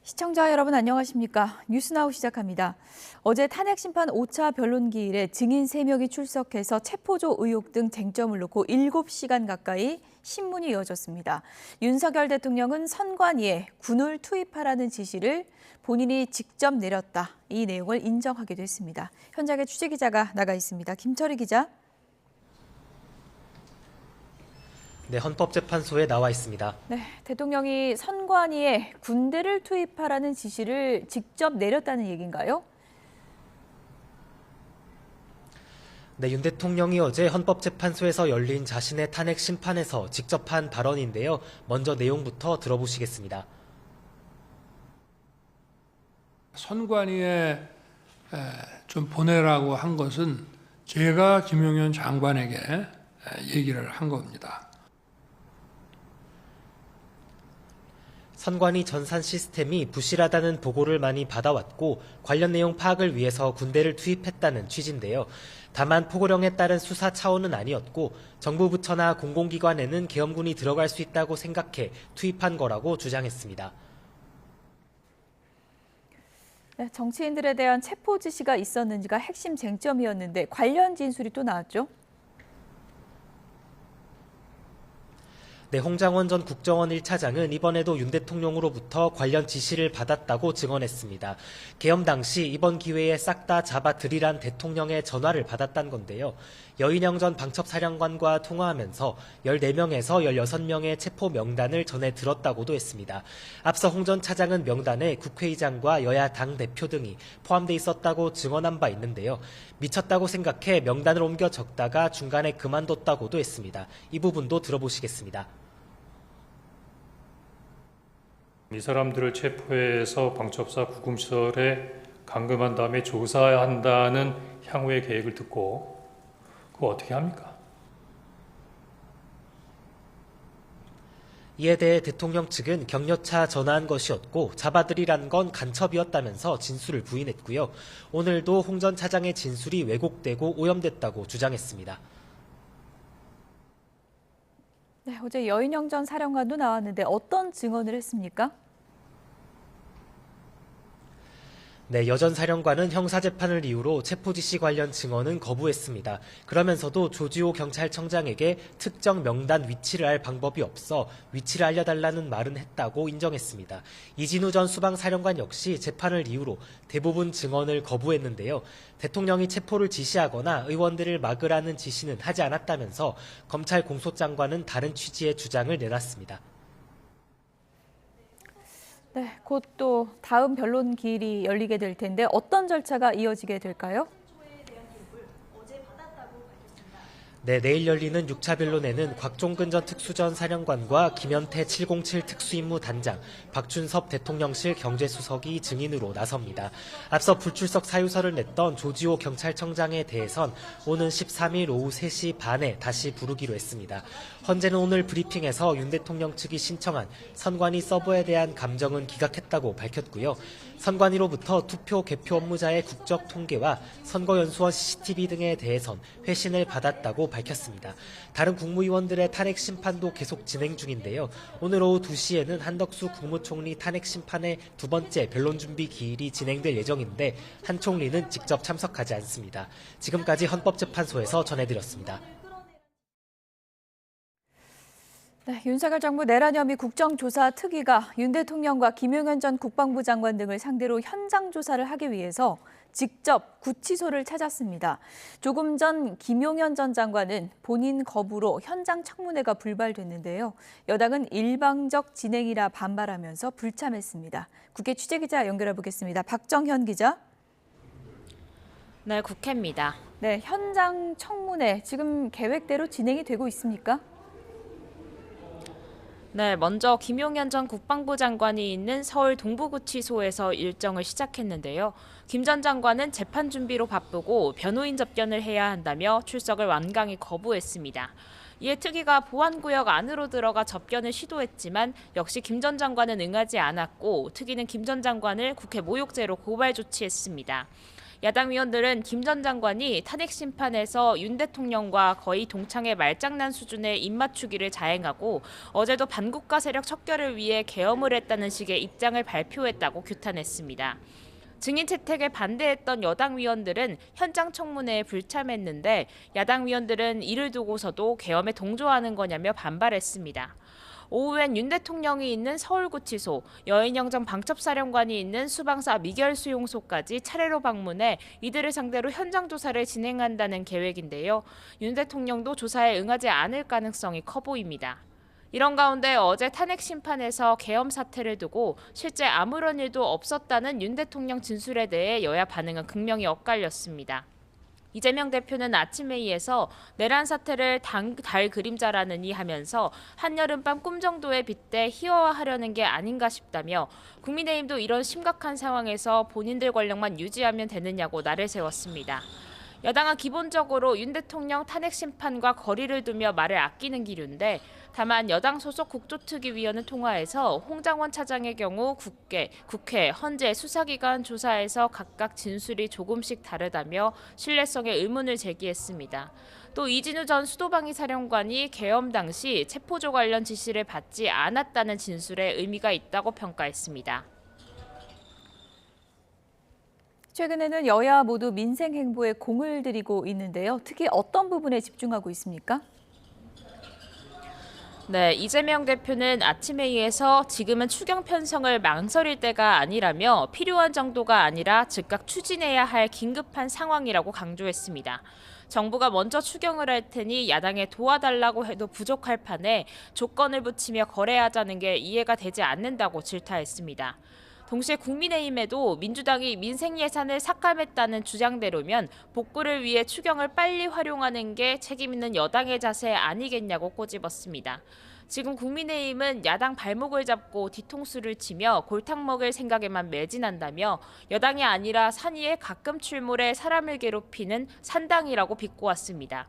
시청자 여러분 안녕하십니까? 뉴스나우 시작합니다. 어제 탄핵심판 5차 변론기일에 증인 3명이 출석해서 체포조 의혹 등 쟁점을 놓고 7시간 가까이 신문이 이어졌습니다. 윤석열 대통령은 선관위에 군을 투입하라는 지시를 본인이 직접 내렸다. 이 내용을 인정하기도 했습니다. 현장에 취재기자가 나가 있습니다. 김철희 기자. 네, 헌법재판소에 나와 있습니다. 네, 대통령이 선관위에 군대를 투입하라는 지시를 직접 내렸다는 얘기인가요? 네, 윤 대통령이 어제 헌법재판소에서 열린 자신의 탄핵 심판에서 직접 한 발언인데요. 먼저 내용부터 들어보시겠습니다. 선관위에 좀 보내라고 한 것은 제가 김용현 장관에게 얘기를 한 겁니다. 선관위 전산 시스템이 부실하다는 보고를 많이 받아왔고 관련 내용 파악을 위해서 군대를 투입했다는 취지인데요. 다만 포고령에 따른 수사 차원은 아니었고 정부 부처나 공공기관에는 계엄군이 들어갈 수 있다고 생각해 투입한 거라고 주장했습니다. 네, 정치인들에 대한 체포 지시가 있었는지가 핵심 쟁점이었는데 관련 진술이 또 나왔죠? 네, 홍장원 전 국정원 1차장은 이번에도 윤 대통령으로부터 관련 지시를 받았다고 증언했습니다. 계엄 당시 이번 기회에 싹 다 잡아들이란 대통령의 전화를 받았다는 건데요. 여인영 전 방첩사령관과 통화하면서 14명에서 16명의 체포 명단을 전해 들었다고도 했습니다. 앞서 홍 전 차장은 명단에 국회의장과 여야 당대표 등이 포함돼 있었다고 증언한 바 있는데요. 미쳤다고 생각해 명단을 옮겨 적다가 중간에 그만뒀다고도 했습니다. 이 부분도 들어보시겠습니다. 이 사람들을 체포해서 방첩사 구금시설에 감금한 다음에 조사한다는 향후의 계획을 듣고 그거 어떻게 합니까? 이에 대해 대통령 측은 격려차 전화한 것이었고 잡아들이란 건 간첩이었다면서 진술을 부인했고요. 오늘도 홍 전 차장의 진술이 왜곡되고 오염됐다고 주장했습니다. 네, 어제 여인영 전 사령관도 나왔는데 어떤 증언을 했습니까? 네, 여 전 사령관은 형사재판을 이유로 체포 지시 관련 증언은 거부했습니다. 그러면서도 조지호 경찰청장에게 특정 명단 위치를 알 방법이 없어 위치를 알려달라는 말은 했다고 인정했습니다. 이진우 전 수방사령관 역시 재판을 이유로 대부분 증언을 거부했는데요. 대통령이 체포를 지시하거나 의원들을 막으라는 지시는 하지 않았다면서 검찰 공소장과는 다른 취지의 주장을 내놨습니다. 네, 곧 또 다음 변론 기일이 열리게 될 텐데 어떤 절차가 이어지게 될까요? 네, 내일 열리는 6차 변론에는 곽종근 전 특수전 사령관과 김현태 707 특수임무단장, 박준섭 대통령실 경제수석이 증인으로 나섭니다. 앞서 불출석 사유서를 냈던 조지호 경찰청장에 대해선 오는 13일 오후 3시 반에 다시 부르기로 했습니다. 헌재는 오늘 브리핑에서 윤 대통령 측이 신청한 선관위 서버에 대한 감정은 기각했다고 밝혔고요. 선관위로부터 투표 개표 업무자의 국적 통계와 선거연수원 CCTV 등에 대해선 회신을 받았다고 밝혔습니다. 다른 국무위원들의 탄핵 심판도 계속 진행 중인데요. 오늘 오후 2시에는 한덕수 국무총리 탄핵 심판의 두 번째 변론 준비 기일이 진행될 예정인데 한 총리는 직접 참석하지 않습니다. 지금까지 헌법재판소에서 전해드렸습니다. 네, 윤석열 정부 내란 혐의 국정조사 특위가 윤 대통령과 김용현 전 국방부 장관 등을 상대로 현장 조사를 하기 위해서 직접 구치소를 찾았습니다. 조금 전 김용현 전 장관은 본인 거부로 현장 청문회가 불발됐는데요. 여당은 일방적 진행이라 반발하면서 불참했습니다. 국회 취재기자 연결해 보겠습니다. 박정현 기자. 네, 국회입니다. 네, 현장 청문회 지금 계획대로 진행이 되고 있습니까? 네, 먼저 김용현 전 국방부 장관이 있는 서울 동부구치소에서 일정을 시작했는데요. 김 전 장관은 재판 준비로 바쁘고 변호인 접견을 해야 한다며 출석을 완강히 거부했습니다. 이에 특위가 보안구역 안으로 들어가 접견을 시도했지만 역시 김 전 장관은 응하지 않았고 특위는 김 전 장관을 국회 모욕죄로 고발 조치했습니다. 야당 위원들은 김 전 장관이 탄핵 심판에서 윤 대통령과 거의 동창회 말장난 수준의 입맞추기를 자행하고 어제도 반국가 세력 척결을 위해 계엄을 했다는 식의 입장을 발표했다고 규탄했습니다. 증인 채택에 반대했던 여당 위원들은 현장 청문회에 불참했는데 야당 위원들은 이를 두고서도 계엄에 동조하는 거냐며 반발했습니다. 오후엔 윤 대통령이 있는 서울구치소, 여인영 전 방첩사령관이 있는 수방사 미결수용소까지 차례로 방문해 이들을 상대로 현장 조사를 진행한다는 계획인데요. 윤 대통령도 조사에 응하지 않을 가능성이 커 보입니다. 이런 가운데 어제 탄핵 심판에서 계엄 사태를 두고 실제 아무런 일도 없었다는 윤 대통령 진술에 대해 여야 반응은 극명히 엇갈렸습니다. 이재명 대표는 아침 회의에서 내란 사태를 달 그림자라느니 하면서 한여름밤 꿈 정도에 빗대 희화화하려는 게 아닌가 싶다며 국민의힘도 이런 심각한 상황에서 본인들 권력만 유지하면 되느냐고 날을 세웠습니다. 여당은 기본적으로 윤 대통령 탄핵 심판과 거리를 두며 말을 아끼는 기류인데 다만 여당 소속 국조특위위원은 통화에서 홍장원 차장의 경우 국회, 헌재, 수사기관 조사에서 각각 진술이 조금씩 다르다며 신뢰성에 의문을 제기했습니다. 또 이진우 전 수도방위 사령관이 계엄 당시 체포조 관련 지시를 받지 않았다는 진술에 의미가 있다고 평가했습니다. 최근에는 여야 모두 민생 행보에 공을 들이고 있는데요. 특히 어떤 부분에 집중하고 있습니까? 네, 이재명 대표는 아침 회의에서 지금은 추경 편성을 망설일 때가 아니라며 필요한 정도가 아니라 즉각 추진해야 할 긴급한 상황이라고 강조했습니다. 정부가 먼저 추경을 할 테니 야당에 도와달라고 해도 부족할 판에 조건을 붙이며 거래하자는 게 이해가 되지 않는다고 질타했습니다. 동시에 국민의힘에도 민주당이 민생 예산을 삭감했다는 주장대로면 복구를 위해 추경을 빨리 활용하는 게 책임 있는 여당의 자세 아니겠냐고 꼬집었습니다. 지금 국민의힘은 야당 발목을 잡고 뒤통수를 치며 골탕 먹을 생각에만 매진한다며 여당이 아니라 산 위에 가끔 출몰해 사람을 괴롭히는 산당이라고 비꼬았습니다.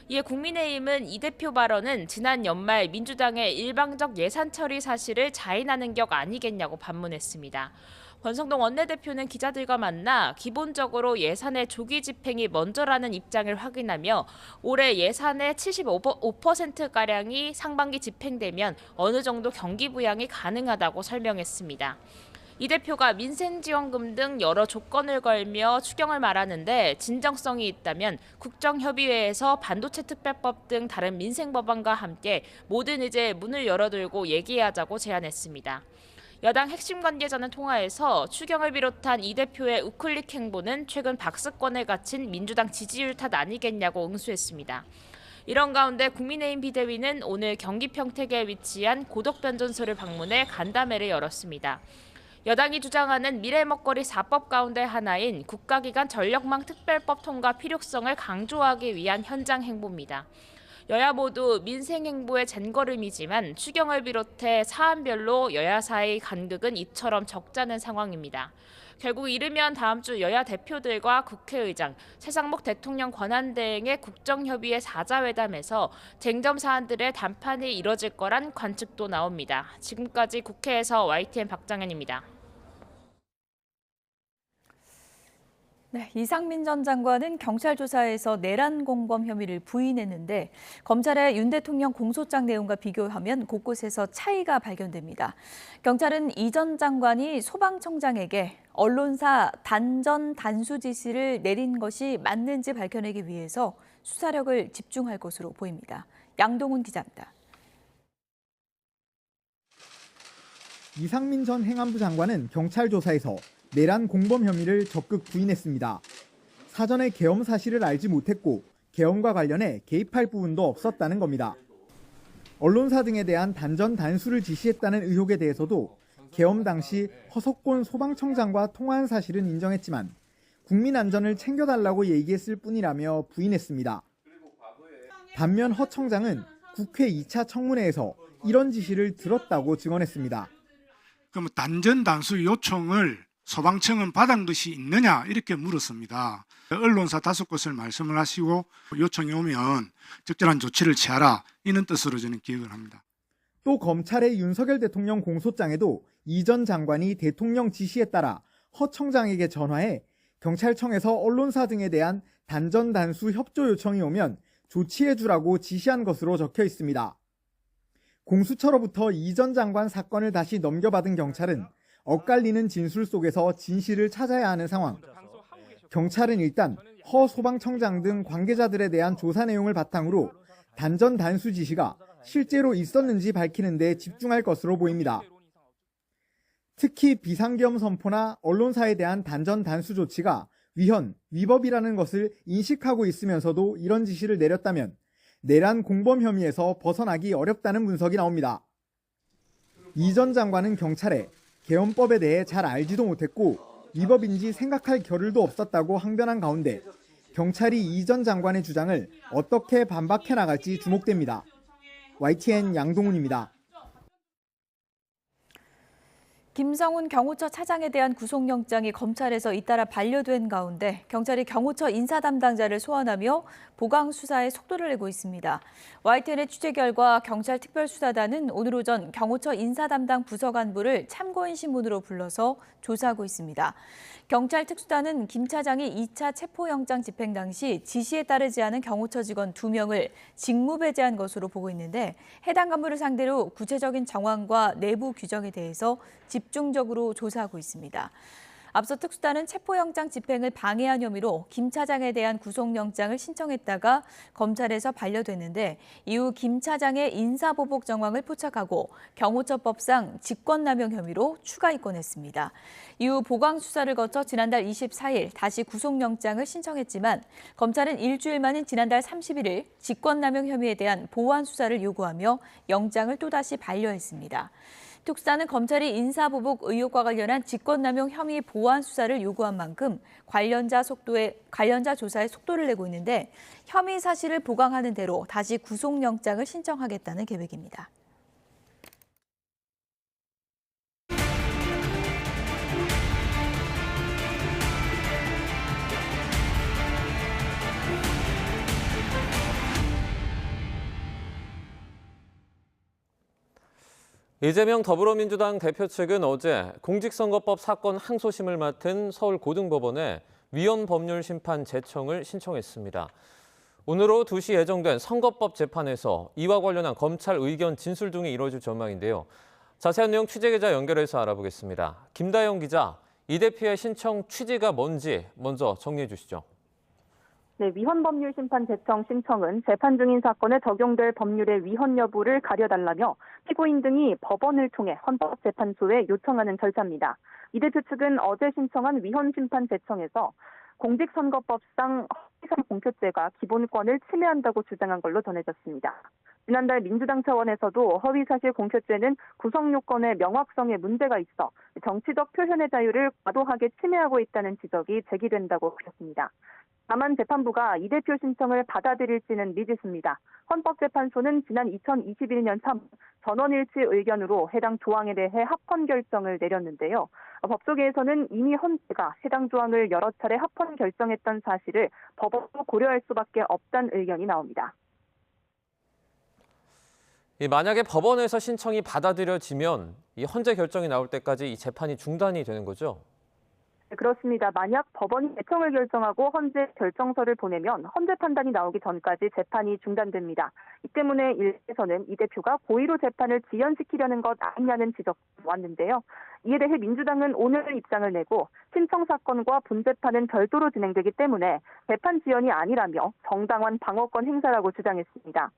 이에 국민의힘은 이 대표 발언은 지난 연말 민주당의 일방적 예산 처리 사실을 자인하는 격 아니겠냐고 반문했습니다. 권성동 원내대표는 기자들과 만나 기본적으로 예산의 조기 집행이 먼저라는 입장을 확인하며 올해 예산의 75%가량이 상반기 집행되면 어느 정도 경기 부양이 가능하다고 설명했습니다. 이 대표가 민생지원금 등 여러 조건을 걸며 추경을 말하는데 진정성이 있다면 국정협의회에서 반도체 특별법 등 다른 민생법안과 함께 모든 의제에 문을 열어들고 얘기하자고 제안했습니다. 여당 핵심 관계자는 통화에서 추경을 비롯한 이 대표의 우클릭 행보는 최근 박스권에 갇힌 민주당 지지율 탓 아니겠냐고 응수했습니다. 이런 가운데 국민의힘 비대위는 오늘 경기 평택에 위치한 고덕변전소를 방문해 간담회를 열었습니다. 여당이 주장하는 미래 먹거리 4법 가운데 하나인 국가기관 전력망 특별법 통과 필요성을 강조하기 위한 현장 행보입니다. 여야 모두 민생 행보의 젠걸음이지만 추경을 비롯해 사안별로 여야 사이 간극은 이처럼 적잖은 상황입니다. 결국 이르면 다음 주 여야 대표들과 국회의장, 최상목 대통령 권한대행의 국정협의회 4자회담에서 쟁점 사안들의 담판이 이뤄질 거란 관측도 나옵니다. 지금까지 국회에서 YTN 박장현입니다. 네, 이상민 전 장관은 경찰 조사에서 내란 공범 혐의를 부인했는데 검찰의 윤 대통령 공소장 내용과 비교하면 곳곳에서 차이가 발견됩니다. 경찰은 이 전 장관이 소방청장에게 언론사 단전 단수 지시를 내린 것이 맞는지 밝혀내기 위해서 수사력을 집중할 것으로 보입니다. 양동훈 기자입니다. 이상민 전 행안부 장관은 경찰 조사에서 내란 공범 혐의를 적극 부인했습니다. 사전에 계엄 사실을 알지 못했고 계엄과 관련해 개입할 부분도 없었다는 겁니다. 언론사 등에 대한 단전 단수를 지시했다는 의혹에 대해서도 계엄 당시 허석곤 소방청장과 통화한 사실은 인정했지만 국민 안전을 챙겨달라고 얘기했을 뿐이라며 부인했습니다. 반면 허 청장은 국회 2차 청문회에서 이런 지시를 들었다고 증언했습니다. 그럼 단전 단수 요청을 소방청은 받은 것이 있느냐 이렇게 물었습니다. 언론사 5곳을 말씀을 하시고 요청이 오면 적절한 조치를 취하라 이런 뜻으로 저는 기억을 합니다. 또 검찰의 윤석열 대통령 공소장에도 이 전 장관이 대통령 지시에 따라 허 청장에게 전화해 경찰청에서 언론사 등에 대한 단전 단수 협조 요청이 오면 조치해주라고 지시한 것으로 적혀 있습니다. 공수처로부터 이 전 장관 사건을 다시 넘겨받은 경찰은 엇갈리는 진술 속에서 진실을 찾아야 하는 상황. 경찰은 일단 허 소방청장 등 관계자들에 대한 조사 내용을 바탕으로 단전 단수 지시가 실제로 있었는지 밝히는 데 집중할 것으로 보입니다. 특히 비상계엄 선포나 언론사에 대한 단전 단수 조치가 위헌, 위법이라는 것을 인식하고 있으면서도 이런 지시를 내렸다면 내란 공범 혐의에서 벗어나기 어렵다는 분석이 나옵니다. 이 전 장관은 경찰에 계엄법에 대해 잘 알지도 못했고 위법인지 생각할 겨를도 없었다고 항변한 가운데 경찰이 이 전 장관의 주장을 어떻게 반박해 나갈지 주목됩니다. YTN 양동훈입니다. 김성훈 경호처 차장에 대한 구속영장이 검찰에서 잇따라 반려된 가운데 경찰이 경호처 인사 담당자를 소환하며 보강 수사에 속도를 내고 있습니다. YTN의 취재 결과 경찰 특별수사단은 오늘 오전 경호처 인사 담당 부서 간부를 참고인 신문으로 불러서 조사하고 있습니다. 경찰 특수단은 김 차장이 2차 체포영장 집행 당시 지시에 따르지 않은 경호처 직원 2명을 직무배제한 것으로 보고 있는데 해당 간부를 상대로 구체적인 정황과 내부 규정에 대해서 집중적으로 조사하고 있습니다. 앞서 특수단은 체포영장 집행을 방해한 혐의로 김 차장에 대한 구속영장을 신청했다가 검찰에서 반려됐는데 이후 김 차장의 인사보복 정황을 포착하고 경호처법상 직권남용 혐의로 추가 입건했습니다. 이후 보강 수사를 거쳐 지난달 24일 다시 구속영장을 신청했지만 검찰은 일주일 만인 지난달 31일 직권남용 혐의에 대한 보완 수사를 요구하며 영장을 또다시 반려했습니다. 특수단은 검찰이 인사보복 의혹과 관련한 직권남용 혐의 보완 수사를 요구한 만큼 관련자 조사에 속도를 내고 있는데 혐의 사실을 보강하는 대로 다시 구속영장을 신청하겠다는 계획입니다. 이재명 더불어민주당 대표 측은 어제 공직선거법 사건 항소심을 맡은 서울고등법원에 위헌법률심판 제청을 신청했습니다. 오늘 오후 2시 예정된 선거법 재판에서 이와 관련한 검찰 의견 진술 등이 이뤄질 전망인데요. 자세한 내용 취재기자 연결해서 알아보겠습니다. 김다영 기자, 이 대표의 신청 취지가 뭔지 먼저 정리해 주시죠. 네, 위헌법률심판 제청 신청은 재판 중인 사건에 적용될 법률의 위헌 여부를 가려달라며 피고인 등이 법원을 통해 헌법재판소에 요청하는 절차입니다. 이 대표 측은 어제 신청한 위헌심판 제청에서 공직선거법상 허위사실 공표죄가 기본권을 침해한다고 주장한 걸로 전해졌습니다. 지난달 민주당 차원에서도 허위사실 공표죄는 구성 요건의 명확성에 문제가 있어 정치적 표현의 자유를 과도하게 침해하고 있다는 지적이 제기된다고 밝혔습니다. 다만 재판부가 이 대표 신청을 받아들일지는 미지수입니다. 헌법재판소는 지난 2021년 3월 전원일치 의견으로 해당 조항에 대해 합헌 결정을 내렸는데요. 법조계에서는 이미 헌재가 해당 조항을 여러 차례 합헌 결정했던 사실을 법원도 고려할 수밖에 없다는 의견이 나옵니다. 만약에 법원에서 신청이 받아들여지면 이 헌재 결정이 나올 때까지 이 재판이 중단이 되는 거죠? 그렇습니다. 만약 법원이 제청을 결정하고 헌재 결정서를 보내면 헌재 판단이 나오기 전까지 재판이 중단됩니다. 이 때문에 일각에서는 이 대표가 고의로 재판을 지연시키려는 것 아니냐는 지적이 왔는데요. 이에 대해 민주당은 오늘 입장을 내고 신청 사건과 본재판은 별도로 진행되기 때문에 재판 지연이 아니라며 정당한 방어권 행사라고 주장했습니다.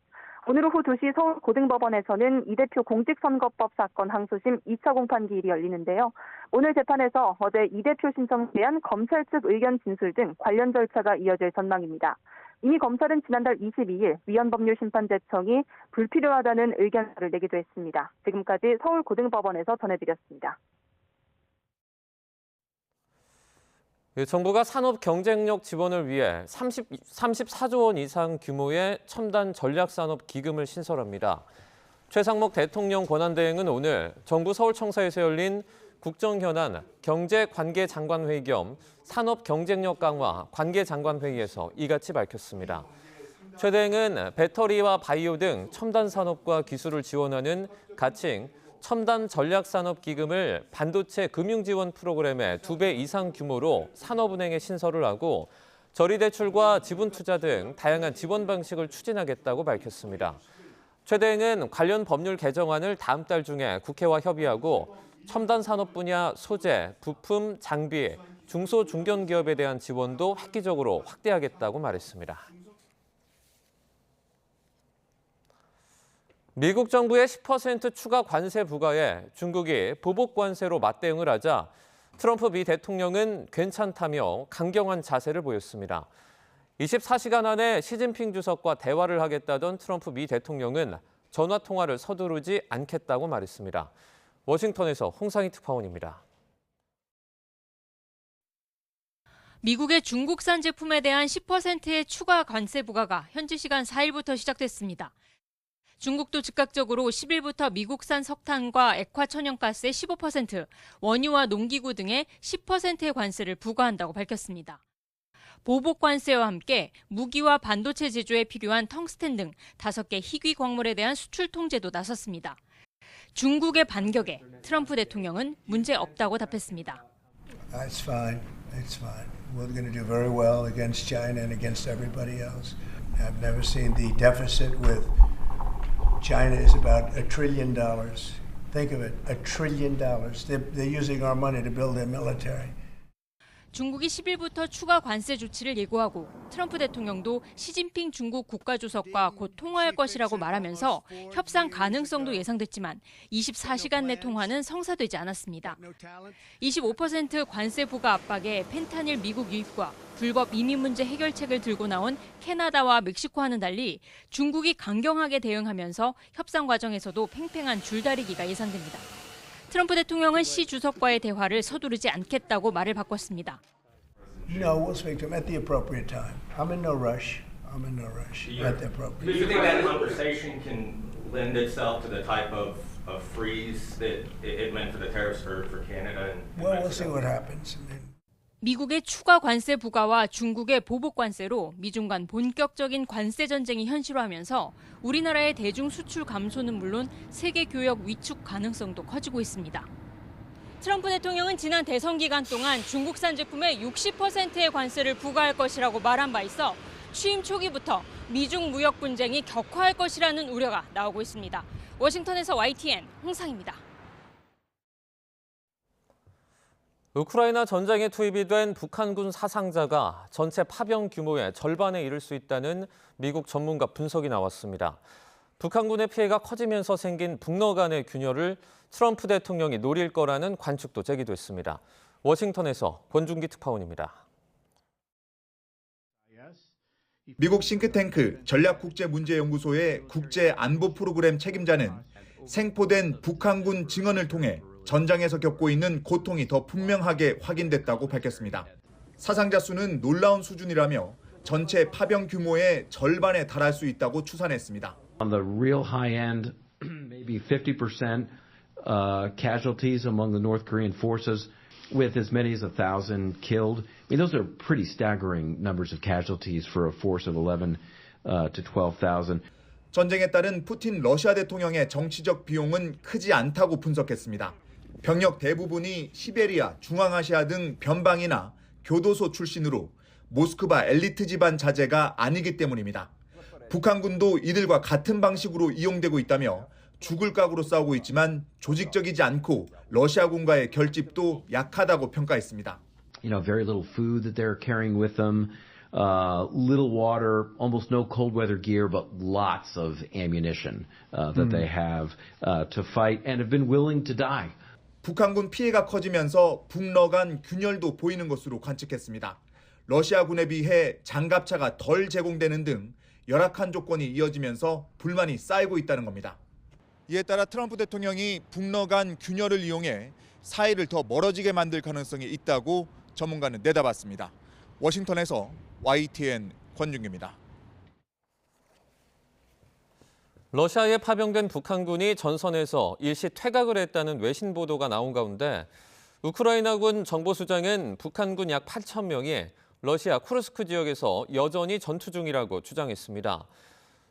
오늘 오후 2시 서울고등법원에서는 이 대표 공직선거법 사건 항소심 2차 공판기일이 열리는데요. 오늘 재판에서 어제 이 대표 신청에 대한 검찰 측 의견 진술 등 관련 절차가 이어질 전망입니다. 이미 검찰은 지난달 22일 위헌법률심판 제청이 불필요하다는 의견서를 내기도 했습니다. 지금까지 서울고등법원에서 전해드렸습니다. 정부가 산업 경쟁력 지원을 위해 34조 원 이상 규모의 첨단 전략산업 기금을 신설합니다. 최상목 대통령 권한대행은 오늘 정부 서울청사에서 열린 국정현안 경제관계장관회의 겸 산업 경쟁력 강화 관계장관회의에서 이같이 밝혔습니다. 최 대행은 배터리와 바이오 등 첨단 산업과 기술을 지원하는 가칭 첨단 전략산업기금을 반도체 금융지원 프로그램의 2배 이상 규모로 산업은행에 신설을 하고 저리대출과 지분투자 등 다양한 지원 방식을 추진하겠다고 밝혔습니다. 최 대행은 관련 법률 개정안을 다음 달 중에 국회와 협의하고 첨단 산업 분야 소재, 부품, 장비, 중소 중견기업에 대한 지원도 획기적으로 확대하겠다고 말했습니다. 미국 정부의 10% 추가 관세 부과에 중국이 보복 관세로 맞대응을 하자 트럼프 미 대통령은 괜찮다며 강경한 자세를 보였습니다. 24시간 안에 시진핑 주석과 대화를 하겠다던 트럼프 미 대통령은 전화 통화를 서두르지 않겠다고 말했습니다. 워싱턴에서 홍상희 특파원입니다. 미국의 중국산 제품에 대한 10%의 추가 관세 부과가 현지 시간 4일부터 시작됐습니다. 중국도 즉각적으로 10일부터 미국산 석탄과 액화천연가스의 15%, 원유와 농기구 등의 10%의 관세를 부과한다고 밝혔습니다. 보복 관세와 함께 무기와 반도체 제조에 필요한 텅스텐 등 5개 희귀 광물에 대한 수출 통제도 나섰습니다. 중국의 반격에 트럼프 대통령은 문제 없다고 답했습니다. It's fine. It's fine. We're going to do very well against China and against everybody else. I've never seen the deficit with China is about $1 trillion. Think of it, $1 trillion. They're using our money to build their military. 중국이 10일부터 추가 관세 조치를 예고하고 트럼프 대통령도 시진핑 중국 국가주석과 곧 통화할 것이라고 말하면서 협상 가능성도 예상됐지만 24시간 내 통화는 성사되지 않았습니다. 25% 관세 부과 압박에 펜타닐 미국 유입과 불법 이민 문제 해결책을 들고 나온 캐나다와 멕시코와는 달리 중국이 강경하게 대응하면서 협상 과정에서도 팽팽한 줄다리기가 예상됩니다. 트럼프 대통령은 시 주석과의 대화를 서두르지 않겠다고 말을 바꿨습니다. No, we'll speak to him at the appropriate time. I'm in no rush. I'm in no rush. At the appropriate Do you think that conversation can lend itself to the type of freeze that it meant for the tariffs for Canada and Well, we'll see what happens. 미국의 추가 관세 부과와 중국의 보복 관세로 미중 간 본격적인 관세 전쟁이 현실화하면서 우리나라의 대중 수출 감소는 물론 세계 교역 위축 가능성도 커지고 있습니다. 트럼프 대통령은 지난 대선 기간 동안 중국산 제품에 60%의 관세를 부과할 것이라고 말한 바 있어 취임 초기부터 미중 무역 분쟁이 격화할 것이라는 우려가 나오고 있습니다. 워싱턴에서 YTN 홍상입니다. 우크라이나 전쟁에 투입이 된 북한군 사상자가 전체 파병 규모의 절반에 이를 수 있다는 미국 전문가 분석이 나왔습니다. 북한군의 피해가 커지면서 생긴 북러 간의 균열을 트럼프 대통령이 노릴 거라는 관측도 제기됐습니다. 워싱턴에서 권준기 특파원입니다. 미국 싱크탱크 전략국제문제연구소의 국제안보 프로그램 책임자는 생포된 북한군 증언을 통해 전장에서 겪고 있는 고통이 더 분명하게 확인됐다고 밝혔습니다. 사상자 수는 놀라운 수준이라며 전체 파병 규모의 절반에 달할 수 있다고 추산했습니다. On the real high end, maybe 50% casualties among the North Korean forces, with as many as 1,000 killed. I mean, those are pretty staggering numbers of casualties for a force of 11 to 12,000. 전쟁에 따른 푸틴 러시아 대통령의 정치적 비용은 크지 않다고 분석했습니다. 병력 대부분이 시베리아, 중앙아시아 등 변방이나 교도소 출신으로 모스크바 엘리트 집안 자제가 아니기 때문입니다. 북한군도 이들과 같은 방식으로 이용되고 있다며 죽을 각오로 싸우고 있지만 조직적이지 않고 러시아군과의 결집도 약하다고 평가했습니다. You know, very little food that they're carrying with them, little water, almost no cold weather gear, but lots of ammunition that they have to fight and have been willing to die. 북한군 피해가 커지면서 북러 간 균열도 보이는 것으로 관측했습니다. 러시아군에 비해 장갑차가 덜 제공되는 등 열악한 조건이 이어지면서 불만이 쌓이고 있다는 겁니다. 이에 따라 트럼프 대통령이 북러 간 균열을 이용해 사이를 더 멀어지게 만들 가능성이 있다고 전문가는 내다봤습니다. 워싱턴에서 YTN 권준기입니다. 러시아에 파병된 북한군이 전선에서 일시 퇴각을 했다는 외신 보도가 나온 가운데 우크라이나군 정보수장은 북한군 약 8천 명이 러시아 쿠르스크 지역에서 여전히 전투 중이라고 주장했습니다.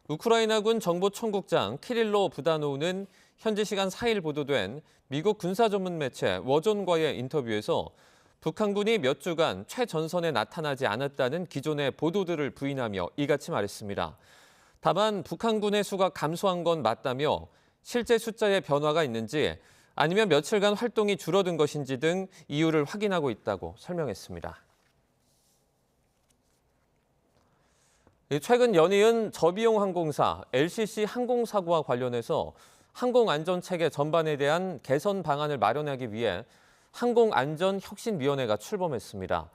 우크라이나군 정보총국장 키릴로 부다노우는 현지 시간 4일 보도된 미국 군사 전문 매체 워존과의 인터뷰에서 북한군이 몇 주간 최전선에 나타나지 않았다는 기존의 보도들을 부인하며 이같이 말했습니다. 다만 북한군의 수가 감소한 건 맞다며 실제 숫자의 변화가 있는지 아니면 며칠간 활동이 줄어든 것인지 등 이유를 확인하고 있다고 설명했습니다. 최근 연이은 저비용 항공사 LCC 항공사고와 관련해서 항공안전체계 전반에 대한 개선 방안을 마련하기 위해 항공안전혁신위원회가 출범했습니다.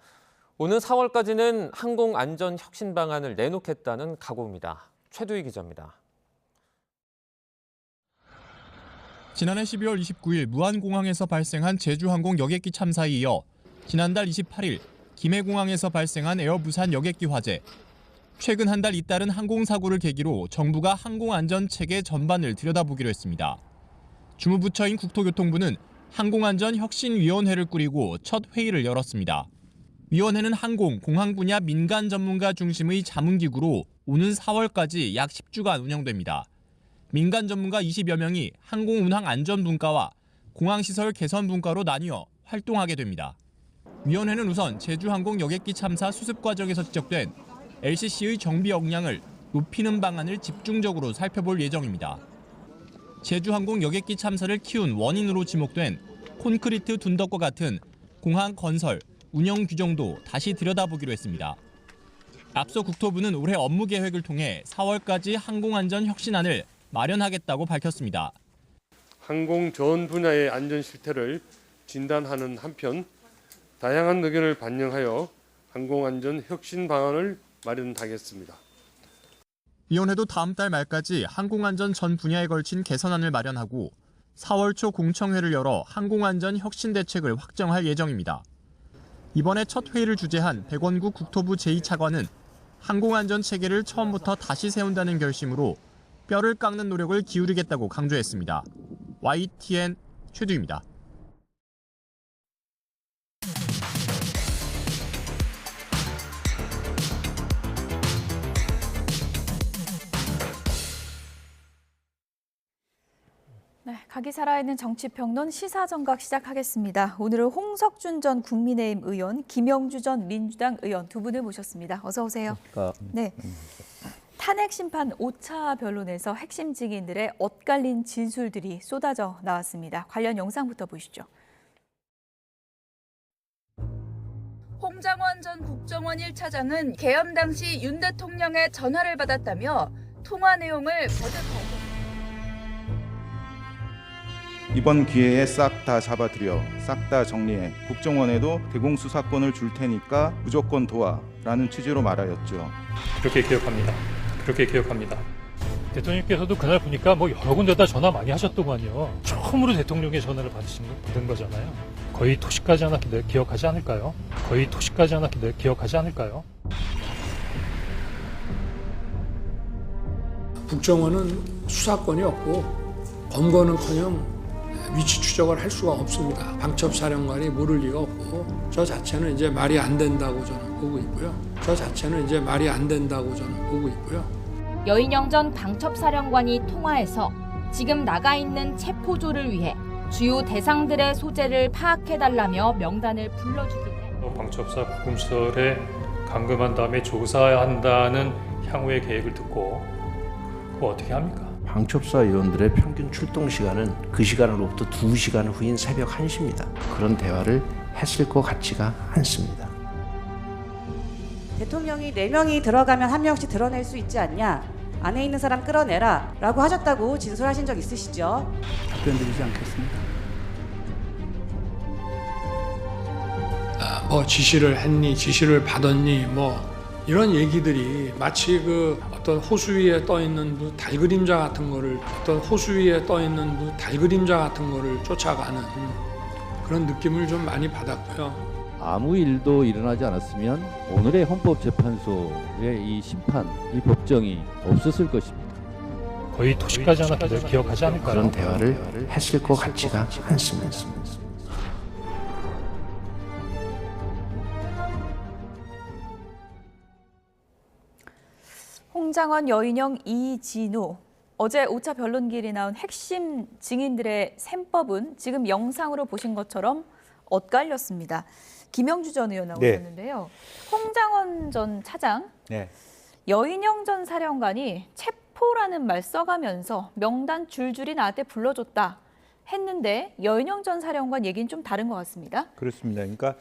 오는 4월까지는 항공안전혁신 방안을 내놓겠다는 각오입니다. 최두희 기자입니다. 지난해 12월 29일 무안공항에서 발생한 제주항공 여객기 참사에 이어 지난달 28일 김해공항에서 발생한 에어부산 여객기 화재, 최근 한 달 잇따른 항공사고를 계기로 정부가 항공안전체계 전반을 들여다보기로 했습니다. 주무부처인 국토교통부는 항공안전혁신위원회를 꾸리고 첫 회의를 열었습니다. 위원회는 항공, 공항 분야 민간 전문가 중심의 자문기구로 오는 4월까지 약 10주간 운영됩니다. 민간 전문가 20여 명이 항공운항 안전분과와 공항시설 개선분과로 나뉘어 활동하게 됩니다. 위원회는 우선 제주항공 여객기 참사 수습 과정에서 지적된 LCC의 정비 역량을 높이는 방안을 집중적으로 살펴볼 예정입니다. 제주항공 여객기 참사를 키운 원인으로 지목된 콘크리트 둔덕과 같은 공항 건설, 운영 규정도 다시 들여다보기로 했습니다. 앞서 국토부는 올해 업무 계획을 통해 4월까지 항공안전 혁신안을 마련하겠다고 밝혔습니다. 항공 전 분야의 안전 실태를 진단하는 한편 다양한 의견을 반영하여 항공안전 혁신 방안을 마련하겠습니다. 위원회도 다음 달 말까지 항공안전 전 분야에 걸친 개선안을 마련하고 4월 초 공청회를 열어 항공안전 혁신 대책을 확정할 예정입니다. 이번에 첫 회의를 주재한 백원구 국토부 제2차관은 항공안전 체계를 처음부터 다시 세운다는 결심으로 뼈를 깎는 노력을 기울이겠다고 강조했습니다. YTN 최두입니다. 네, 각이 살아있는 정치평론 시사정각 시작하겠습니다. 오늘은 홍석준 전 국민의힘 의원, 김영주 전 민주당 의원 두 분을 모셨습니다. 어서 오세요. 네. 탄핵 심판 5차 변론에서 핵심 증인들의 엇갈린 진술들이 쏟아져 나왔습니다. 관련 영상부터 보시죠. 홍장원 전 국정원 1차장은 계엄 당시 윤 대통령의 전화를 받았다며 통화 내용을 거듭 밝혔습니다. 이번 기회에 싹 다 잡아들여 싹 다 정리해 국정원에도 대공수사권을 줄 테니까 무조건 도와라는 취지로 말하였죠. 그렇게 기억합니다. 대통령께서도 그날 보니까 여러 군데다 전화 많이 하셨더만요. 처음으로 대통령의 전화를 받은 거잖아요. 거의 토시까지 하나 기억하지 않을까요? 국정원은 수사권이 없고 검거는커녕 위치 추적을 할 수가 없습니다. 방첩사령관이 모를 리가 없고 저 자체는 이제 말이 안 된다고 저는 보고 있고요. 여인영 전 방첩사령관이 통화해서 지금 나가 있는 체포조를 위해 주요 대상들의 소재를 파악해달라며 명단을 불러주기에 방첩사 구금시설에 감금한 다음에 조사한다는 향후의 계획을 듣고 그거 어떻게 합니까? 방첩사 요원들의 평균 출동 시간은 그 시간으로부터 2시간 후인 새벽 1시입니다. 그런 대화를 했을 것 같지가 않습니다. 대통령이 4명이 들어가면 1명씩 드러낼 수 있지 않냐? 안에 있는 사람 끌어내라 라고 하셨다고 진술하신 적 있으시죠? 답변 드리지 않겠습니다. 지시를 했니, 지시를 받았니, 이런 얘기들이 마치 어떤 호수 위에 떠 있는 달그림자 같은 거를 쫓아가는 그런 느낌을 좀 많이 받았고요. 아무 일도 일어나지 않았으면 오늘의 헌법재판소의 이 심판, 이 법정이 없었을 것입니다. 거의 토시까지 하나 기억하지 않을까요? 그런 대화를 했을 것 같지가 않습니다. 홍장원, 여인영, 이진우 어제 5차 변론기일이 나온 핵심 증인들의 셈법은 지금 영상으로 보신 것처럼 엇갈렸습니다. 김영주 전 의원 나오셨는데요. 홍장원 전 차장, 여인영 전 사령관이 체포라는 말 써가면서 명단 줄줄이 나한테 불러줬다 했는데 여인영 전 사령관 얘기는 좀 다른 것 같습니다. 그렇습니다. 그러니까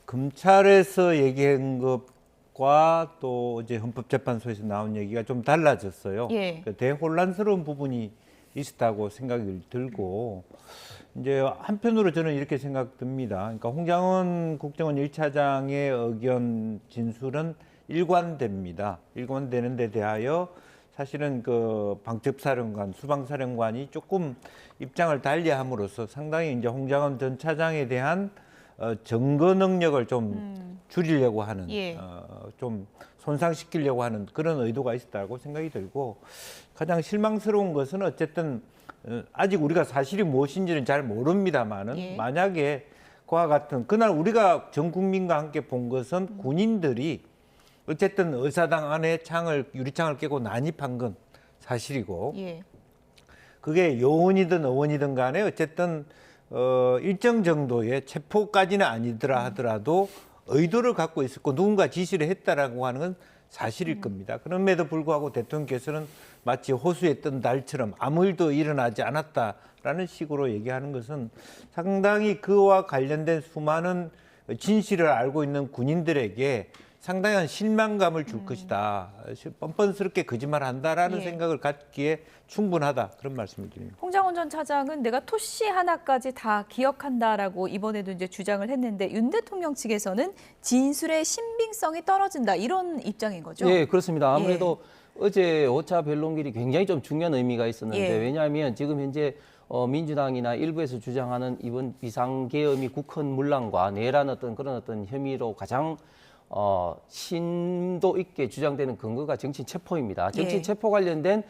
검찰에서 얘기한 것과 또 이제 헌법재판소에서 나온 얘기가 좀 달라졌어요. 그러니까 대혼란스러운 부분이 있었다고 생각이 들고 이제 한편으로 저는 이렇게 생각됩니다. 그러니까 홍장원 국정원 1차장의 의견 진술은 일관됩니다. 일관되는 데 대하여 사실은 그 방첩사령관, 수방사령관이 조금 입장을 달리함으로써 상당히 이제 홍장원 전 차장에 대한 증거 능력을 좀 줄이려고 하는, 좀 손상시키려고 하는 그런 의도가 있었다고 생각이 들고, 가장 실망스러운 것은 어쨌든 아직 우리가 사실이 무엇인지는 잘 모릅니다만은 만약에 그와 같은 그날 우리가 전 국민과 함께 본 것은 군인들이 어쨌든 의사당 안에 유리창을 깨고 난입한 건 사실이고, 그게 요원이든 의원이든 간에 어쨌든 일정 정도의 체포까지는 아니더라 하더라도 의도를 갖고 있었고 누군가 지시를 했다라고 하는 건 사실일 겁니다. 그럼에도 불구하고 대통령께서는 마치 호수에 뜬 달처럼 아무 일도 일어나지 않았다라는 식으로 얘기하는 것은 상당히 그와 관련된 수많은 진실을 알고 있는 군인들에게 상당한 실망감을 줄 것이다. 뻔뻔스럽게 거짓말한다라는 생각을 갖기에 충분하다. 그런 말씀을 드립니다. 홍장원 전 차장은 내가 토씨 하나까지 다 기억한다라고 이번에도 이제 주장을 했는데 윤 대통령 측에서는 진술의 신빙성이 떨어진다. 이런 입장인 거죠? 네, 그렇습니다. 아무래도 어제 5차 변론길이 굉장히 좀 중요한 의미가 있었는데 왜냐하면 지금 현재 민주당이나 일부에서 주장하는 이번 비상계엄이 국헌 문란과 내란 그런 어떤 혐의로 가장 심도 있게 주장되는 근거가 정치인 체포입니다. 정치인 체포 관련된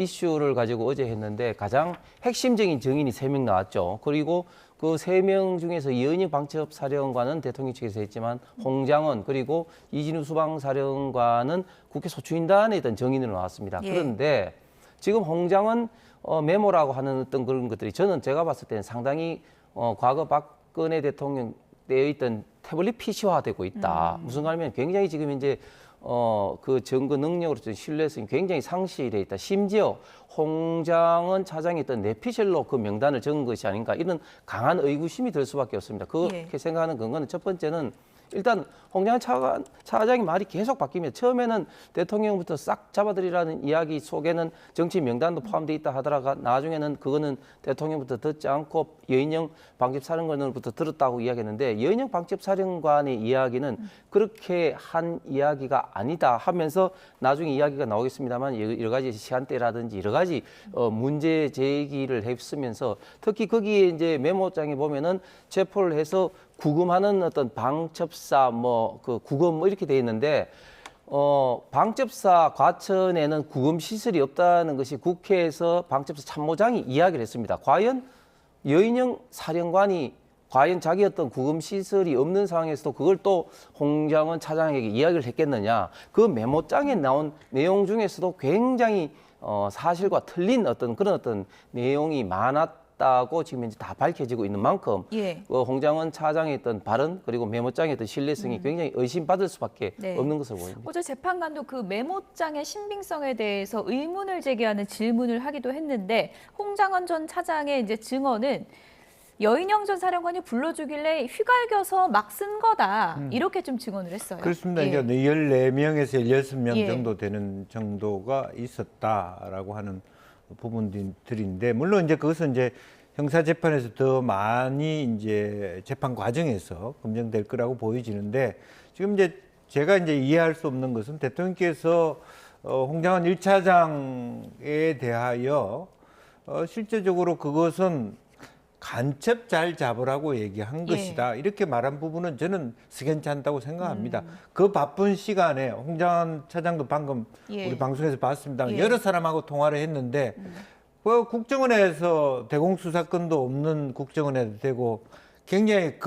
이슈를 가지고 어제 했는데 가장 핵심적인 증인이 3명 나왔죠. 그리고 그 3명 중에서 이은희 방첩사령관은 대통령 측에서 했지만 홍장원 그리고 이진우 수방사령관은 국회 소추인단에 있던 증인으로 나왔습니다. 그런데 지금 홍장원 메모라고 하는 어떤 그런 것들이 저는 제가 봤을 때는 상당히 과거 박근혜 대통령 때에 있던 태블릿 PC화되고 있다. 무슨 말이냐면 굉장히 지금 이제 그 증거 능력으로서 신뢰성이 굉장히 상실돼 있다. 심지어 홍장원 차장이 있던 내피셜로 그 명단을 적은 것이 아닌가 이런 강한 의구심이 들 수밖에 없습니다. 그렇게 생각하는 근거는 첫 번째는 일단 홍장원 차장이 말이 계속 바뀌면 처음에는 대통령부터 싹 잡아들이라는 이야기 속에는 정치 명단도 포함되어 있다 하더라가 나중에는 그거는 대통령부터 듣지 않고 여인영 방첩사령관으로부터 들었다고 이야기했는데 여인영 방첩사령관의 이야기는 그렇게 한 이야기가 아니다 하면서 나중에 이야기가 나오겠습니다만 여러 가지 시간대라든지 여러 가지 문제 제기를 했으면서 특히 거기에 이제 메모장에 보면은 체포를 해서 구금하는 어떤 방첩사 그 구금 이렇게 돼 있는데 방첩사 과천에는 구금 시설이 없다는 것이 국회에서 방첩사 참모장이 이야기를 했습니다. 과연 여인영 사령관이 과연 자기 어떤 구금 시설이 없는 상황에서도 그걸 또 홍장원 차장에게 이야기를 했겠느냐? 그 메모장에 나온 내용 중에서도 굉장히 사실과 틀린 그런 어떤 내용이 많았다고 지금 이제 다 밝혀지고 있는 만큼 홍장원 차장의 어떤 발언 그리고 메모장의 어떤 신뢰성이 굉장히 의심받을 수밖에 없는 것으로 보입니다. 어제 재판관도 그 메모장의 신빙성에 대해서 의문을 제기하는 질문을 하기도 했는데 홍장원 전 차장의 이제 증언은 여인영 전 사령관이 불러주길래 휘갈겨서 막 쓴 거다. 이렇게 좀 증언을 했어요. 그렇습니다. 이제 14명에서 16명 정도 되는 정도가 있었다라고 하는 부분들인데 물론 이제 그것은 이제 형사재판에서 더 많이 이제 재판 과정에서 검증될 거라고 보여지는데 지금 이제 제가 이제 이해할 수 없는 것은 대통령께서 홍장원 1차장에 대하여 실제적으로 그것은 간첩 잘 잡으라고 얘기한 것이다. 이렇게 말한 부분은 저는 석연치 않다고 생각합니다. 그 바쁜 시간에 홍장원 차장도 방금 우리 방송에서 봤습니다. 여러 사람하고 통화를 했는데 그 국정원에서 대공수사권도 없는 국정원에도 되고 굉장히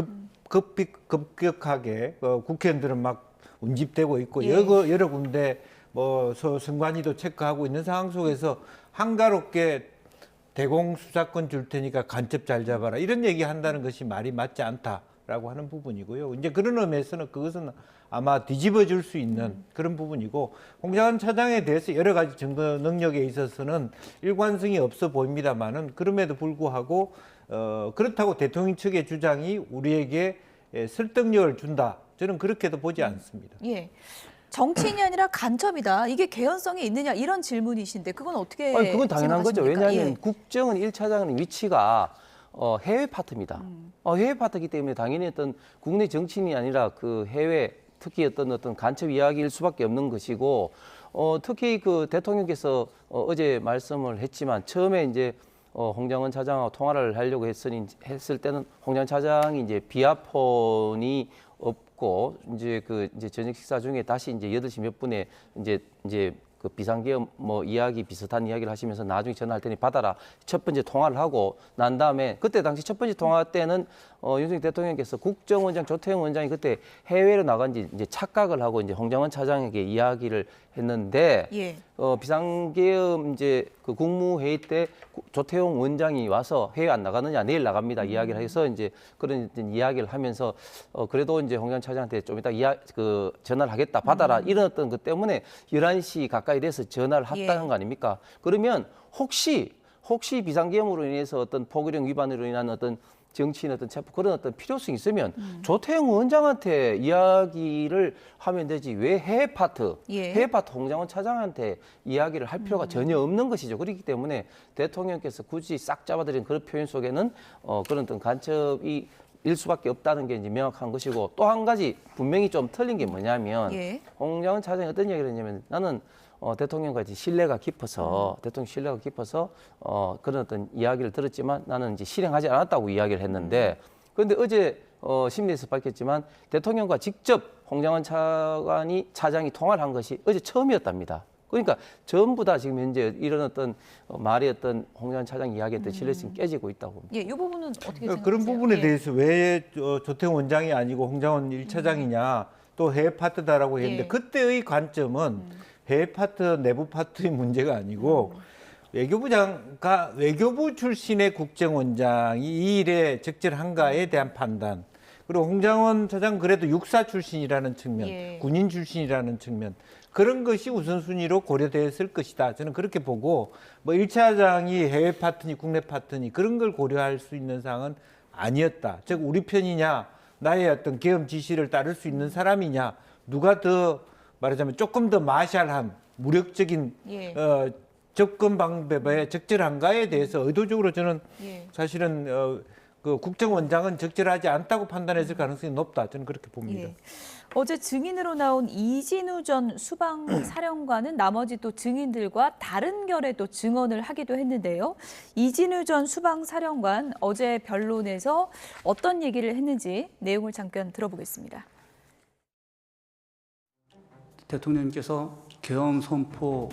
급격하게 국회의원들은 막 운집되고 있고 여러 군데 뭐 선관위도 체크하고 있는 상황 속에서 한가롭게 대공 수사권 줄 테니까 간첩 잘 잡아라 이런 얘기 한다는 것이 말이 맞지 않다라고 하는 부분이고요. 이제 그런 의미에서는 그것은 아마 뒤집어 줄 수 있는 그런 부분이고 홍장원 차장에 대해서 여러 가지 증거 능력에 있어서는 일관성이 없어 보입니다만은 그럼에도 불구하고 그렇다고 대통령 측의 주장이 우리에게 설득력을 준다. 저는 그렇게도 보지 않습니다. 예. 정치인이 아니라 간첩이다. 이게 개연성이 있느냐 이런 질문이신데 그건 어떻게 아니, 그건 당연한 거죠. 생각하십니까? 왜냐하면 예. 국정원 1차장의 위치가 해외 파트입니다. 해외 파트이기 때문에 당연히 어떤 국내 정치인이 아니라 그 해외 특히 어떤 간첩 이야기일 수밖에 없는 것이고 특히 그 대통령께서 어제 말씀을 했지만 처음에 이제 홍장원 차장하고 통화를 하려고 했을 때는 홍장원 차장이 이제 비아폰이 없고 이제 저녁 식사 중에 다시 이제 8시 몇 분에 이제 그 비상계엄 뭐 이야기 비슷한 이야기를 하시면서 나중에 전화할 테니 받아라. 첫 번째 통화를 하고 난 다음에 그때 당시 첫 번째 통화 때는 윤석열 대통령께서 국정원장 조태용 원장이 그때 해외로 나간지 이제 착각을 하고 이제 홍장원 차장에게 이야기를 했는데 예. 비상계엄 이제 그 국무회의 때 조태용 원장이 와서 해외 안 나가느냐 내일 나갑니다 이야기를 해서 이제 그런 이야기를 하면서 그래도 이제 홍장원 차장한테 좀 이따 전화를 하겠다 받아라 이런 어떤 것 때문에 11시 가까이 돼서 전화를 했다는 거 아닙니까? 그러면 혹시 비상계엄으로 인해서 어떤 포교령 위반으로 인한 어떤 정치인 어떤 체포 그런 어떤 필요성이 있으면 조태용 원장한테 이야기를 하면 되지 왜 해외 파트 홍장원 차장한테 이야기를 할 필요가 전혀 없는 것이죠. 그렇기 때문에 대통령께서 굳이 싹 잡아들인 그런 표현 속에는 그런 어떤 간첩이 일 수밖에 없다는 게 이제 명확한 것이고 또 한 가지 분명히 좀 틀린 게 뭐냐면 홍장원 차장이 어떤 이야기를 했냐면 나는 대통령과 신뢰가 깊어서 그런 어떤 이야기를 들었지만 나는 이제 실행하지 않았다고 이야기를 했는데 그런데 어제 심리에서 밝혔지만 대통령과 직접 홍장원 차장이 통화를 한 것이 어제 처음이었답니다. 그러니까 전부 다 지금 현재 이런 어떤 말이 어떤 홍장원 차장 이야기했던 신뢰성이 깨지고 있다고 봅니다. 예, 이 부분은 어떻게 생각하세요? 그런 부분에 대해서 왜 조태용 원장이 아니고 홍장원 1차장이냐 또 해외 파트다라고 했는데 그때의 관점은 해외 파트, 내부 파트의 문제가 아니고 외교부 출신의 국정원장이 이 일에 적절한가에 대한 판단 그리고 홍장원 차장 그래도 육사 출신이라는 측면, 군인 출신이라는 측면 그런 것이 우선순위로 고려되었을 것이다. 저는 그렇게 보고 뭐 1차장이 해외 파트니 국내 파트니 그런 걸 고려할 수 있는 사항은 아니었다. 즉 우리 편이냐 나의 어떤 계엄 지시를 따를 수 있는 사람이냐 누가 더 말하자면 조금 더 마샬한 무력적인 접근 방법에 적절한가에 대해서 의도적으로 저는 사실은 그 국정원장은 적절하지 않다고 판단했을 가능성이 높다. 저는 그렇게 봅니다. 어제 증인으로 나온 이진우 전 수방사령관은 나머지 또 증인들과 다른 결의 또 증언을 하기도 했는데요. 이진우 전 수방사령관 어제 변론에서 어떤 얘기를 했는지 내용을 잠깐 들어보겠습니다. 대통령님께서 계엄 선포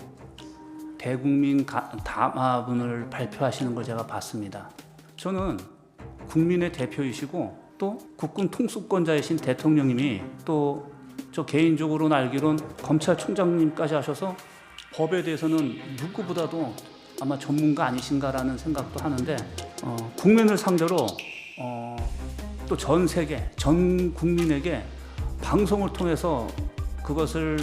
대국민 담화문을 발표하시는 걸 제가 봤습니다. 저는 국민의 대표이시고 또 국군 통수권자이신 대통령님이 또 저 개인적으로는 알기론 검찰총장님까지 하셔서 법에 대해서는 누구보다도 아마 전문가 아니신가라는 생각도 하는데 국민을 상대로 또 전 세계, 전 국민에게 방송을 통해서 그것을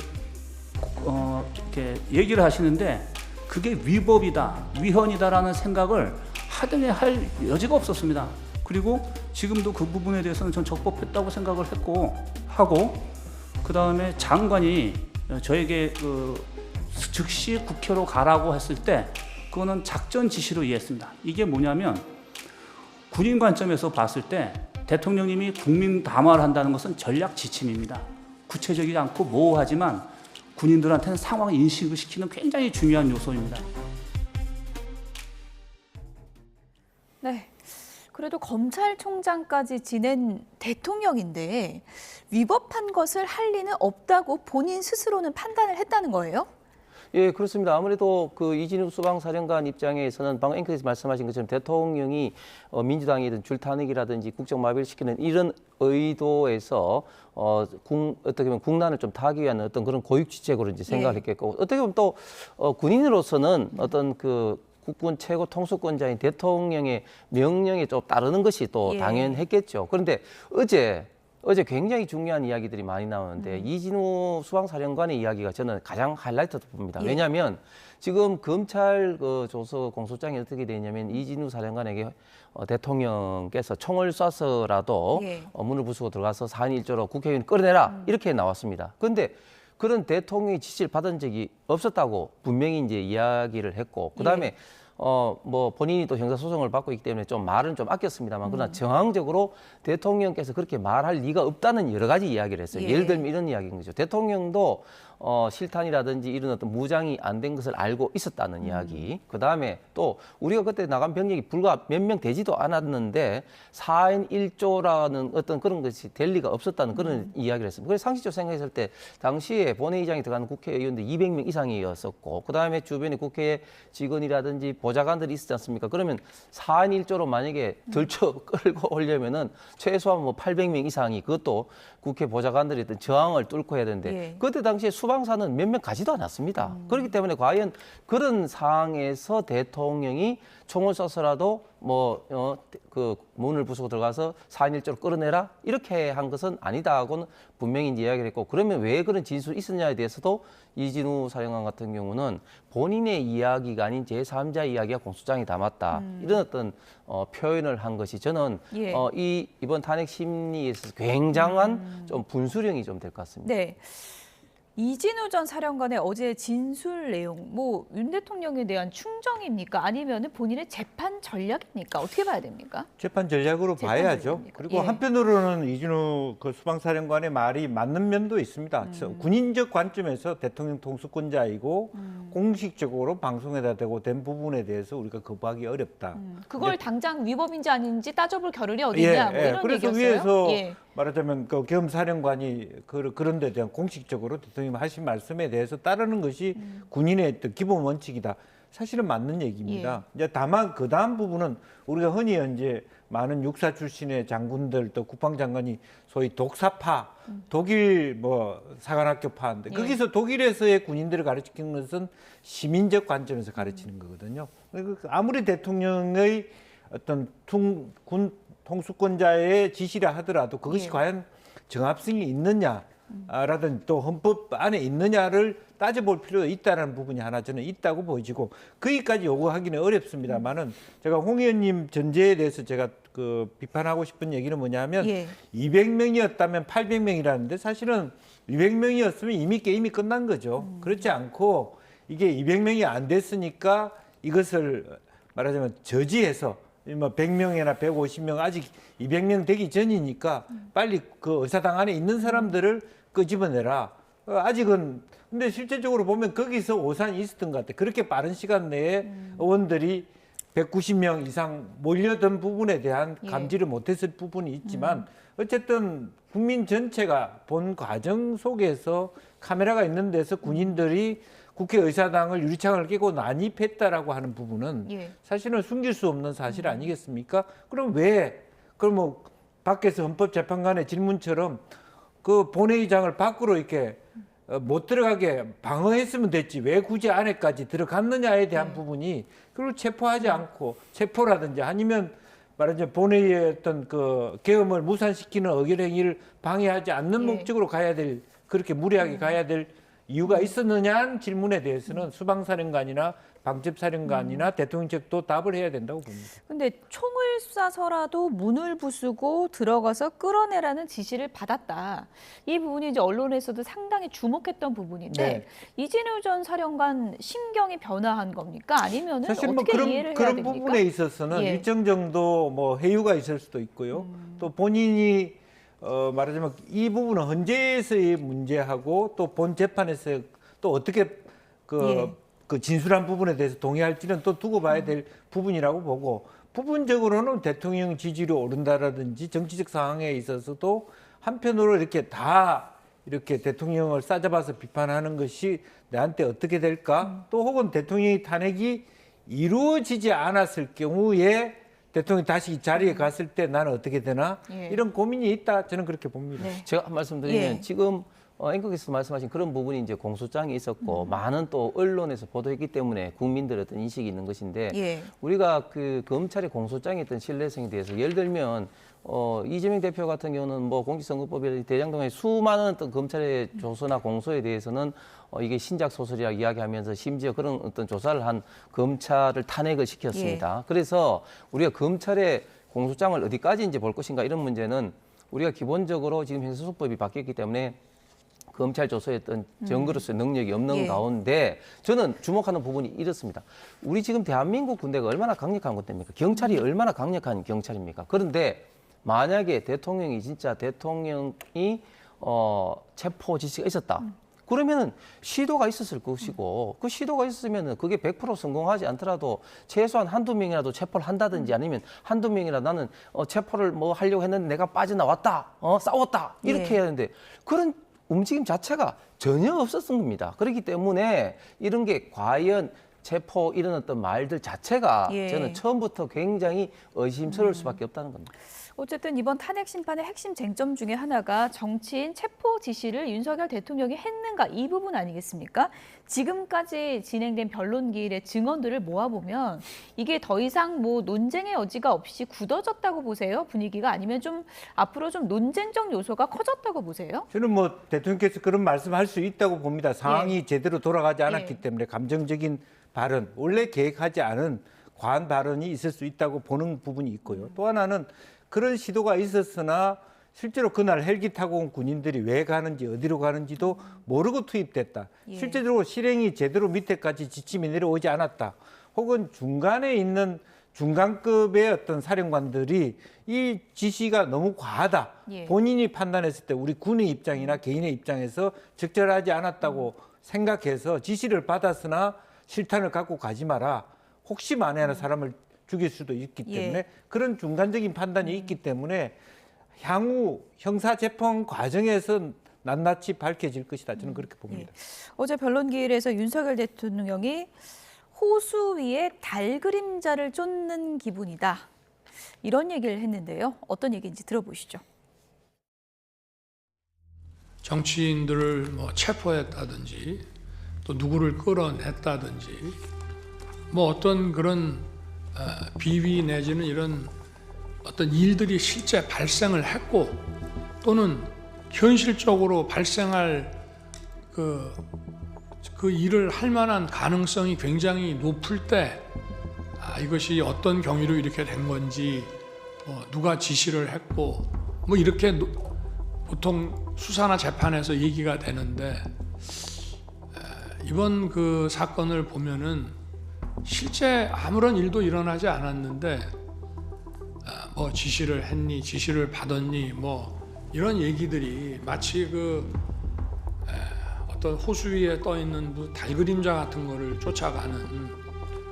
이렇게 얘기를 하시는데 그게 위법이다, 위헌이다라는 생각을 하등에 할 여지가 없었습니다. 그리고 지금도 그 부분에 대해서는 전 적법했다고 생각을 하고 그 다음에 장관이 저에게 즉시 국회로 가라고 했을 때 그거는 작전 지시로 이해했습니다. 이게 뭐냐면 군인 관점에서 봤을 때 대통령님이 국민 담화를 한다는 것은 전략 지침입니다. 구체적이지 않고 모호하지만 군인들한테는 상황 인식을 시키는 굉장히 중요한 요소입니다. 네. 그래도 검찰총장까지 지낸 대통령인데 위법한 것을 할 리는 없다고 본인 스스로는 판단을 했다는 거예요? 예, 그렇습니다. 아무래도 그 이진우 수방사령관 입장에서는 방금 앵커에서 말씀하신 것처럼 대통령이 민주당이든 줄타닉이라든지 국정마비를 시키는 이런 의도에서 어떻게 보면 국난을 좀 타기 위한 어떤 그런 고육지책으로 이제 생각을 했겠고, 어떻게 보면 또 군인으로서는 어떤 그 국군 최고 통수권자인 대통령의 명령에 좀 따르는 것이 또 당연했겠죠. 그런데 어제 굉장히 중요한 이야기들이 많이 나오는데 이진우 수방사령관의 이야기가 저는 가장 하이라이트로 봅니다. 왜냐하면 지금 검찰 그 조서 공소장이 어떻게 되냐면 이진우 사령관에게 대통령께서 총을 쏴서라도 문을 부수고 들어가서 4인 1조로 국회의원 끌어내라 이렇게 나왔습니다. 그런데 그런 대통령의 지시를 받은 적이 없었다고 분명히 이제 이야기를 했고, 그다음에 뭐 본인이 또 형사소송을 받고 있기 때문에 좀 말은 좀 아꼈습니다만, 그러나 정황적으로 대통령께서 그렇게 말할 리가 없다는 여러 가지 이야기를 했어요. 예를 들면 이런 이야기인 거죠. 대통령도 실탄이라든지 이런 어떤 무장이 안 된 것을 알고 있었다는 이야기. 그다음에 또 우리가 그때 나간 병력이 불과 몇 명 되지도 않았는데 4인 1조라는 어떤 그런 것이 될 리가 없었다는 그런 이야기를 했습니다. 그래서 상식적으로 생각했을 때 당시에 본회의장에 들어가는 국회의원들 200명 이상이었었고, 그다음에 주변에 국회 직원이라든지 보좌관들이 있었지 않습니까? 그러면 4인 1조로 만약에 들쳐 끌고 오려면은 최소한 뭐 800명 이상이, 그것도 국회 보좌관들이 어떤 저항을 뚫고 해야 되는데 그때 당시에 수방사는 몇 명 가지도 않았습니다. 그렇기 때문에 과연 그런 상황에서 대통령이 총을 쏴서라도 그 문을 부수고 들어가서 4인 1조로 끌어내라 이렇게 한 것은 아니다고는 분명히 이제 이야기를 했고, 그러면 왜 그런 진술이 있었냐에 대해서도 이진우 사령관 같은 경우는 본인의 이야기가 아닌 제3자 이야기가 공소장에 담았다 이런 어떤 표현을 한 것이 저는 이번 탄핵 심리에 있어서 굉장한 좀 분수령이 좀 될 것 같습니다. 네. 이진우 전 사령관의 어제 진술 내용, 뭐 윤 대통령에 대한 충정입니까? 아니면 본인의 재판 전략입니까? 어떻게 봐야 됩니까? 재판 전략으로 봐야죠. 전략입니까? 그리고 한편으로는 이진우 그 수방사령관의 말이 맞는 면도 있습니다. 군인적 관점에서 대통령 통수권자이고 공식적으로 방송에다 대고 된 부분에 대해서 우리가 거부하기 어렵다. 그걸 당장 위법인지 아닌지 따져볼 겨를이 어디냐, 뭐 이런 그래서 얘기였어요. 위에서 말하자면 그 겸사령관이 그런 데 대한 공식적으로 대통령이 하신 말씀에 대해서 따르는 것이 군인의 어떤 기본 원칙이다. 사실은 맞는 얘기입니다. 이제 다만 그 다음 부분은 우리가 흔히 이제 많은 육사 출신의 장군들 또 국방장관이 소위 독사파, 독일 뭐 사관학교파인데 거기서 독일에서의 군인들을 가르치는 것은 시민적 관점에서 가르치는 거거든요. 아무리 대통령의 어떤 군 통수권자의 지시라 하더라도 그것이 과연 정합성이 있느냐라든지 또 헌법 안에 있느냐를 따져볼 필요가 있다는 부분이 하나 저는 있다고 보여지고, 거기까지 요구하기는 어렵습니다만은 제가 홍 의원님 전제에 대해서 제가 그 비판하고 싶은 얘기는 뭐냐면 200명이었다면 800명이라는데 사실은 200명이었으면 이미 게임이 끝난 거죠. 그렇지 않고 이게 200명이 안 됐으니까 이것을 말하자면 저지해서 뭐 100명이나 150명 아직 200명 되기 전이니까 빨리 그 의사당 안에 있는 사람들을 끄집어내라. 아직은 근데 실제적으로 보면 거기서 오산이 있었던 것 같아요. 그렇게 빠른 시간 내에 의원들이 190명 이상 몰려든 부분에 대한 감지를 못했을 부분이 있지만 어쨌든 국민 전체가 본 과정 속에서 카메라가 있는 데서 군인들이 국회의사당을 유리창을 깨고 난입했다라고 하는 부분은 사실은 숨길 수 없는 사실 아니겠습니까? 그럼 그럼 뭐 밖에서 헌법재판관의 질문처럼 그 본회의장을 밖으로 이렇게 못 들어가게 방어했으면 됐지 왜 굳이 안에까지 들어갔느냐에 대한 부분이, 그걸 체포하지 않고 체포라든지 아니면 말하자면 본회의의 어떤 그 계엄을 무산시키는 의결행위를 방해하지 않는 목적으로 가야 될, 그렇게 무리하게 가야 될 이유가 있었느냐는 질문에 대해서는 수방사령관이나 방첩사령관이나 대통령 측도 답을 해야 된다고 봅니다. 근데 총을 쏴서라도 문을 부수고 들어가서 끌어내라는 지시를 받았다. 이 부분이 이제 언론에서도 상당히 주목했던 부분인데 이진우 전 사령관 심경이 변화한 겁니까? 아니면은 사실 어떻게 뭐 이해를 해야 그런 됩니까? 부분에 있어서는 일정 정도 뭐 회유가 있을 수도 있고요. 또 본인이 말하자면 이 부분은 헌재에서의 문제하고 또 본 재판에서 또 어떻게 그 진술한 부분에 대해서 동의할지는 또 두고 봐야 될 부분이라고 보고, 부분적으로는 대통령 지지율이 오른다라든지 정치적 상황에 있어서도 한편으로 이렇게 다 이렇게 대통령을 싸잡아서 비판하는 것이 내한테 어떻게 될까? 또 혹은 대통령의 탄핵이 이루어지지 않았을 경우에 대통령이 다시 이 자리에 갔을 때 나는 어떻게 되나? 이런 고민이 있다. 저는 그렇게 봅니다. 제가 한 말씀 드리면 지금 앵커께서 말씀하신 그런 부분이 이제 공소장이 있었고 많은 또 언론에서 보도했기 때문에 국민들의 어떤 인식이 있는 것인데 우리가 그 검찰의 공소장에 있던 신뢰성에 대해서 예를 들면 이재명 대표 같은 경우는 뭐 공직선거법에 대장동의 수많은 어떤 검찰의 조서나 공소에 대해서는 이게 신작 소설이라 이야기하면서 심지어 그런 어떤 조사를 한 검찰을 탄핵을 시켰습니다. 그래서 우리가 검찰의 공소장을 어디까지 이제 볼 것인가 이런 문제는 우리가 기본적으로 지금 형사소송법이 바뀌었기 때문에 검찰 조서의 어떤 증거로서의 능력이 없는 가운데 저는 주목하는 부분이 이렇습니다. 우리 지금 대한민국 군대가 얼마나 강력한 군대입니까? 경찰이 얼마나 강력한 경찰입니까? 그런데 만약에 대통령이 진짜 대통령이 체포 지시가 있었다. 그러면은 시도가 있었을 것이고 그 시도가 있었으면은 그게 100% 성공하지 않더라도 최소한 한두 명이라도 체포를 한다든지 아니면 한두 명이라도 나는 체포를 뭐 하려고 했는데 내가 빠져나왔다. 싸웠다. 이렇게 해야 하는데 그런 움직임 자체가 전혀 없었던 겁니다. 그렇기 때문에 이런 게 과연 체포 이런 어떤 말들 자체가 저는 처음부터 굉장히 의심스러울 수밖에 없다는 겁니다. 어쨌든 이번 탄핵 심판의 핵심 쟁점 중에 하나가 정치인 체포 지시를 윤석열 대통령이 했는가 이 부분 아니겠습니까? 지금까지 진행된 변론 기일의 증언들을 모아보면 이게 더 이상 뭐 논쟁의 여지가 없이 굳어졌다고 보세요? 분위기가 아니면 좀 앞으로 좀 논쟁적 요소가 커졌다고 보세요? 저는 뭐 대통령께서 그런 말씀할 수 있다고 봅니다. 상황이 제대로 돌아가지 않았기 때문에 감정적인 발언, 원래 계획하지 않은 과한 발언이 있을 수 있다고 보는 부분이 있고요. 또 하나는 그런 시도가 있었으나 실제로 그날 헬기 타고 온 군인들이 왜 가는지 어디로 가는지도 모르고 투입됐다. 실제로 실행이 제대로 밑에까지 지침이 내려오지 않았다. 혹은 중간에 있는 중간급의 어떤 사령관들이 이 지시가 너무 과하다. 본인이 판단했을 때 우리 군의 입장이나 개인의 입장에서 적절하지 않았다고 생각해서 지시를 받았으나 실탄을 갖고 가지 마라. 혹시 만에 하나 사람을 죽일 수도 있기 때문에 그런 중간적인 판단이 있기 때문에 향후 형사재판 과정에서 낱낱이 밝혀질 것이다. 저는 그렇게 봅니다. 어제 변론 기일에서 윤석열 대통령이 호수 위에 달 그림자를 쫓는 기분이다. 이런 얘기를 했는데요. 어떤 얘기인지 들어보시죠. 정치인들을 뭐 체포했다든지 또 누구를 끌어냈다든지 뭐 어떤 그런 비위 내지는 이런 어떤 일들이 실제 발생을 했고 또는 현실적으로 발생할 그 일을 할 만한 가능성이 굉장히 높을 때 이것이 어떤 경위로 이렇게 된 건지 누가 지시를 했고 뭐 이렇게 보통 수사나 재판에서 얘기가 되는데 이번 그 사건을 보면은 실제 아무런 일도 일어나지 않았는데 뭐 지시를 했니, 지시를 받았니, 뭐 이런 얘기들이 마치 그 어떤 호수 위에 떠 있는 달 그림자 같은 거를 쫓아가는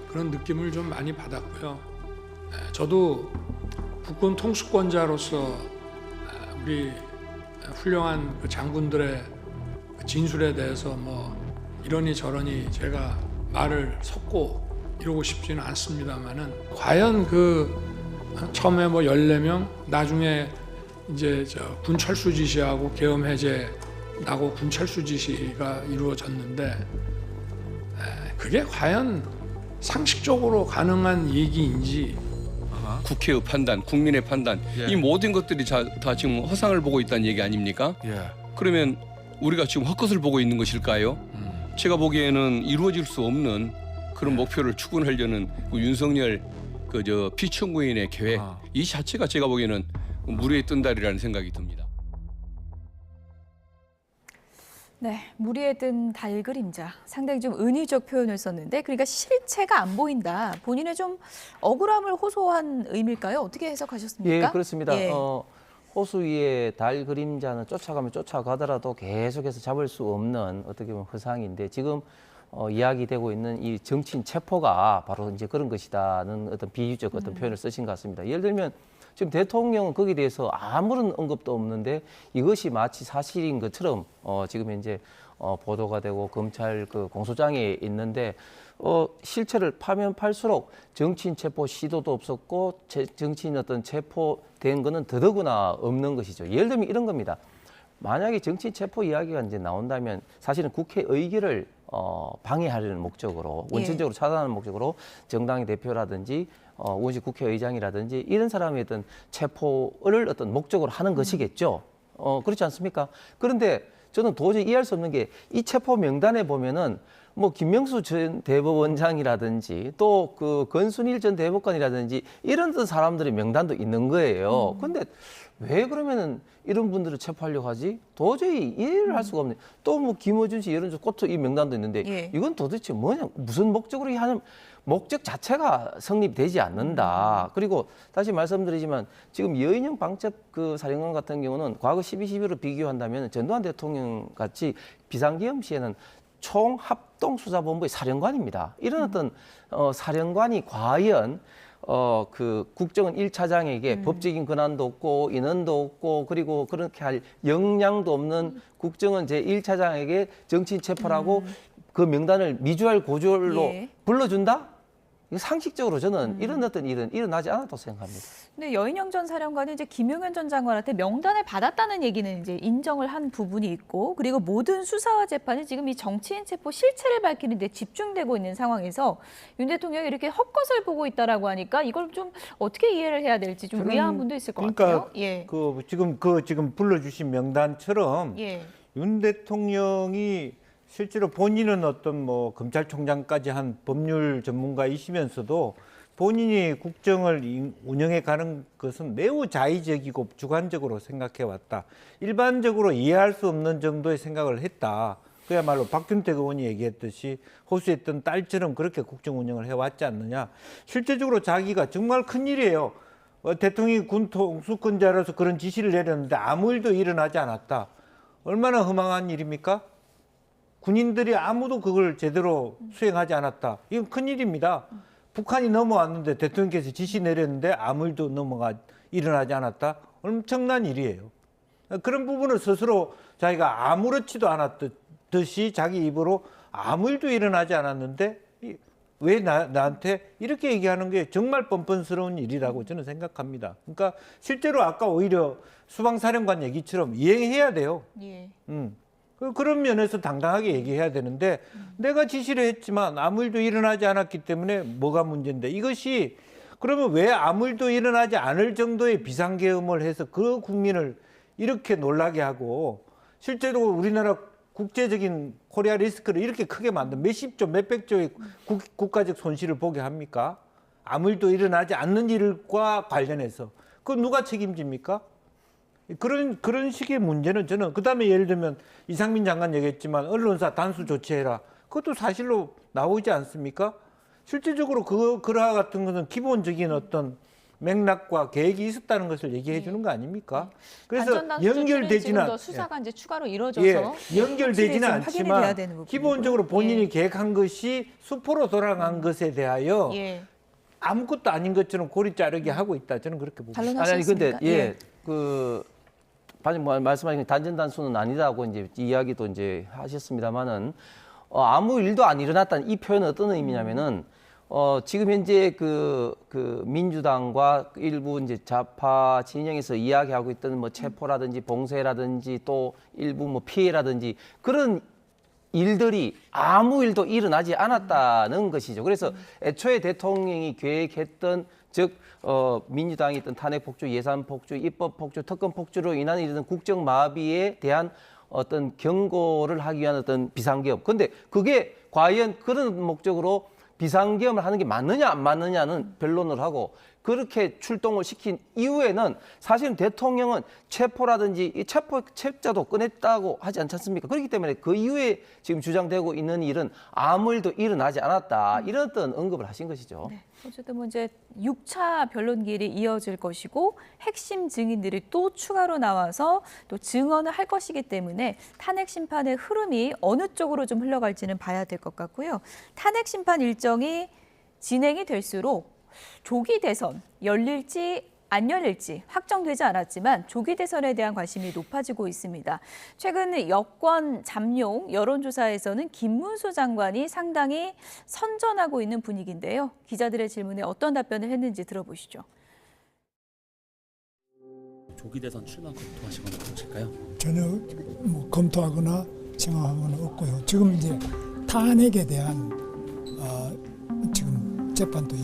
그런 느낌을 좀 많이 받았고요. 저도 국군 통수권자로서 우리 훌륭한 그 장군들의 진술에 대해서 뭐 이러니 저러니 제가 말을 섞고 이러고 싶지는 않습니다만은 과연 그 처음에 뭐 14명 나중에 이제 군 철수 지시하고 계엄 해제 나고 군 철수 지시가 이루어졌는데 그게 과연 상식적으로 가능한 얘기인지 국회의 판단, 국민의 판단 이 모든 것들이 다 지금 허상을 보고 있다는 얘기 아닙니까? 그러면 우리가 지금 헛것을 보고 있는 것일까요? 제가 보기에는 이루어질 수 없는 그런 목표를 추구하려는 그 윤석열 피청구인의 계획 이 자체가 제가 보기에는 무리에 뜬 달이라는 생각이 듭니다. 네, 무리에 든 달 그림자. 상당히 좀 은유적 표현을 썼는데 그러니까 실체가 안 보인다. 본인의 좀 억울함을 호소한 의미일까요? 어떻게 해석하셨습니까? 예, 그렇습니다. 호수 위에 달 그림자는 쫓아가면 쫓아가더라도 계속해서 잡을 수 없는 어떻게 보면 허상인데 지금 이야기되고 있는 이 정치인 체포가 바로 이제 그런 것이다는 어떤 비유적 어떤 표현을 쓰신 것 같습니다. 예를 들면 지금 대통령은 거기에 대해서 아무런 언급도 없는데 이것이 마치 사실인 것처럼 지금 현재 보도가 되고 검찰 그 공소장에 있는데 실체를 파면 팔수록 정치인 체포 시도도 없었고 정치인 어떤 체포된 거는 더더구나 없는 것이죠. 예를 들면 이런 겁니다. 만약에 정치인 체포 이야기가 이제 나온다면 사실은 국회 의결을 방해하려는 목적으로 원천적으로 차단하는 목적으로 정당의 대표라든지 원식 국회의장이라든지 이런 사람의 어떤 체포를 어떤 목적으로 하는 것이겠죠. 그렇지 않습니까? 그런데 저는 도저히 이해할 수 없는 게 이 체포 명단에 보면은 뭐 김명수 전 대법원장이라든지 또 그 권순일 전 대법관이라든지 이런 사람들의 명단도 있는 거예요. 근데 왜 그러면은 이런 분들을 체포하려고 하지? 도저히 이해를 할 수가 없네. 또 뭐 김어준 씨 이런 꽃 이 명단도 있는데 이건 도대체 뭐냐? 무슨 목적으로 하는 목적 자체가 성립되지 않는다. 그리고 다시 말씀드리지만 지금 여인영 방첩 그 사령관 같은 경우는 과거 12.12로 비교한다면 전두환 대통령 같이 비상계엄 시에는 총합동수사본부의 사령관입니다. 이런 어떤 사령관이 과연 그 국정원 1차장에게 법적인 권한도 없고 인원도 없고 그리고 그렇게 할 역량도 없는 국정원 제1차장에게 정치인 체포라고 그 명단을 미주알 고주얼로 불러준다? 상식적으로 저는 이런 어떤 일은 일어나지 않았다고 생각합니다. 근데 여인영 전 사령관이 이제 김용현 전 장관한테 명단을 받았다는 얘기는 이제 인정을 한 부분이 있고, 그리고 모든 수사와 재판이 지금 이 정치인 체포 실체를 밝히는 데 집중되고 있는 상황에서 윤 대통령이 이렇게 헛것을 보고 있다라고 하니까 이걸 좀 어떻게 이해를 해야 될지 좀 의아한 분도 있을 것 같아요. 그 지금 불러주신 명단처럼 윤 대통령이 실제로 본인은 어떤 뭐 검찰총장까지 한 법률 전문가이시면서도 본인이 국정을 운영해 가는 것은 매우 자의적이고 주관적으로 생각해 왔다. 일반적으로 이해할 수 없는 정도의 생각을 했다. 그야말로 박준택 의원이 얘기했듯이 호수했던 딸처럼 그렇게 국정 운영을 해왔지 않느냐. 실제적으로 자기가 정말 큰일이에요. 대통령이 군 통수권자로서 그런 지시를 내렸는데 아무 일도 일어나지 않았다. 얼마나 허망한 일입니까? 군인들이 아무도 그걸 제대로 수행하지 않았다. 이건 큰일입니다. 북한이 넘어왔는데 대통령께서 지시 내렸는데 아무 일도 일어나지 않았다. 엄청난 일이에요. 그런 부분을 스스로 자기가 아무렇지도 않았듯이 자기 입으로 아무 일도 일어나지 않았는데 왜 나한테 이렇게 얘기하는 게 정말 뻔뻔스러운 일이라고 저는 생각합니다. 그러니까 실제로 아까 오히려 수방사령관 얘기처럼 이행해야 돼요. 그런 면에서 당당하게 얘기해야 되는데 내가 지시를 했지만 아무 일도 일어나지 않았기 때문에 뭐가 문제인데, 이것이 그러면 왜 아무 일도 일어나지 않을 정도의 비상계엄을 해서 그 국민을 이렇게 놀라게 하고 실제로 우리나라 국제적인 코리아 리스크를 이렇게 크게 만든 몇십조 몇백조의 국가적 손실을 보게 합니까? 아무 일도 일어나지 않는 일과 관련해서 그건 누가 책임집니까? 그런 식의 문제는 저는, 그다음에 예를 들면 이상민 장관 얘기했지만 언론사 단수 조치해라. 그것도 사실로 나오지 않습니까? 실질적으로 그러한 같은 것은 기본적인 어떤 맥락과 계획이 있었다는 것을 얘기해 주는 거 아닙니까? 그래서 연결되지는 수사가 이제 추가로 이루어져서 연결되지는 않지만 기본적으로 본인이 계획한 것이 수포로 돌아간 것에 대하여 아무것도 아닌 것처럼 고리 자르게 하고 있다. 저는 그렇게 봅니다. 아니 근데 방금 말씀하신 단전단수는 아니다고 이제 이야기도 이제 하셨습니다만은 아무 일도 안 일어났다는 이 표현은 어떤 의미냐면은 지금 현재 그 민주당과 일부 이제 좌파 진영에서 이야기하고 있던 뭐 체포라든지 봉쇄라든지 또 일부 뭐 피해라든지 그런 일들이 아무 일도 일어나지 않았다는 것이죠. 그래서 애초에 대통령이 계획했던 즉 민주당이 있던 탄핵 폭주, 예산 폭주, 입법 폭주, 특검 폭주로 인한 이런 국정 마비에 대한 어떤 경고를 하기 위한 어떤 비상계엄. 근데 그게 과연 그런 목적으로 비상계엄을 하는 게 맞느냐 안 맞느냐는 변론을 하고, 그렇게 출동을 시킨 이후에는 사실은 대통령은 체포라든지 이 체포자도 꺼냈다고 하지 않지 않습니까? 그렇기 때문에 그 이후에 지금 주장되고 있는 일은 아무 일도 일어나지 않았다. 이런 어떤 언급을 하신 것이죠. 네. 어쨌든 뭐 이제 6차 변론길이 이어질 것이고 핵심 증인들이 또 추가로 나와서 또 증언을 할 것이기 때문에 탄핵 심판의 흐름이 어느 쪽으로 좀 흘러갈지는 봐야 될 것 같고요. 탄핵 심판 일정이 진행이 될수록 조기 대선 열릴지 안 열릴지 확정되지 않았지만 조기 대선에 대한 관심이 높아지고 있습니다. 최근 여권 잠룡 여론조사에서는 김문수 장관이 상당히 선전하고 있는 분위기인데요. 기자들의 질문에 어떤 답변을 했는지 들어보시죠. 조기 대선 출마 검토하시거나 그러실까요? 전혀 검토하거나 생각한 건 없고요. 지금 이제 탄핵에 대한 지금 재판도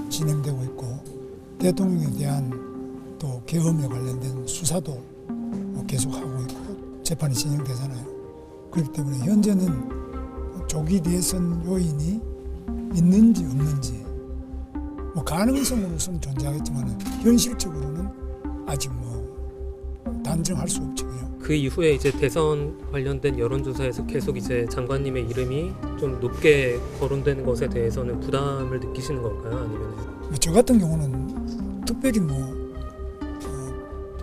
진행되고 있고 대통령에 대한 또 계엄에 관련된 수사도 계속하고 있고 재판이 진행되잖아요. 그렇기 때문에 현재는 조기 대선 요인이 있는지 없는지 가능성으로서는 존재하겠지만 현실적으로는 아직 단정할 수 없죠. 그 이후에 이제 대선 관련된 여론조사에서 계속 이제 장관님의 이름이 좀 높게 거론되는 것에 대해서는 부담을 느끼시는 걸까요? 아니면 저 같은 경우는 특별히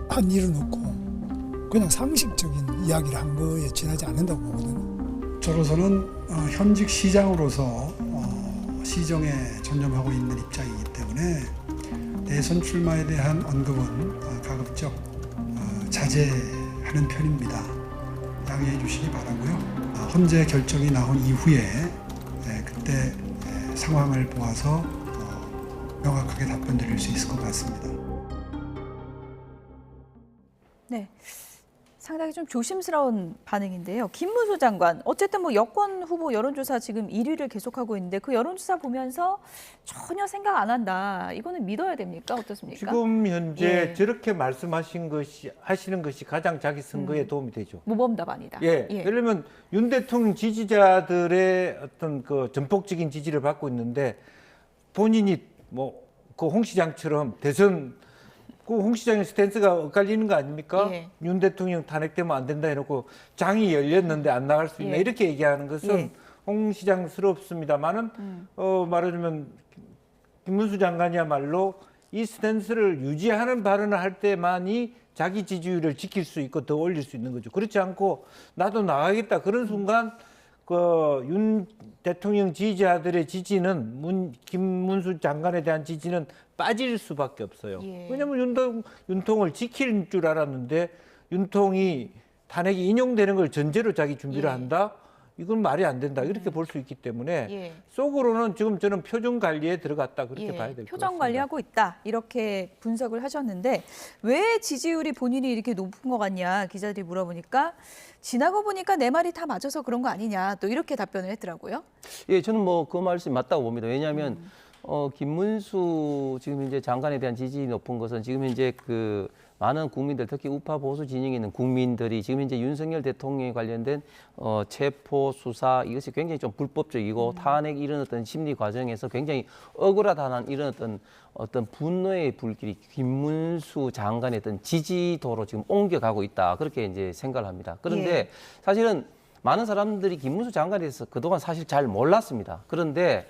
한 일은 없고 그냥 상식적인 이야기를 한 거에 지나지 않는다고 보거든요. 저로서는 현직 시장으로서 시정에 전념하고 있는 입장이기 때문에 대선 출마에 대한 언급은 가급적 자제하는 편입니다. 양해해 주시기 바라고요. 헌재 결정이 나온 이후에 그때 상황을 보아서 명확하게 답변 드릴 수 있을 것 같습니다. 네. 상당히 좀 조심스러운 반응인데요. 김문수 장관, 어쨌든 여권 후보 여론조사 지금 1위를 계속하고 있는데 그 여론조사 보면서 전혀 생각 안 한다. 이거는 믿어야 됩니까? 어떻습니까? 지금 현재 저렇게 하시는 것이 가장 자기 선거에 도움이 되죠. 모범답 아니다. 왜냐하면 윤 대통령 지지자들의 어떤 그 전폭적인 지지를 받고 있는데 본인이 그 홍 시장처럼 대선 홍 시장의 스탠스가 엇갈리는 거 아닙니까? 윤 대통령 탄핵되면 안 된다 해놓고 장이 열렸는데 안 나갈 수 있나 이렇게 얘기하는 것은 홍 시장스럽습니다만은 말하자면 김문수 장관이야말로 이 스탠스를 유지하는 발언을 할 때만이 자기 지지율을 지킬 수 있고 더 올릴 수 있는 거죠. 그렇지 않고 나도 나가겠다 그런 순간 윤 대통령 지지자들의 지지는 김문수 장관에 대한 지지는 빠질 수밖에 없어요. 왜냐하면 윤통을 지킬 줄 알았는데 윤통이 탄핵이 인용되는 걸 전제로 자기 준비를 한다? 이건 말이 안 된다. 이렇게 볼 수 있기 때문에 속으로는 지금 저는 표정 관리에 들어갔다. 그렇게 봐야 될 것 같습니다. 표정 관리하고 있다. 이렇게 분석을 하셨는데 왜 지지율이 본인이 이렇게 높은 것 같냐 기자들이 물어보니까 지나고 보니까 내 말이 다 맞아서 그런 거 아니냐 또 이렇게 답변을 했더라고요. 저는 그 말씀이 맞다고 봅니다. 왜냐하면 김문수 지금 현재 장관에 대한 지지율이 높은 것은 지금 현재 그 많은 국민들, 특히 우파 보수 진영에 있는 국민들이 지금 현재 윤석열 대통령에 관련된 체포 수사 이것이 굉장히 좀 불법적이고 탄핵 이런 어떤 심리 과정에서 굉장히 억울하다는 이런 어떤 분노의 불길이 김문수 장관의 어떤 지지도로 지금 옮겨가고 있다 그렇게 이제 생각을 합니다. 그런데 사실은 많은 사람들이 김문수 장관에 대해서 그동안 사실 잘 몰랐습니다. 그런데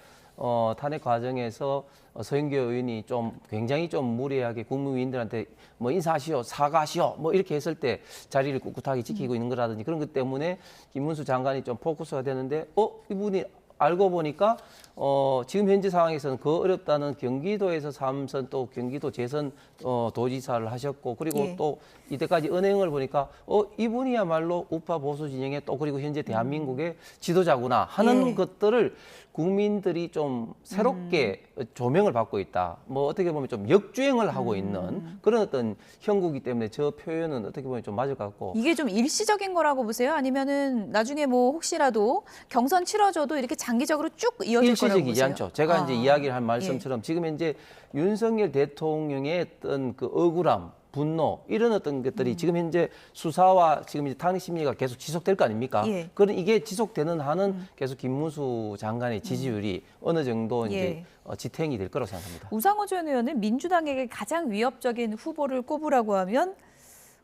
탄핵 과정에서 서영교 의원이 굉장히 무리하게 국무위원들한테 인사하시오, 사과하시오, 이렇게 했을 때 자리를 꿋꿋하게 지키고 있는 거라든지 그런 것 때문에 김문수 장관이 좀 포커스가 되는데, 이분이 알고 보니까 지금 현재 상황에서는 그 어렵다는 경기도에서 3선 또 경기도 재선 도지사를 하셨고 그리고 또 이때까지 은행을 보니까 이분이야말로 우파 보수 진영의 또 그리고 현재 대한민국의 지도자구나 하는 것들을 국민들이 좀 새롭게 조명을 받고 있다. 어떻게 보면 좀 역주행을 하고 있는 그런 어떤 형국이기 때문에 저 표현은 어떻게 보면 좀 맞을 것 같고. 이게 좀 일시적인 거라고 보세요? 아니면은 나중에 혹시라도 경선 치러져도 이렇게 장기적으로 쭉 이어질 거라고 보세요? 일시적이지 않죠. 제가 이제 이야기를 한 말씀처럼 지금 현재 윤석열 대통령의 어떤 그 억울함, 분노 이런 어떤 것들이 지금 현재 수사와 지금 이제 탄핵 심리가 계속 지속될 거 아닙니까? 그런 이게 지속되는 한은 계속 김문수 장관의 지지율이 어느 정도 이제 지탱이 될 거라고 생각합니다. 우상호 전 의원은 민주당에게 가장 위협적인 후보를 꼽으라고 하면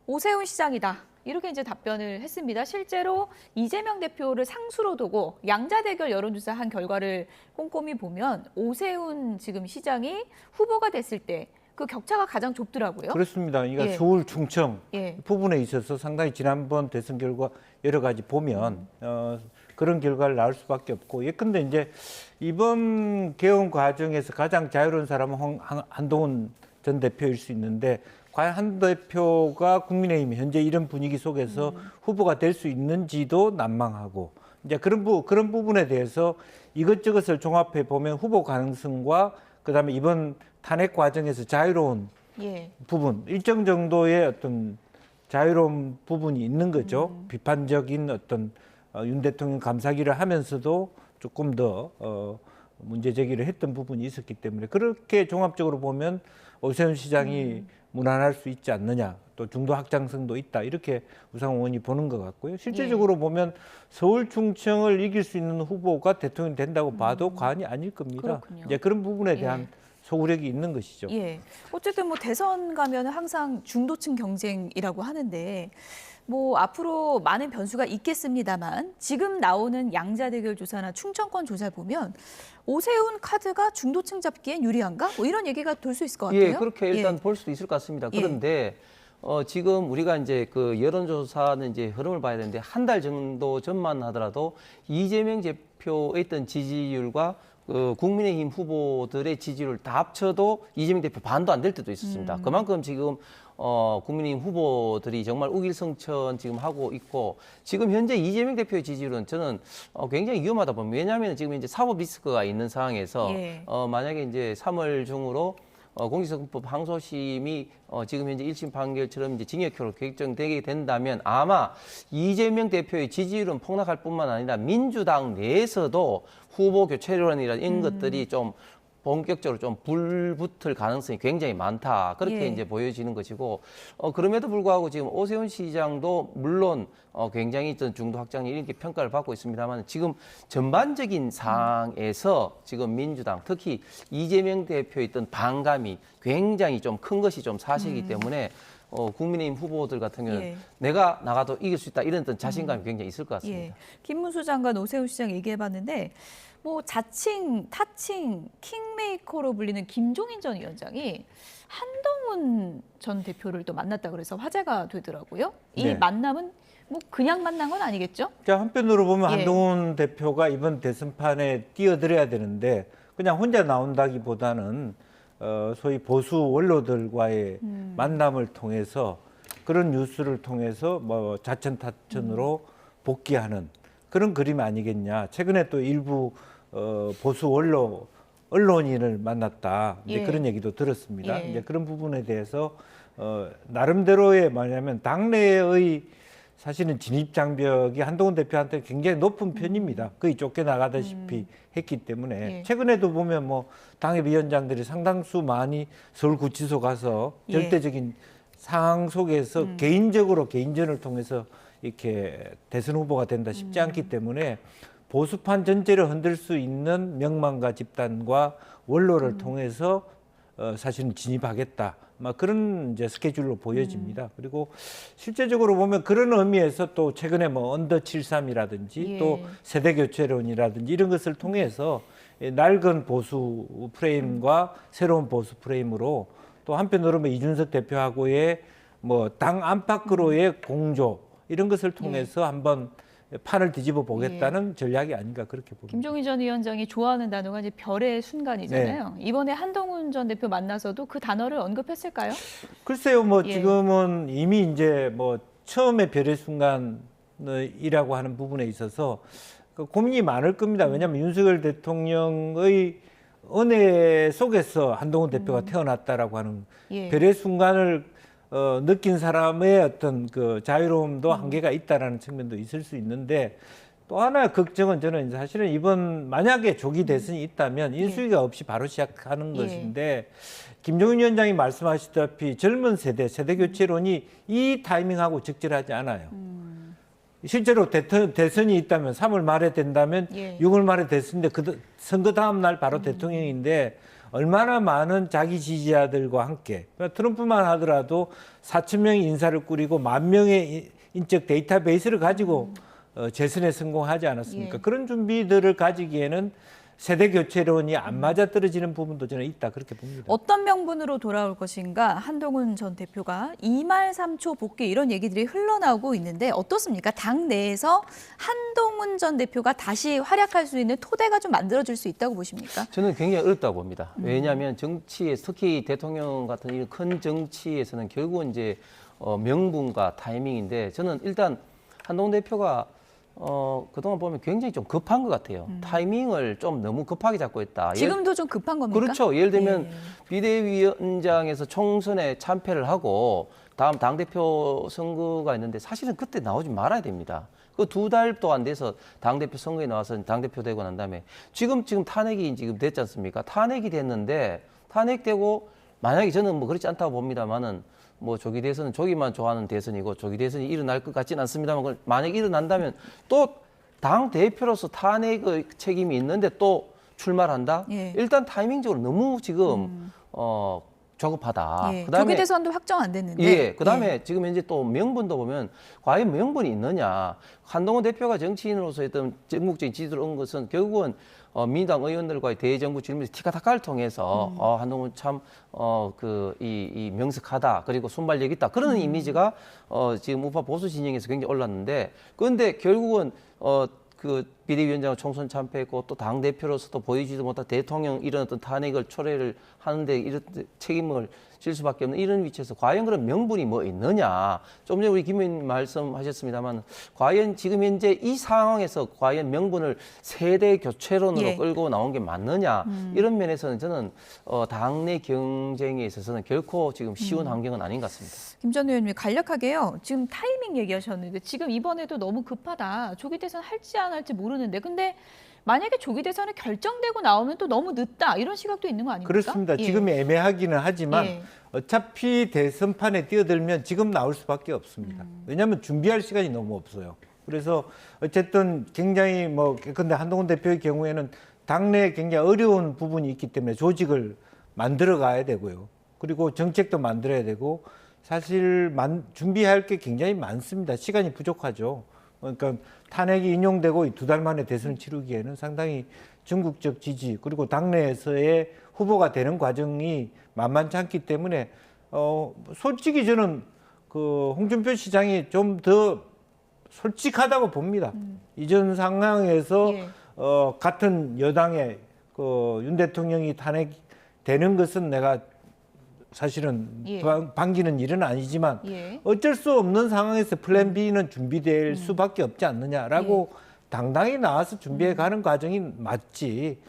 오세훈 시장이다. 이렇게 이제 답변을 했습니다. 실제로 이재명 대표를 상수로 두고 양자 대결 여론조사 한 결과를 꼼꼼히 보면 오세훈 지금 시장이 후보가 됐을 때 그 격차가 가장 좁더라고요. 그렇습니다. 그러니까 서울, 충청 부분에 있어서 상당히 지난번 대선 결과 여러 가지 보면 그런 결과를 낳을 수밖에 없고 예컨대 이제 이번 개헌 과정에서 가장 자유로운 사람은 한동훈 전 대표일 수 있는데 과연 한 대표가 국민의힘 현재 이런 분위기 속에서 후보가 될 수 있는지도 난망하고 이제 그런 부분에 대해서 이것저것을 종합해 보면 후보 가능성과 그다음에 이번 탄핵 과정에서 자유로운 부분 일정 정도의 어떤 자유로운 부분이 있는 거죠. 비판적인 어떤 윤 대통령 감사기를 하면서도 조금 더 문제 제기를 했던 부분이 있었기 때문에 그렇게 종합적으로 보면 오세훈 시장이 무난할 수 있지 않느냐, 또 중도 확장성도 있다 이렇게 우상호 의원이 보는 것 같고요. 실질적으로 보면 서울 충청을 이길 수 있는 후보가 대통령이 된다고 봐도 과언이 아닐 겁니다. 그렇군요. 이제 그런 부분에 대한 소구력이 있는 것이죠. 예. 어쨌든 뭐 대선 가면 항상 중도층 경쟁이라고 하는데 뭐 앞으로 많은 변수가 있겠습니다만 지금 나오는 양자대결 조사나 충청권 조사를 보면 오세훈 카드가 중도층 잡기엔 유리한가? 뭐 이런 얘기가 돌 수 있을 것 같아요. 예, 그렇게 일단 볼 수도 있을 것 같습니다. 그런데 지금 우리가 이제 그 여론조사는 이제 흐름을 봐야 되는데 한 달 정도 전만 하더라도 이재명 대표의 있던 지지율과 국민의힘 후보들의 지지율을 다 합쳐도 이재명 대표 반도 안 될 때도 있었습니다. 그만큼 지금 국민의힘 후보들이 정말 우길성천 지금 하고 있고 지금 현재 이재명 대표의 지지율은 저는 굉장히 위험하다 봅니다. 왜냐하면 지금 이제 사법 리스크가 있는 상황에서 만약에 이제 3월 중으로 공직선거법 항소심이 지금 현재 1심 판결처럼 이제 징역형으로 결정되게 된다면 아마 이재명 대표의 지지율은 폭락할 뿐만 아니라 민주당 내에서도 후보 교체론이나 이런 것들이 좀 본격적으로 좀 불붙을 가능성이 굉장히 많다. 그렇게 이제 보여지는 것이고 그럼에도 불구하고 지금 오세훈 시장도 물론 굉장히 중도 확장이 이렇게 평가를 받고 있습니다만 지금 전반적인 상황에서 지금 민주당 특히 이재명 대표의 있던 반감이 굉장히 좀 큰 것이 좀 사실이기 때문에 국민의힘 후보들 같은 경우는 내가 나가도 이길 수 있다 이런 어떤 자신감이 굉장히 있을 것 같습니다. 김문수 장관, 오세훈 시장 얘기해봤는데 뭐 자칭, 타칭, 킹메이커로 불리는 김종인 전 위원장이 한동훈 전 대표를 또 만났다 그래서 화제가 되더라고요. 이 만남은 뭐 그냥 만난 건 아니겠죠? 자, 한편으로 보면 한동훈 대표가 이번 대선판에 뛰어들어야 되는데 그냥 혼자 나온다기보다는 소위 보수 원로들과의 만남을 통해서 그런 뉴스를 통해서 뭐 자천타천으로 복귀하는 그런 그림 아니겠냐. 최근에 또 일부 보수 언론인을 만났다. 이제 그런 얘기도 들었습니다. 이제 그런 부분에 대해서 나름대로의 뭐냐면 당내의 사실은 진입 장벽이 한동훈 대표한테 굉장히 높은 편입니다. 거의 쫓겨나가다시피 했기 때문에 최근에도 보면 뭐 당협위원장들이 상당수 많이 서울구치소 가서 절대적인 상황 속에서 개인적으로 개인전을 통해서 이렇게 대선 후보가 된다 쉽지 않기 때문에 보수판 전체를 흔들 수 있는 명망가 집단과 원로를 통해서 사실은 진입하겠다. 막 그런 이제 스케줄로 보여집니다. 그리고 실제적으로 보면 그런 의미에서 또 최근에 뭐 언더 73이라든지 또 세대 교체론이라든지 이런 것을 통해서 낡은 보수 프레임과 새로운 보수 프레임으로 또 한편으로 뭐 이준석 대표하고의 뭐 당 안팎으로의 공조 이런 것을 통해서 한번 판을 뒤집어 보겠다는 전략이 아닌가 그렇게 봅니다. 김종인 전 위원장이 좋아하는 단어가 이제 별의 순간이잖아요. 이번에 한동훈 전 대표 만나서도 그 단어를 언급했을까요? 글쎄요, 뭐 지금은 이미 이제 뭐 처음에 별의 순간이라고 하는 부분에 있어서 고민이 많을 겁니다. 왜냐하면 윤석열 대통령의 은혜 속에서 한동훈 대표가 태어났다라고 하는 별의 순간을 느낀 사람의 어떤 그 자유로움도 한계가 있다라는 측면도 있을 수 있는데 또 하나의 걱정은 저는 사실은 이번 만약에 조기 대선이 있다면 인수위가 없이 바로 시작하는 것인데 김종인 위원장이 말씀하시다시피 젊은 세대 교체론이 이 타이밍하고 적절하지 않아요. 실제로 대선이 있다면 3월 말에 된다면 6월 말에 됐는데 그 선거 다음 날 바로 대통령인데 얼마나 많은 자기 지지자들과 함께 트럼프만 하더라도 4천 명의 인사를 꾸리고 10,000명의 인적 데이터베이스를 가지고 재선에 성공하지 않았습니까? 그런 준비들을 가지기에는 세대 교체론이 안 맞아떨어지는 부분도 저는 있다 그렇게 봅니다. 어떤 명분으로 돌아올 것인가 한동훈 전 대표가 2말3초 복귀 이런 얘기들이 흘러나오고 있는데 어떻습니까? 당 내에서 한동훈 전 대표가 다시 활약할 수 있는 토대가 좀 만들어질 수 있다고 보십니까? 저는 굉장히 어렵다고 봅니다. 왜냐하면 정치에 특히 대통령 같은 이런 큰 정치에서는 결국은 이제 명분과 타이밍인데 저는 일단 한동훈 대표가 그동안 보면 굉장히 좀 급한 것 같아요. 타이밍을 좀 너무 급하게 잡고 있다. 지금도 좀 급한 겁니까? 그렇죠. 예를 들면 비대위원장에서 총선에 참패를 하고 다음 당대표 선거가 있는데 사실은 그때 나오지 말아야 됩니다. 그 2달도 안 돼서 당대표 선거에 나와서 당대표 되고 난 다음에 지금 탄핵이 지금 됐지 않습니까? 탄핵이 됐는데 탄핵되고 만약에 저는 뭐 그렇지 않다고 봅니다만은 뭐 조기 대선은 조기만 좋아하는 대선이고 조기 대선이 일어날 것 같지는 않습니다만 만약 일어난다면 또 당 대표로서 탄핵의 책임이 있는데 또 출마를 한다? 일단 타이밍적으로 너무 지금 조급하다. 그다음에 조기 대선도 확정 안 됐는데. 그다음에 지금 현재 또 명분도 보면 과연 명분이 있느냐? 한동훈 대표가 정치인으로서 했던 전국적인 지지를 얻은 것은 결국은 민주당 의원들과의 대정부 질문에서 티카타카를 통해서 한동훈 참 이 명석하다 그리고 순발력 있다 그런 이미지가 지금 우파 보수 진영에서 굉장히 올랐는데 그런데 결국은 그 비대위원장 총선 참패했고 또 당 대표로서도 보이지도 못한 대통령 이런 어떤 탄핵을 초래를 하는데 이런 책임을 질 수밖에 없는 이런 위치에서 과연 그런 명분이 뭐 있느냐? 좀 전에 우리 김 의원님 말씀하셨습니다만 과연 지금 현재 이 상황에서 과연 명분을 세대 교체론으로 끌고 나온 게 맞느냐? 이런 면에서는 저는 당내 경쟁에 있어서는 결코 지금 쉬운 환경은 아닌 것 같습니다. 김 전 의원님 간략하게요. 지금 타이밍 얘기하셨는데 지금 이번에도 너무 급하다. 조기 대선 할지 안 할지 모르는데 근데 만약에 조기 대선이 결정되고 나오면 또 너무 늦다 이런 시각도 있는 거 아닙니까? 그렇습니다. 지금이 애매하기는 하지만 어차피 대선판에 뛰어들면 지금 나올 수밖에 없습니다. 왜냐하면 준비할 시간이 너무 없어요. 그래서 어쨌든 굉장히 근데 한동훈 대표의 경우에는 당내에 굉장히 어려운 부분이 있기 때문에 조직을 만들어 가야 되고요. 그리고 정책도 만들어야 되고 사실 준비할 게 굉장히 많습니다. 시간이 부족하죠. 그러니까 탄핵이 인용되고 2달 만에 대선을 치르기에는 상당히 전국적 지지 그리고 당내에서의 후보가 되는 과정이 만만치 않기 때문에 솔직히 저는 그 홍준표 시장이 좀 더 솔직하다고 봅니다. 이전 상황에서 같은 여당의 그 윤 대통령이 탄핵되는 것은 내가 사실은 반기는 일은 아니지만 어쩔 수 없는 상황에서 플랜 B는 준비될 수밖에 없지 않느냐라고 당당히 나와서 준비해 가는 과정이 맞지.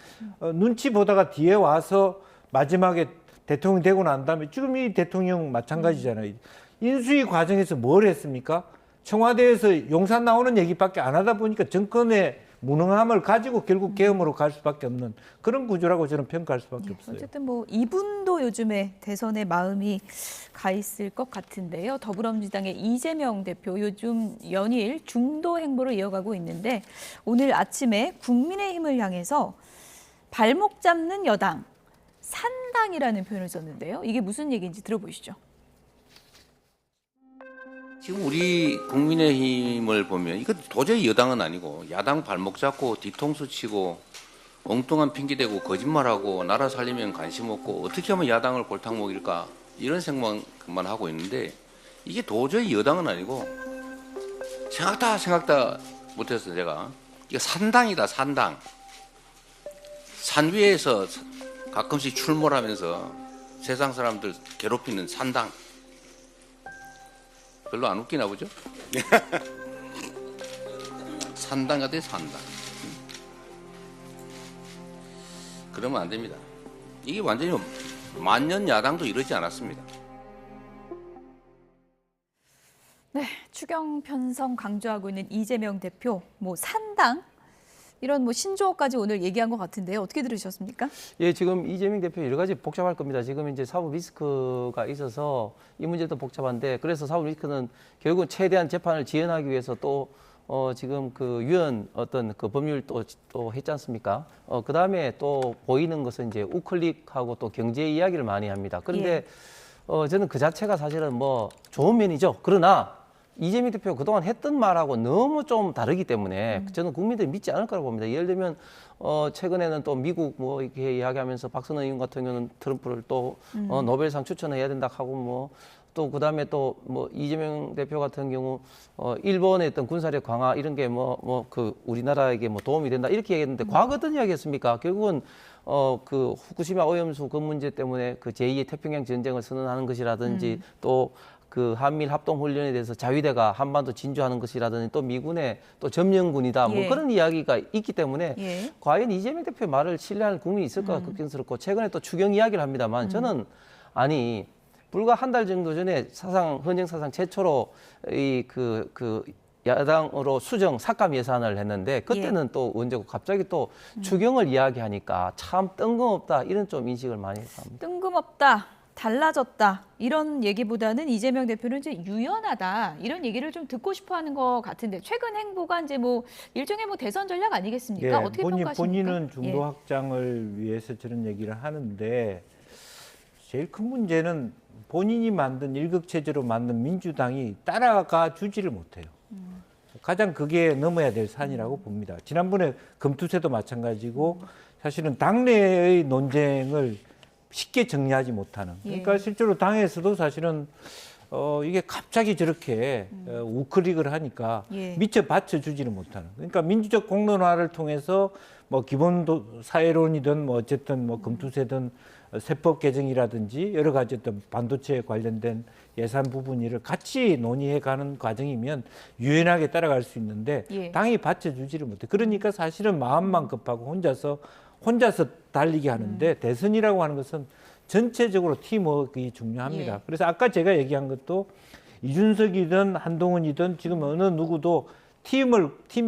눈치 보다가 뒤에 와서 마지막에 대통령 되고 난 다음에 지금 이 대통령 마찬가지잖아요. 인수위 과정에서 뭘 했습니까? 청와대에서 용산 나오는 얘기밖에 안 하다 보니까 정권의 무능함을 가지고 결국 계엄으로 갈 수밖에 없는 그런 구조라고 저는 평가할 수밖에 없어요. 어쨌든 이분도 요즘에 대선에 마음이 가 있을 것 같은데요. 더불어민주당의 이재명 대표 요즘 연일 중도 행보를 이어가고 있는데 오늘 아침에 국민의힘을 향해서 발목 잡는 여당, 산당이라는 표현을 썼는데요. 이게 무슨 얘기인지 들어보시죠. 지금 우리 국민의힘을 보면 이거 도저히 여당은 아니고 야당 발목 잡고 뒤통수 치고 엉뚱한 핑계대고 거짓말하고 나라 살리면 관심 없고 어떻게 하면 야당을 골탕 먹일까 이런 생각만 하고 있는데 이게 도저히 여당은 아니고 생각다 못했어요. 제가 이거 산당이다. 산당. 산 위에서 가끔씩 출몰하면서 세상 사람들 괴롭히는 산당. 별로 안 웃기나 보죠? 산당 같아, 산당. 그러면 안 됩니다. 이게 완전히 만년 야당도 이러지 않았습니다. 네, 추경 편성 강조하고 있는 이재명 대표, 산당 이런 신조어까지 오늘 얘기한 것 같은데요. 어떻게 들으셨습니까? 예, 지금 이재명 대표 여러 가지 복잡할 겁니다. 지금 이제 사법 리스크가 있어서 이 문제도 복잡한데 그래서 사법 리스크는 결국 최대한 재판을 지연하기 위해서 또 지금 그 유연 어떤 그 법률 또 했지 않습니까? 그 다음에 또 보이는 것은 이제 우클릭하고 또 경제 이야기를 많이 합니다. 그런데 저는 그 자체가 사실은 좋은 면이죠. 그러나 이재명 대표가 그동안 했던 말하고 너무 좀 다르기 때문에 저는 국민들이 믿지 않을 거라고 봅니다. 예를 들면 최근에는 또 미국 뭐 이렇게 이야기하면서 박선원 의원 같은 경우는 트럼프를 또 노벨상 추천해야 된다 하고 뭐 또 그다음에 또 뭐 이재명 대표 같은 경우 일본의 어떤 군사력 강화 이런 게 그 우리나라에게 뭐 도움이 된다 이렇게 얘기했는데 과거 어떤 이야기했습니까? 결국은 그 후쿠시마 오염수 그 문제 때문에 그 제2의 태평양 전쟁을 선언하는 것이라든지 또 그 한미일 합동 훈련에 대해서 자위대가 한반도 진주하는 것이라든지 또 미군의 또 점령군이다 뭐 그런 이야기가 있기 때문에 과연 이재명 대표의 말을 신뢰하는 국민이 있을까 걱정스럽고 최근에 또 추경 이야기를 합니다만 저는 아니 불과 한 달 정도 전에 헌정 사상 최초로 그 야당으로 수정 삭감 예산을 했는데 그때는 또 언제고 갑자기 또 추경을 이야기하니까 참 뜬금없다 이런 좀 인식을 많이 합니다. 뜬금없다. 달라졌다 이런 얘기보다는 이재명 대표는 이제 유연하다 이런 얘기를 좀 듣고 싶어하는 것 같은데 최근 행보가 이제 뭐 일종의 뭐 대선 전략 아니겠습니까? 어떻게 평가하십니까? 본인은 중도 확장을 위해서 저런 얘기를 하는데 제일 큰 문제는 본인이 만든 일극체제로 만든 민주당이 따라가 주지를 못해요. 가장 그게 넘어야 될 산이라고 봅니다. 지난번에 금투세도 마찬가지고 사실은 당내의 논쟁을 쉽게 정리하지 못하는. 그러니까 실제로 당에서도 사실은 이게 갑자기 저렇게 우클릭을 하니까 미처 받쳐주지는 못하는. 그러니까 민주적 공론화를 통해서 뭐 기본 사회론이든 뭐 어쨌든 뭐 금투세든 세법 개정이라든지 여러 가지 어떤 반도체에 관련된 예산 부분을 같이 논의해가는 과정이면 유연하게 따라갈 수 있는데 당이 받쳐주지를 못해. 그러니까 사실은 마음만 급하고 혼자서 달리게 하는데 대선이라고 하는 것은 전체적으로 팀워크가 중요합니다. 그래서 아까 제가 얘기한 것도 이준석이든 한동훈이든 지금 어느 누구도 팀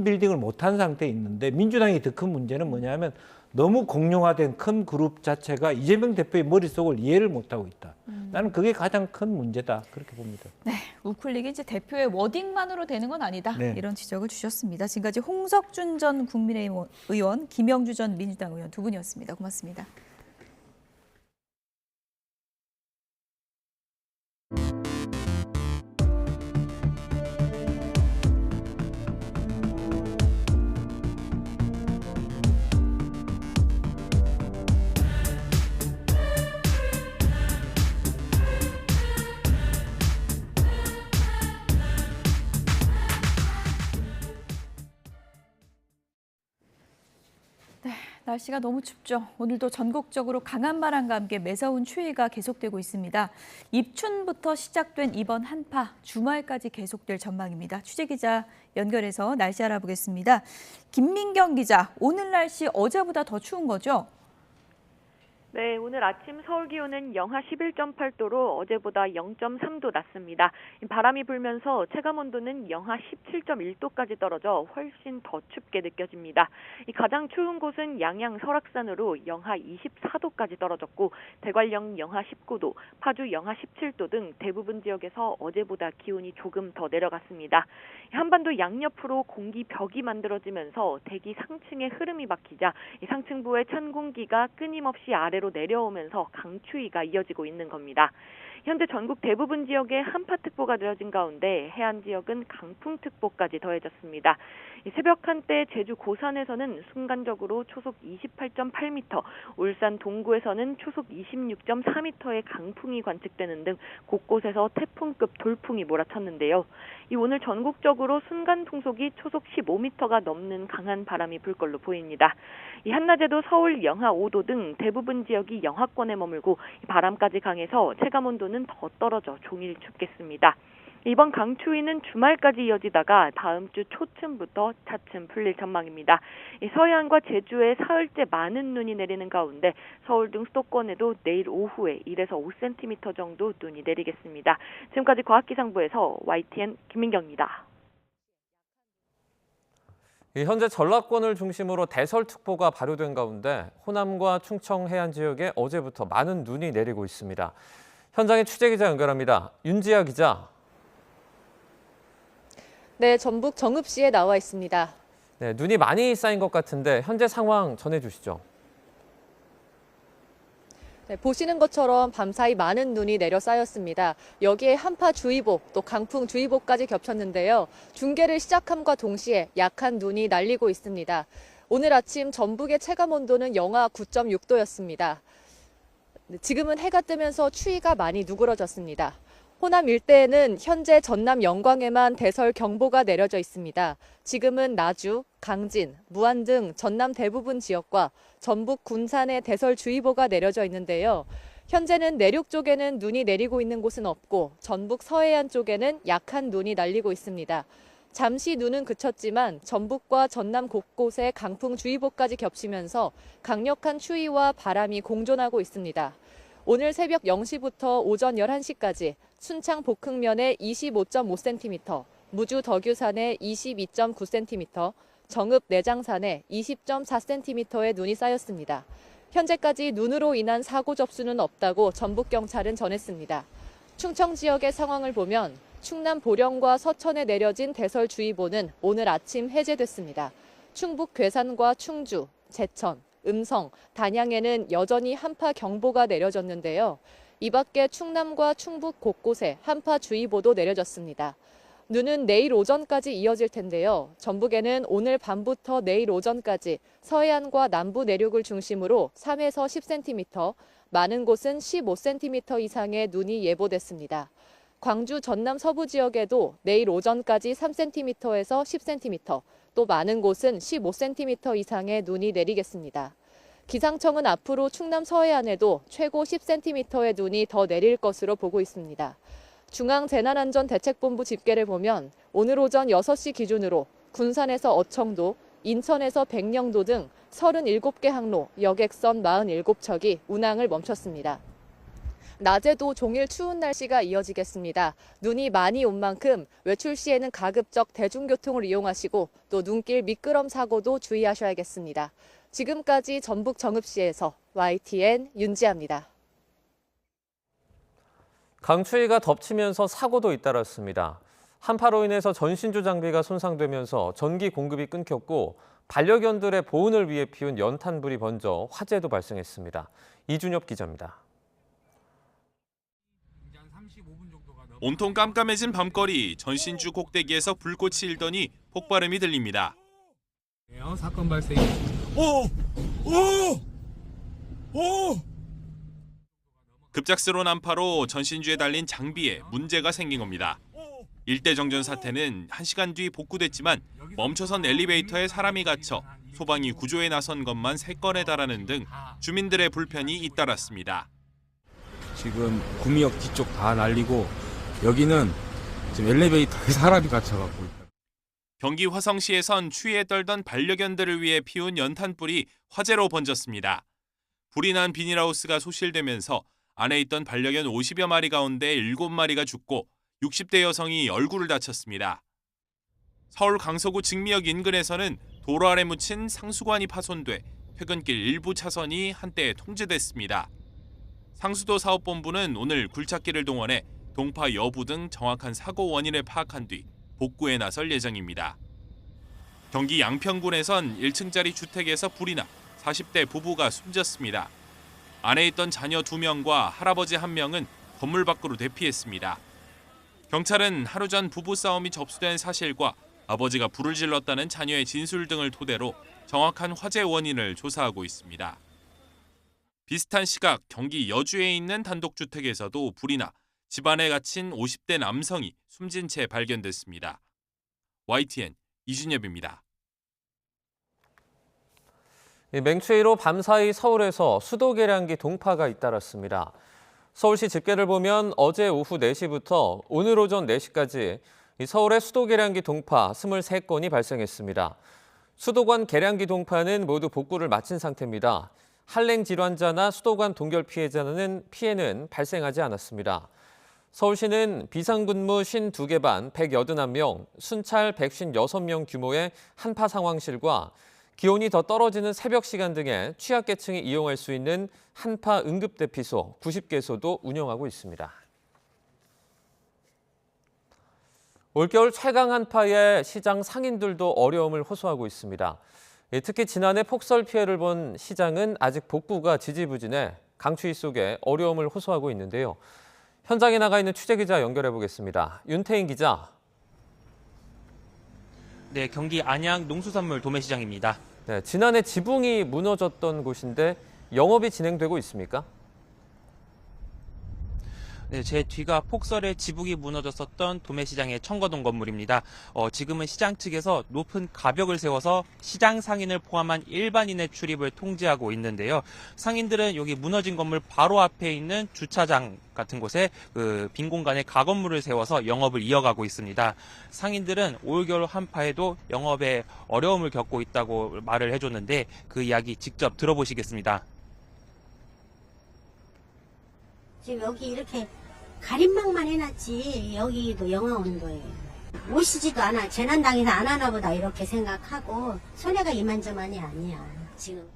빌딩을 못한 상태에 있는데 민주당이 더 큰 문제는 뭐냐면 너무 공룡화된 큰 그룹 자체가 이재명 대표의 머릿속을 이해를 못하고 있다. 나는 그게 가장 큰 문제다. 그렇게 봅니다. 네, 우클릭이 이제 대표의 워딩만으로 되는 건 아니다. 이런 지적을 주셨습니다. 지금까지 홍석준 전 국민의힘 의원, 김영주 전 민주당 의원 두 분이었습니다. 고맙습니다. 날씨가 너무 춥죠. 오늘도 전국적으로 강한 바람과 함께 매서운 추위가 계속되고 있습니다. 입춘부터 시작된 이번 한파, 주말까지 계속될 전망입니다. 취재기자 연결해서 날씨 알아보겠습니다. 김민경 기자, 오늘 날씨 어제보다 더 추운 거죠? 네, 오늘 아침 서울 기온은 영하 11.8도로 어제보다 0.3도 낮습니다. 바람이 불면서 체감온도는 영하 17.1도까지 떨어져 훨씬 더 춥게 느껴집니다. 가장 추운 곳은 양양 설악산으로 영하 24도까지 떨어졌고 대관령 영하 19도, 파주 영하 17도 등 대부분 지역에서 어제보다 기온이 조금 더 내려갔습니다. 한반도 양옆으로 공기벽이 만들어지면서 대기 상층의 흐름이 막히자 상층부의 찬 공기가 끊임없이 아래로 내려오면서 강추위가 이어지고 있는 겁니다. 현재 전국 대부분 지역에 한파특보가 내려진 가운데 해안 지역은 강풍특보까지 더해졌습니다. 새벽 한때 제주 고산에서는 순간적으로 초속 28.8m, 울산 동구에서는 초속 26.4m의 강풍이 관측되는 등 곳곳에서 태풍급 돌풍이 몰아쳤는데요. 오늘 전국적으로 순간 풍속이 초속 15m가 넘는 강한 바람이 불 걸로 보입니다. 한낮에도 서울 영하 5도 등 대부분 지역이 영하권에 머물고 바람까지 강해서 체감온도는 더 떨어져 종일 춥겠습니다. 이번 강추위는 주말까지 이어지다가 다음 주 초쯤부터 차츰 풀릴 전망입니다. 서해안과 제주에 사흘째 많은 눈이 내리는 가운데 서울 등 수도권에도 내일 오후에 1에서 5cm 정도 눈이 내리겠습니다. 지금까지 과학기상부에서 YTN 김민경입니다. 현재 전라권을 중심으로 대설특보가 발효된 가운데 호남과 충청 해안 지역에 어제부터 많은 눈이 내리고 있습니다. 현장에 취재기자 연결합니다. 윤지아 기자. 네, 전북 정읍시에 나와 있습니다. 네, 눈이 많이 쌓인 것 같은데 현재 상황 전해주시죠. 네, 보시는 것처럼 밤사이 많은 눈이 내려 쌓였습니다. 여기에 한파주의보, 또 강풍주의보까지 겹쳤는데요. 중계를 시작함과 동시에 약한 눈이 날리고 있습니다. 오늘 아침 전북의 체감온도는 영하 9.6도였습니다. 지금은 해가 뜨면서 추위가 많이 누그러졌습니다. 호남 일대에는 현재 전남 영광에만 대설 경보가 내려져 있습니다. 지금은 나주, 강진, 무안 등 전남 대부분 지역과 전북 군산에 대설주의보가 내려져 있는데요. 현재는 내륙 쪽에는 눈이 내리고 있는 곳은 없고 전북 서해안 쪽에는 약한 눈이 날리고 있습니다. 잠시 눈은 그쳤지만 전북과 전남 곳곳에 강풍주의보까지 겹치면서 강력한 추위와 바람이 공존하고 있습니다. 오늘 새벽 0시부터 오전 11시까지 순창 복흥면에 25.5cm, 무주 덕유산에 22.9cm, 정읍 내장산에 20.4cm의 눈이 쌓였습니다. 현재까지 눈으로 인한 사고 접수는 없다고 전북경찰은 전했습니다. 충청 지역의 상황을 보면 충남 보령과 서천에 내려진 대설주의보는 오늘 아침 해제됐습니다. 충북 괴산과 충주, 제천, 음성, 단양에는 여전히 한파 경보가 내려졌는데요. 이 밖에 충남과 충북 곳곳에 한파주의보도 내려졌습니다. 눈은 내일 오전까지 이어질 텐데요. 전북에는 오늘 밤부터 내일 오전까지 서해안과 남부 내륙을 중심으로 3에서 10cm, 많은 곳은 15cm 이상의 눈이 예보됐습니다. 광주 전남 서부 지역에도 내일 오전까지 3cm에서 10cm, 또 많은 곳은 15cm 이상의 눈이 내리겠습니다. 기상청은 앞으로 충남 서해안에도 최고 10cm의 눈이 더 내릴 것으로 보고 있습니다. 중앙재난안전대책본부 집계를 보면 오늘 오전 6시 기준으로 군산에서 어청도, 인천에서 백령도 등 37개 항로, 여객선 47척이 운항을 멈췄습니다. 낮에도 종일 추운 날씨가 이어지겠습니다. 눈이 많이 온 만큼 외출 시에는 가급적 대중교통을 이용하시고 또 눈길 미끄럼 사고도 주의하셔야겠습니다. 지금까지 전북 정읍시에서 YTN 윤지아입니다. 강추위가 덮치면서 사고도 잇따랐습니다. 한파로 인해서 전신주 장비가 손상되면서 전기 공급이 끊겼고 반려견들의 보온을 위해 피운 연탄불이 번져 화재도 발생했습니다. 이준엽 기자입니다. 온통 깜깜해진 밤거리, 전신주 꼭대기에서 불꽃이 일더니 폭발음이 들립니다. 사건 발생. 급작스러운 한파로 전신주에 달린 장비에 문제가 생긴 겁니다. 일대 정전 사태는 1시간 뒤 복구됐지만 멈춰선 엘리베이터에 사람이 갇혀 소방이 구조에 나선 것만 3건에 달하는 등 주민들의 불편이 잇따랐습니다. 지금 구미역 뒤쪽 다 날리고 여기는 지금 엘리베이터에 사람이 갇혀갖고 있다. 경기 화성시에선 추위에 떨던 반려견들을 위해 피운 연탄불이 화재로 번졌습니다. 불이 난 비닐하우스가 소실되면서 안에 있던 반려견 50여 마리 가운데 7마리가 죽고 60대 여성이 얼굴을 다쳤습니다. 서울 강서구 증미역 인근에서는 도로 아래 묻힌 상수관이 파손돼 퇴근길 일부 차선이 한때 통제됐습니다. 상수도 사업본부는 오늘 굴착기를 동원해 동파 여부 등 정확한 사고 원인을 파악한 뒤 복구에 나설 예정입니다. 경기 양평군에선 1층짜리 주택에서 불이 나 40대 부부가 숨졌습니다. 안에 있던 자녀 2명과 할아버지 1명은 건물 밖으로 대피했습니다. 경찰은 하루 전 부부싸움이 접수된 사실과 아버지가 불을 질렀다는 자녀의 진술 등을 토대로 정확한 화재 원인을 조사하고 있습니다. 비슷한 시각 경기 여주에 있는 단독주택에서도 불이 나 집안에 갇힌 50대 남성이 숨진 채 발견됐습니다. YTN 이준엽입니다. 맹추위로 밤사이 서울에서 수도 계량기 동파가 잇따랐습니다. 서울시 집계를 보면 어제 오후 4시부터 오늘 오전 4시까지 서울의 수도 계량기 동파 23건이 발생했습니다. 수도관 계량기 동파는 모두 복구를 마친 상태입니다. 한랭 질환자나 수도관 동결 피해는 발생하지 않았습니다. 서울시는 비상근무 52개 반 181명, 순찰 156명 규모의 한파 상황실과 기온이 더 떨어지는 새벽 시간 등에 취약계층이 이용할 수 있는 한파 응급대피소 90개소도 운영하고 있습니다. 올겨울 최강 한파에 시장 상인들도 어려움을 호소하고 있습니다. 특히 지난해 폭설 피해를 본 시장은 아직 복구가 지지부진해 강추위 속에 어려움을 호소하고 있는데요. 현장에 나가 있는 취재기자 연결해 보겠습니다. 윤태인 기자. 네, 경기 안양 농수산물 도매시장입니다. 네, 지난해 지붕이 무너졌던 곳인데 영업이 진행되고 있습니까? 네, 제 뒤가 폭설에 지붕이 무너졌었던 도매시장의 청거동 건물입니다. 지금은 시장 측에서 높은 가벽을 세워서 시장 상인을 포함한 일반인의 출입을 통제하고 있는데요. 상인들은 여기 무너진 건물 바로 앞에 있는 주차장 같은 곳에 빈 공간에 가건물을 세워서 영업을 이어가고 있습니다. 상인들은 올겨울 한파에도 영업에 어려움을 겪고 있다고 말을 해줬는데 그 이야기 직접 들어보시겠습니다. 지금 여기 이렇게 가림막만 해놨지 여기도 영하 온도예요. 오시지도 않아. 재난당해서 안 하나 보다 이렇게 생각하고 손해가 이만저만이 아니야 지금.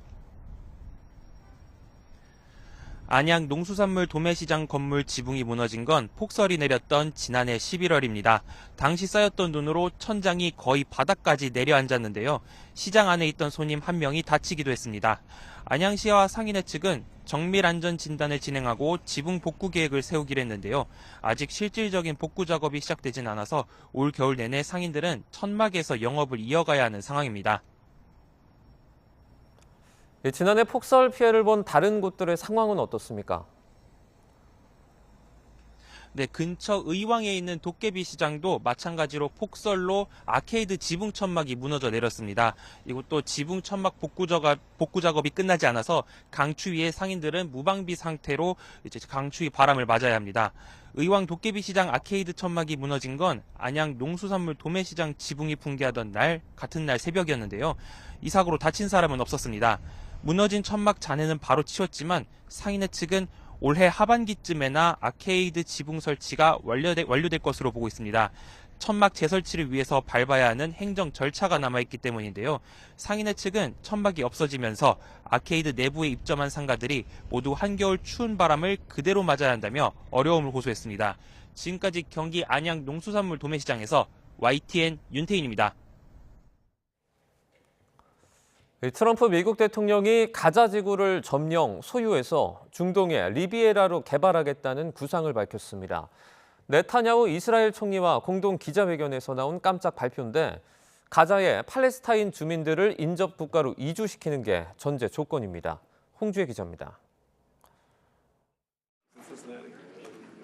안양 농수산물 도매시장 건물 지붕이 무너진 건 폭설이 내렸던 지난해 11월입니다. 당시 쌓였던 눈으로 천장이 거의 바닥까지 내려앉았는데요. 시장 안에 있던 손님 한 명이 다치기도 했습니다. 안양시와 상인회 측은 정밀 안전 진단을 진행하고 지붕 복구 계획을 세우기로 했는데요. 아직 실질적인 복구 작업이 시작되진 않아서 올 겨울 내내 상인들은 천막에서 영업을 이어가야 하는 상황입니다. 지난해 폭설 피해를 본 다른 곳들의 상황은 어떻습니까? 네, 근처 의왕에 있는 도깨비 시장도 마찬가지로 폭설로 아케이드 지붕 천막이 무너져 내렸습니다. 이곳도 지붕 천막 복구 작업이 끝나지 않아서 강추위에 상인들은 무방비 상태로 이제 강추위 바람을 맞아야 합니다. 의왕 도깨비 시장 아케이드 천막이 무너진 건 안양 농수산물 도매시장 지붕이 붕괴하던 같은 날 새벽이었는데요. 이 사고로 다친 사람은 없었습니다. 무너진 천막 잔해는 바로 치웠지만 상인회 측은 올해 하반기쯤에나 아케이드 지붕 설치가 완료될 것으로 보고 있습니다. 천막 재설치를 위해서 밟아야 하는 행정 절차가 남아있기 때문인데요. 상인회 측은 천막이 없어지면서 아케이드 내부에 입점한 상가들이 모두 한겨울 추운 바람을 그대로 맞아야 한다며 어려움을 호소했습니다. 지금까지 경기 안양 농수산물 도매시장에서 YTN 윤태인입니다. 트럼프 미국 대통령이 가자 지구를 점령, 소유해서 중동의 리비에라로 개발하겠다는 구상을 밝혔습니다. 네타냐후 이스라엘 총리와 공동 기자회견에서 나온 깜짝 발표인데 가자의 팔레스타인 주민들을 인접 국가로 이주시키는 게 전제 조건입니다. 홍주혜 기자입니다.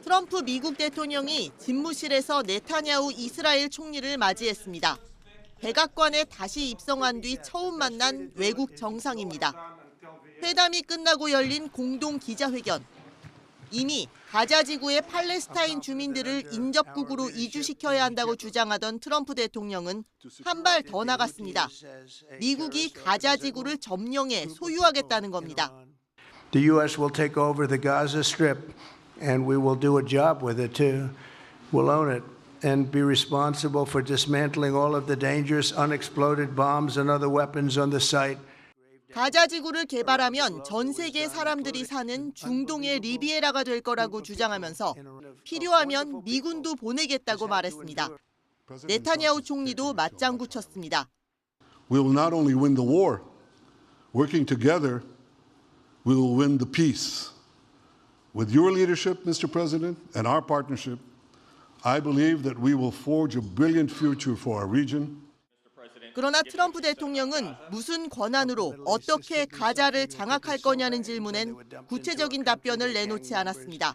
트럼프 미국 대통령이 집무실에서 네타냐후 이스라엘 총리를 맞이했습니다. 백악관에 다시 입성한 뒤 처음 만난 외국 정상입니다. 회담이 끝나고 열린 공동 기자회견. 이미 가자 지구의 팔레스타인 주민들을 인접국으로 이주시켜야 한다고 주장하던 트럼프 대통령은 한 발 더 나갔습니다. 미국이 가자 지구를 점령해 소유하겠다는 겁니다. The U.S. will take over the Gaza Strip and we will do a job with it too. We'll own it. And be responsible for dismantling all of the dangerous unexploded bombs and other weapons on the site. 가자 지구를 개발하면 전 세계 사람들이 사는 중동의 리비에라가 될 거라고 주장하면서 필요하면 미군도 보내겠다고 말했습니다. 네타냐후 총리도 맞장구 쳤습니다. We will not only win the war, working together, we will win the peace. With your leadership, Mr. President, and our partnership, I believe that we will forge a brilliant future for our region. 그러나 트럼프 대통령은 무슨 권한으로 어떻게 가자를 장악할 거냐는 질문엔 구체적인 답변을 내놓지 않았습니다.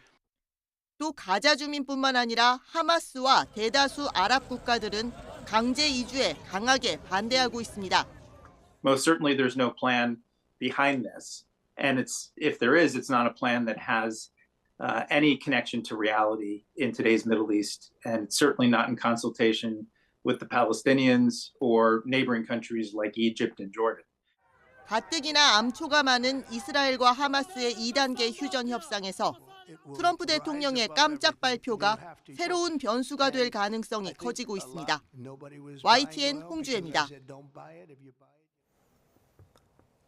또 가자 주민뿐만 아니라 하마스와 대다수 아랍 국가들은 강제 이주에 강하게 반대하고 있습니다. Most certainly there's no plan behind this. And if there is, it's not a plan that has any connection to reality in today's Middle East, and it's certainly not in consultation with the Palestinians or neighboring countries like Egypt and Jordan. 가뜩이나 암초가 많은 이스라엘과 하마스의 2단계 휴전 협상에서 트럼프 대통령의 깜짝 발표가 새로운 변수가 될 가능성이 커지고 있습니다. YTN 홍주혜입니다.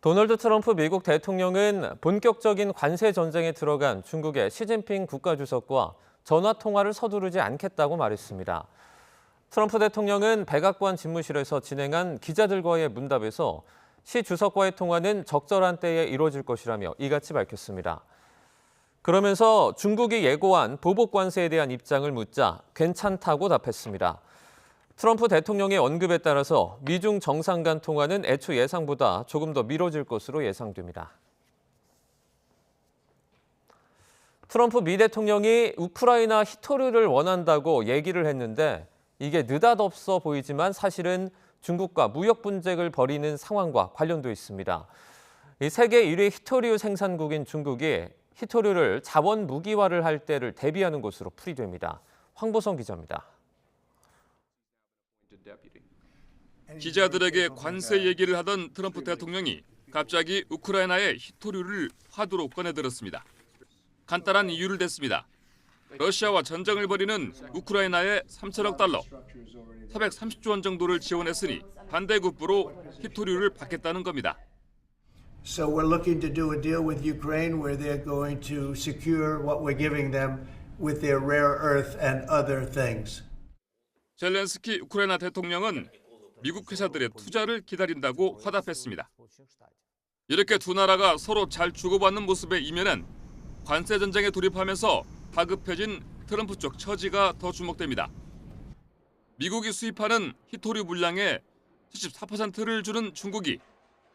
도널드 트럼프 미국 대통령은 본격적인 관세 전쟁에 들어간 중국의 시진핑 국가주석과 전화 통화를 서두르지 않겠다고 말했습니다. 트럼프 대통령은 백악관 집무실에서 진행한 기자들과의 문답에서 시 주석과의 통화는 적절한 때에 이루어질 것이라며 이같이 밝혔습니다. 그러면서 중국이 예고한 보복 관세에 대한 입장을 묻자 괜찮다고 답했습니다. 트럼프 대통령의 언급에 따라서 미중 정상 간 통화는 애초 예상보다 조금 더 미뤄질 것으로 예상됩니다. 트럼프 미 대통령이 우크라이나 히토류를 원한다고 얘기를 했는데 이게 느닷없어 보이지만 사실은 중국과 무역 분쟁을 벌이는 상황과 관련돼 있습니다. 이 세계 1위 히토류 생산국인 중국이 히토류를 자원 무기화를 할 때를 대비하는 것으로 풀이됩니다. 황보성 기자입니다. 기자들에게 관세 얘기를 하던 트럼프 대통령이 갑자기 우크라이나의 히토류를 화두로 꺼내들었습니다. 간단한 이유를 댔습니다. 러시아와 전쟁을 벌이는 우크라이나에 3천억 달러, 430조 원 정도를 지원했으니 반대급부로 히토류를 받겠다는 겁니다. So we're looking to do a deal with Ukraine where they're going to secure what we're giving them with their rare earth and other things. 젤렌스키 우크라이나 대통령은 미국 회사들의 투자를 기다린다고 화답했습니다. 이렇게 두 나라가 서로 잘 주고받는 모습의 이면엔 관세 전쟁에 돌입하면서 다급해진 트럼프 쪽 처지가 더 주목됩니다. 미국이 수입하는 히토류 물량의 74%를 주는 중국이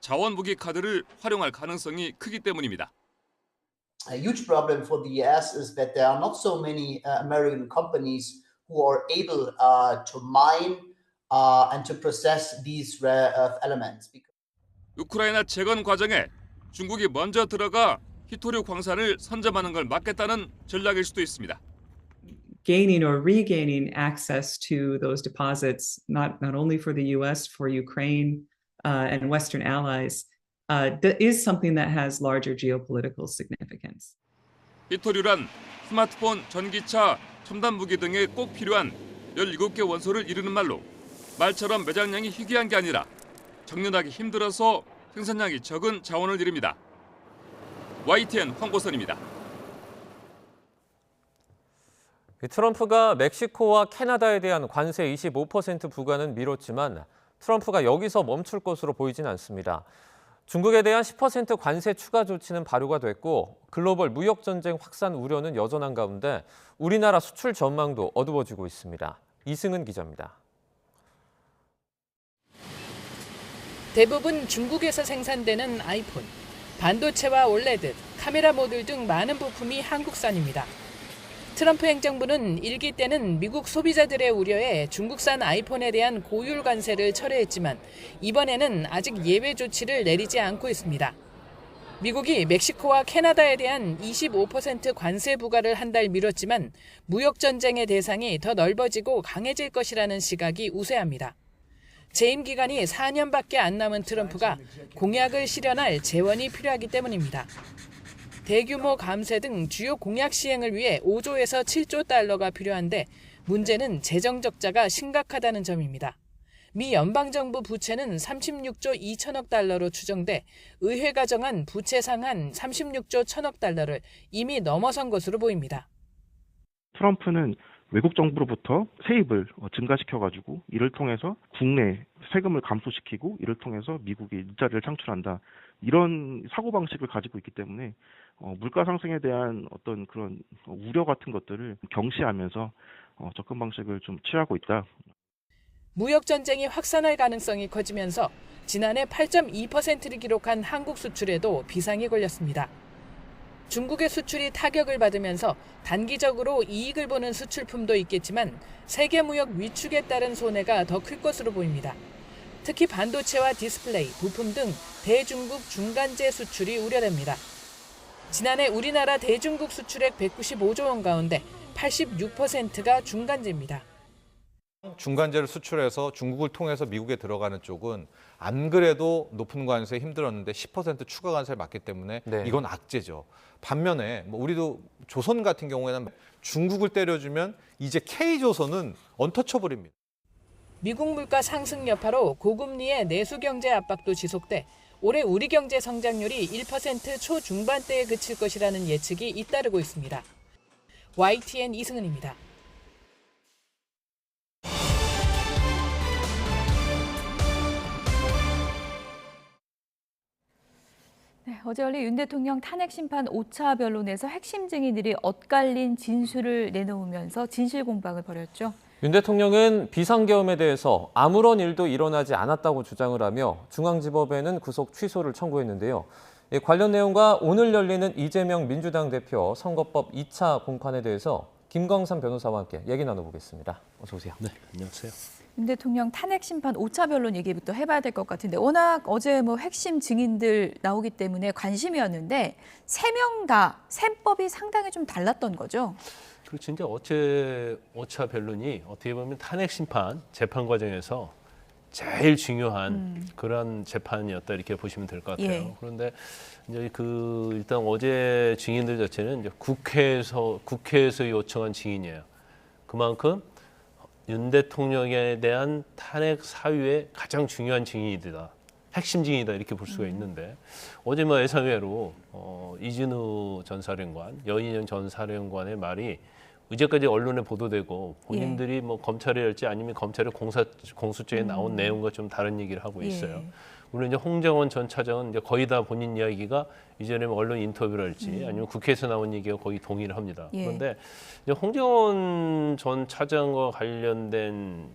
자원 무기 카드를 활용할 가능성이 크기 때문입니다. A huge problem for the US is that there are not so many American companies who are able to mine and to process these rare earth elements. 우크라이나 재건 과정에 중국이 먼저 들어가 히토류 광산을 선점하는 걸 막겠다는 전략일 수도 있습니다. Gaining or regaining access to those deposits, not only for the US, for Ukraine and Western allies, is something that has larger geopolitical significance. 히토류란 스마트폰, 전기차, 첨단 무기 등에 꼭 필요한 17개 원소를 이루는 말로 말처럼 매장량이 희귀한 게 아니라 정렬하기 힘들어서 생산량이 적은 자원을 이룹니다. YTN 황보선입니다. 트럼프가 멕시코와 캐나다에 대한 관세 25% 부과는 미뤘지만 트럼프가 여기서 멈출 것으로 보이진 않습니다. 중국에 대한 10% 관세 추가 조치는 발효가 됐고 글로벌 무역 전쟁 확산 우려는 여전한 가운데 우리나라 수출 전망도 어두워지고 있습니다. 이승은 기자입니다. 대부분 중국에서 생산되는 아이폰, 반도체와 올레드, 카메라 모듈 등 많은 부품이 한국산입니다. 트럼프 행정부는 일기 때는 미국 소비자들의 우려에 중국산 아이폰에 대한 고율 관세를 철회했지만 이번에는 아직 예외 조치를 내리지 않고 있습니다. 미국이 멕시코와 캐나다에 대한 25% 관세 부과를 한 달 미뤘지만 무역 전쟁의 대상이 더 넓어지고 강해질 것이라는 시각이 우세합니다. 재임 기간이 4년밖에 안 남은 트럼프가 공약을 실현할 재원이 필요하기 때문입니다. 대규모 감세 등 주요 공약 시행을 위해 5조에서 7조 달러가 필요한데 문제는 재정 적자가 심각하다는 점입니다. 미 연방정부 부채는 36조 2천억 달러로 추정돼 의회가 정한 부채 상한 36조 1천억 달러를 이미 넘어선 것으로 보입니다. 트럼프는 외국 정부로부터 세입을 증가시켜가지고 이를 통해서 국내 세금을 감소시키고 이를 통해서 미국에 일자리를 창출한다. 이런 사고방식을 가지고 있기 때문에 물가 상승에 대한 어떤 그런 우려 같은 것들을 경시하면서 접근 방식을 좀 취하고 있다. 무역 전쟁이 확산할 가능성이 커지면서 지난해 8.2%를 기록한 한국 수출에도 비상이 걸렸습니다. 중국의 수출이 타격을 받으면서 단기적으로 이익을 보는 수출품도 있겠지만 세계 무역 위축에 따른 손해가 더 클 것으로 보입니다. 특히 반도체와 디스플레이, 부품 등 대중국 중간재 수출이 우려됩니다. 지난해 우리나라 대중국 수출액 195조 원 가운데 86%가 중간재입니다. 중간재를 수출해서 중국을 통해서 미국에 들어가는 쪽은 안 그래도 높은 관세에 힘들었는데 10% 추가 관세를 맞기 때문에 이건 악재죠. 반면에 우리도 조선 같은 경우에는 중국을 때려주면 이제 K조선은 언터처블입니다. 미국 물가 상승 여파로 고금리의 내수 경제 압박도 지속돼 올해 우리 경제 성장률이 1% 초중반대에 그칠 것이라는 예측이 잇따르고 있습니다. YTN 이승은입니다. 어제 열린 윤 대통령 탄핵 심판 5차 변론에서 핵심 증인들이 엇갈린 진술을 내놓으면서 진실 공방을 벌였죠. 윤 대통령은 비상계엄에 대해서 아무런 일도 일어나지 않았다고 주장을 하며 중앙지법에는 구속 취소를 청구했는데요. 관련 내용과 오늘 열리는 이재명 민주당 대표 선거법 2차 공판에 대해서 김광삼 변호사와 함께 얘기 나눠보겠습니다. 어서 오세요. 네, 안녕하세요. 윤 대통령 탄핵 심판 5차 변론 얘기부터 해봐야 될 것 같은데 워낙 어제 핵심 증인들 나오기 때문에 관심이었는데 3명 다 셈법이 상당히 좀 달랐던 거죠. 그렇죠. 이제 어제 5차 변론이 어떻게 보면 탄핵 심판 재판 과정에서 제일 중요한 그런 재판이었다 이렇게 보시면 될 것 같아요. 예. 그런데 이제 일단 어제 증인들 자체는 이제 국회에서 요청한 증인이에요. 그만큼 윤 대통령에 대한 탄핵 사유의 가장 중요한 증인이다. 핵심 증인이다 이렇게 볼 수가 있는데 어제 예상외로 이진우 전 사령관, 여인영 전 사령관의 말이 이제까지 언론에 보도되고 본인들이 검찰이랄지 아니면 검찰의 공수처에 나온 내용과 좀 다른 얘기를 하고 있어요. 물론 이제 홍정원 전 차장은 이제 거의 다 본인 이야기가 이전에 언론 인터뷰랄지 아니면 국회에서 나온 얘기가 거의 동의를 합니다. 그런데 이제 홍정원 전 차장과 관련된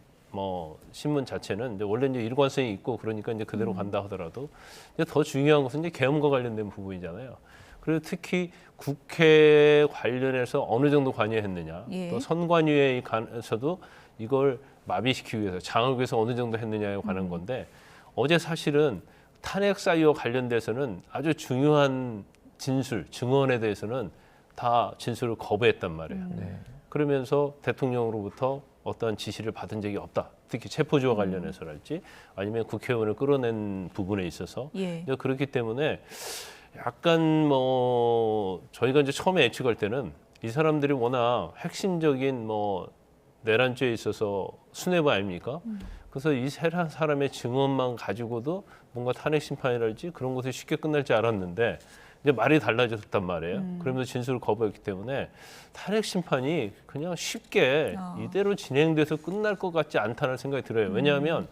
신문 자체는 이제 원래 이제 일관성이 있고 그러니까 이제 그대로 간다 하더라도 이제 더 중요한 것은 이제 계엄과 관련된 부분이잖아요. 그리고 특히 국회 관련해서 어느 정도 관여했느냐, 또 선관위에서도 이걸 마비시키기 위해서 장악하기 위해서 어느 정도 했느냐에 관한 건데 어제 사실은 탄핵 사유와 관련돼서는 아주 중요한 진술, 증언에 대해서는 다 진술을 거부했단 말이에요. 그러면서 대통령으로부터 어떠한 지시를 받은 적이 없다. 특히 체포조와 관련해서랄지 아니면 국회의원을 끌어낸 부분에 있어서 그렇기 때문에 약간 저희가 이제 처음에 예측할 때는 이 사람들이 워낙 핵심적인 내란죄에 있어서 수뇌부 아닙니까? 그래서 이 세 사람의 증언만 가지고도 뭔가 탄핵 심판이랄지 그런 것이 쉽게 끝날 줄 알았는데 이제 말이 달라졌단 말이에요. 그러면서 진술을 거부했기 때문에 탄핵 심판이 그냥 쉽게 이대로 진행돼서 끝날 것 같지 않다는 생각이 들어요. 왜냐하면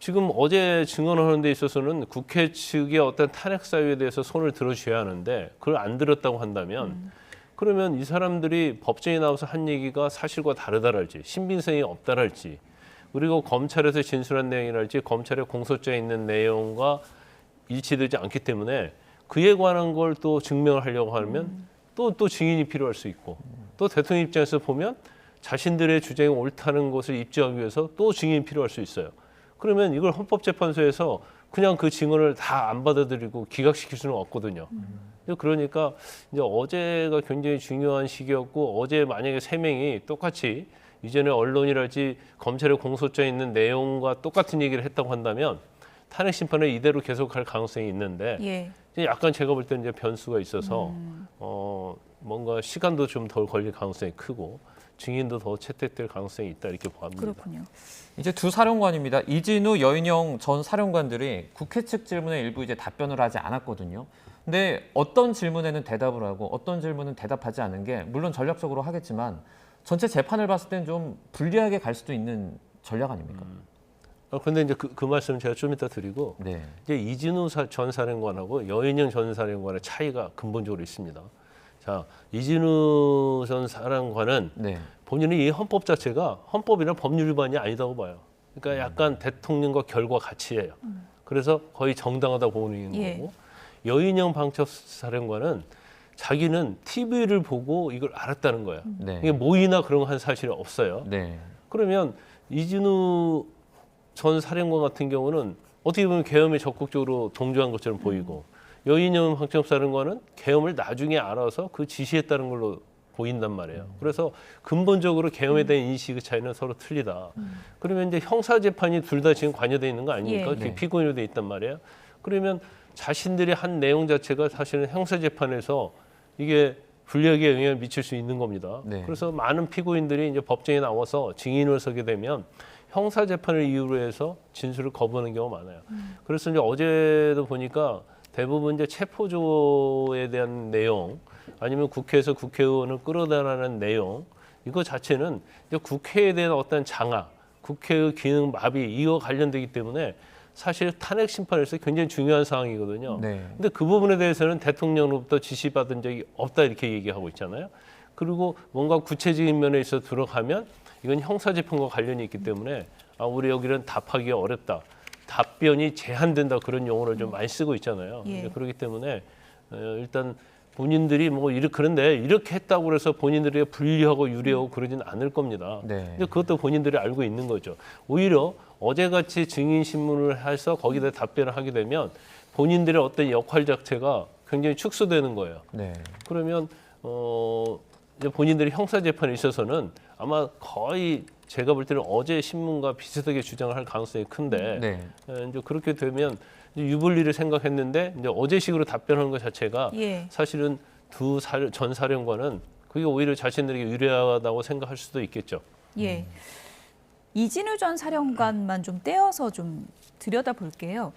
지금 어제 증언하는 데 있어서는 국회 측의 어떤 탄핵 사유에 대해서 손을 들어줘야 하는데 그걸 안 들었다고 한다면 그러면 이 사람들이 법정에 나와서 한 얘기가 사실과 다르다랄지 신빙성이 없다랄지 그리고 검찰에서 진술한 내용이랄지 검찰의 공소장에 있는 내용과 일치되지 않기 때문에 그에 관한 걸 또 증명을 하려고 하면 또 증인이 필요할 수 있고 또 대통령 입장에서 보면 자신들의 주장이 옳다는 것을 입증하기 위해서 또 증인이 필요할 수 있어요. 그러면 이걸 헌법재판소에서 그냥 그 증언을 다 안 받아들이고 기각시킬 수는 없거든요. 그러니까 이제 어제가 굉장히 중요한 시기였고 어제 만약에 3명이 똑같이 이전에 언론이랄지 검찰의 공소장에 있는 내용과 똑같은 얘기를 했다고 한다면 탄핵 심판을 이대로 계속할 가능성이 있는데 약간 제가 볼 때는 이제 변수가 있어서 뭔가 시간도 좀 덜 걸릴 가능성이 크고 증인도 더 채택될 가능성이 있다 이렇게 봅니다. 그렇군요. 이제 두 사령관입니다. 이진우, 여인영 전 사령관들이 국회 측 질문에 일부 이제 답변을 하지 않았거든요. 근데 어떤 질문에는 대답을 하고 어떤 질문은 대답하지 않은 게 물론 전략적으로 하겠지만 전체 재판을 봤을 땐 좀 불리하게 갈 수도 있는 전략 아닙니까? 그런데 이제 그 말씀 제가 좀 이따 드리고 이제 이진우 전 사령관하고 여인영 전 사령관의 차이가 근본적으로 있습니다. 자, 이진우 전 사령관은 본인이 이 헌법 자체가 헌법이나 법률 위반이 아니다고 봐요. 그러니까 약간 대통령과 결과 같이예요. 그래서 거의 정당하다고 보는 거고 여인영 방첩사령관은 자기는 TV를 보고 이걸 알았다는 거예요. 이게 모의나 그런 거 한 사실이 없어요. 그러면 이진우 전 사령관 같은 경우는 어떻게 보면 계엄에 적극적으로 동조한 것처럼 보이고 여인영 방첩사령관은 계엄을 나중에 알아서 그 지시했다는 걸로 보인단 말이에요. 그래서 근본적으로 계엄에 대한 인식의 차이는 서로 틀리다. 그러면 이제 형사재판이 둘 다 지금 관여되어 있는 거 아닙니까? 피고인으로 되어 있단 말이에요. 그러면 자신들이 한 내용 자체가 사실은 형사재판에서 이게 불리하게 영향을 미칠 수 있는 겁니다. 그래서 많은 피고인들이 이제 법정에 나와서 증인을 서게 되면 형사재판을 이유로 해서 진술을 거부하는 경우가 많아요. 그래서 이제 어제도 보니까 대부분 이제 체포조에 대한 내용 아니면 국회에서 국회의원을 끌어다라는 내용 이거 자체는 이제 국회에 대한 어떤 장악, 국회의 기능 마비 이와 관련되기 때문에 사실 탄핵 심판에서 굉장히 중요한 상황이거든요. 근데 그 부분에 대해서는 대통령으로부터 지시받은 적이 없다 이렇게 얘기하고 있잖아요. 그리고 뭔가 구체적인 면에 있어 들어가면 이건 형사재판과 관련이 있기 때문에 우리 여기는 답하기 어렵다. 답변이 제한된다 그런 용어를 좀 많이 쓰고 있잖아요. 그렇기 때문에 일단 본인들이 뭐 그런데 이렇게 했다고 해서 본인들이 불리하고 유리하고 그러진 않을 겁니다. 근데 그것도 본인들이 알고 있는 거죠. 오히려 어제같이 증인신문을 해서 거기다 답변을 하게 되면 본인들의 어떤 역할 자체가 굉장히 축소되는 거예요. 그러면 이제 본인들이 형사재판에 있어서는 아마 거의 제가 볼 때는 어제 신문과 비슷하게 주장을 할 가능성이 큰데 이제 그렇게 되면 이제 유불리를 생각했는데 이제 어제식으로 답변하는 것 자체가 사실은 전 사령관은 그게 오히려 자신들에게 유리하다고 생각할 수도 있겠죠. 이진우 전 사령관만 좀 떼어서 좀 들여다볼게요.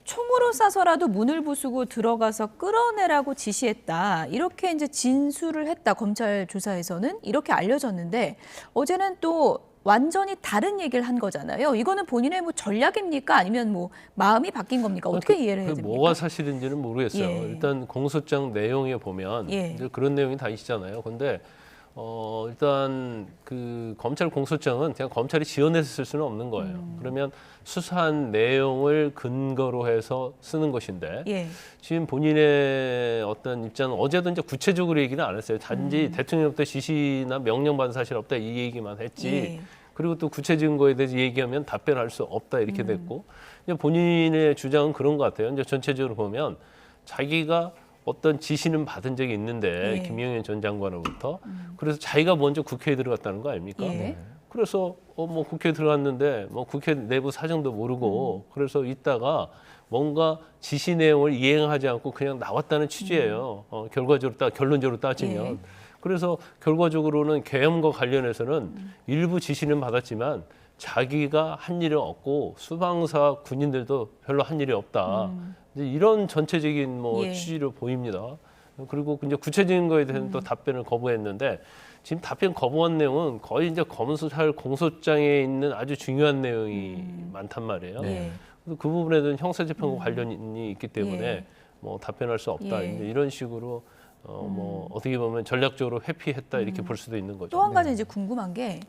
총으로 쏴서라도 문을 부수고 들어가서 끌어내라고 지시했다. 이렇게 이제 진술을 했다. 검찰 조사에서는 이렇게 알려졌는데 어제는 또 완전히 다른 얘기를 한 거잖아요. 이거는 본인의 뭐 전략입니까? 아니면 뭐 마음이 바뀐 겁니까? 어떻게 이해를 해야 됩니까? 뭐가 사실인지는 모르겠어요. 일단 공소장 내용에 보면 이제 그런 내용이 다 있잖아요. 근데 일단 그 검찰 공소장은 그냥 검찰이 지어내서 쓸 수는 없는 거예요. 그러면 수사한 내용을 근거로 해서 쓰는 것인데 지금 본인의 어떤 입장은 어제도 이제 구체적으로 얘기는 안 했어요. 단지 대통령부터 지시나 명령 받은 사실 없다 이 얘기만 했지. 그리고 또 구체적인 거에 대해서 얘기하면 답변할 수 없다 이렇게 됐고 본인의 주장은 그런 것 같아요. 이제 전체적으로 보면 자기가 어떤 지시는 받은 적이 있는데 김영현 전 장관으로부터 그래서 자기가 먼저 국회에 들어갔다는 거 아닙니까? 그래서 뭐 국회에 들어갔는데 뭐 국회 내부 사정도 모르고 그래서 있다가 뭔가 지시 내용을 이행하지 않고 그냥 나왔다는 취지예요. 결론적으로 따지면. 그래서 결과적으로는 계엄과 관련해서는 일부 지시는 받았지만 자기가 한 일은 없고 수방사 군인들도 별로 한 일이 없다. 이런 전체적인 취지로 보입니다. 그리고 이제 구체적인 거에 대해서는 또 답변을 거부했는데 지금 답변 거부한 내용은 거의 이제 검수살 공소장에 있는 아주 중요한 내용이 많단 말이에요. 그 부분에 대한 형사재판과 관련이 있기 때문에 뭐 답변할 수 없다. 이런 식으로 뭐 어떻게 보면 전략적으로 회피했다 이렇게 볼 수도 있는 거죠. 또 한 가지 이제 궁금한 게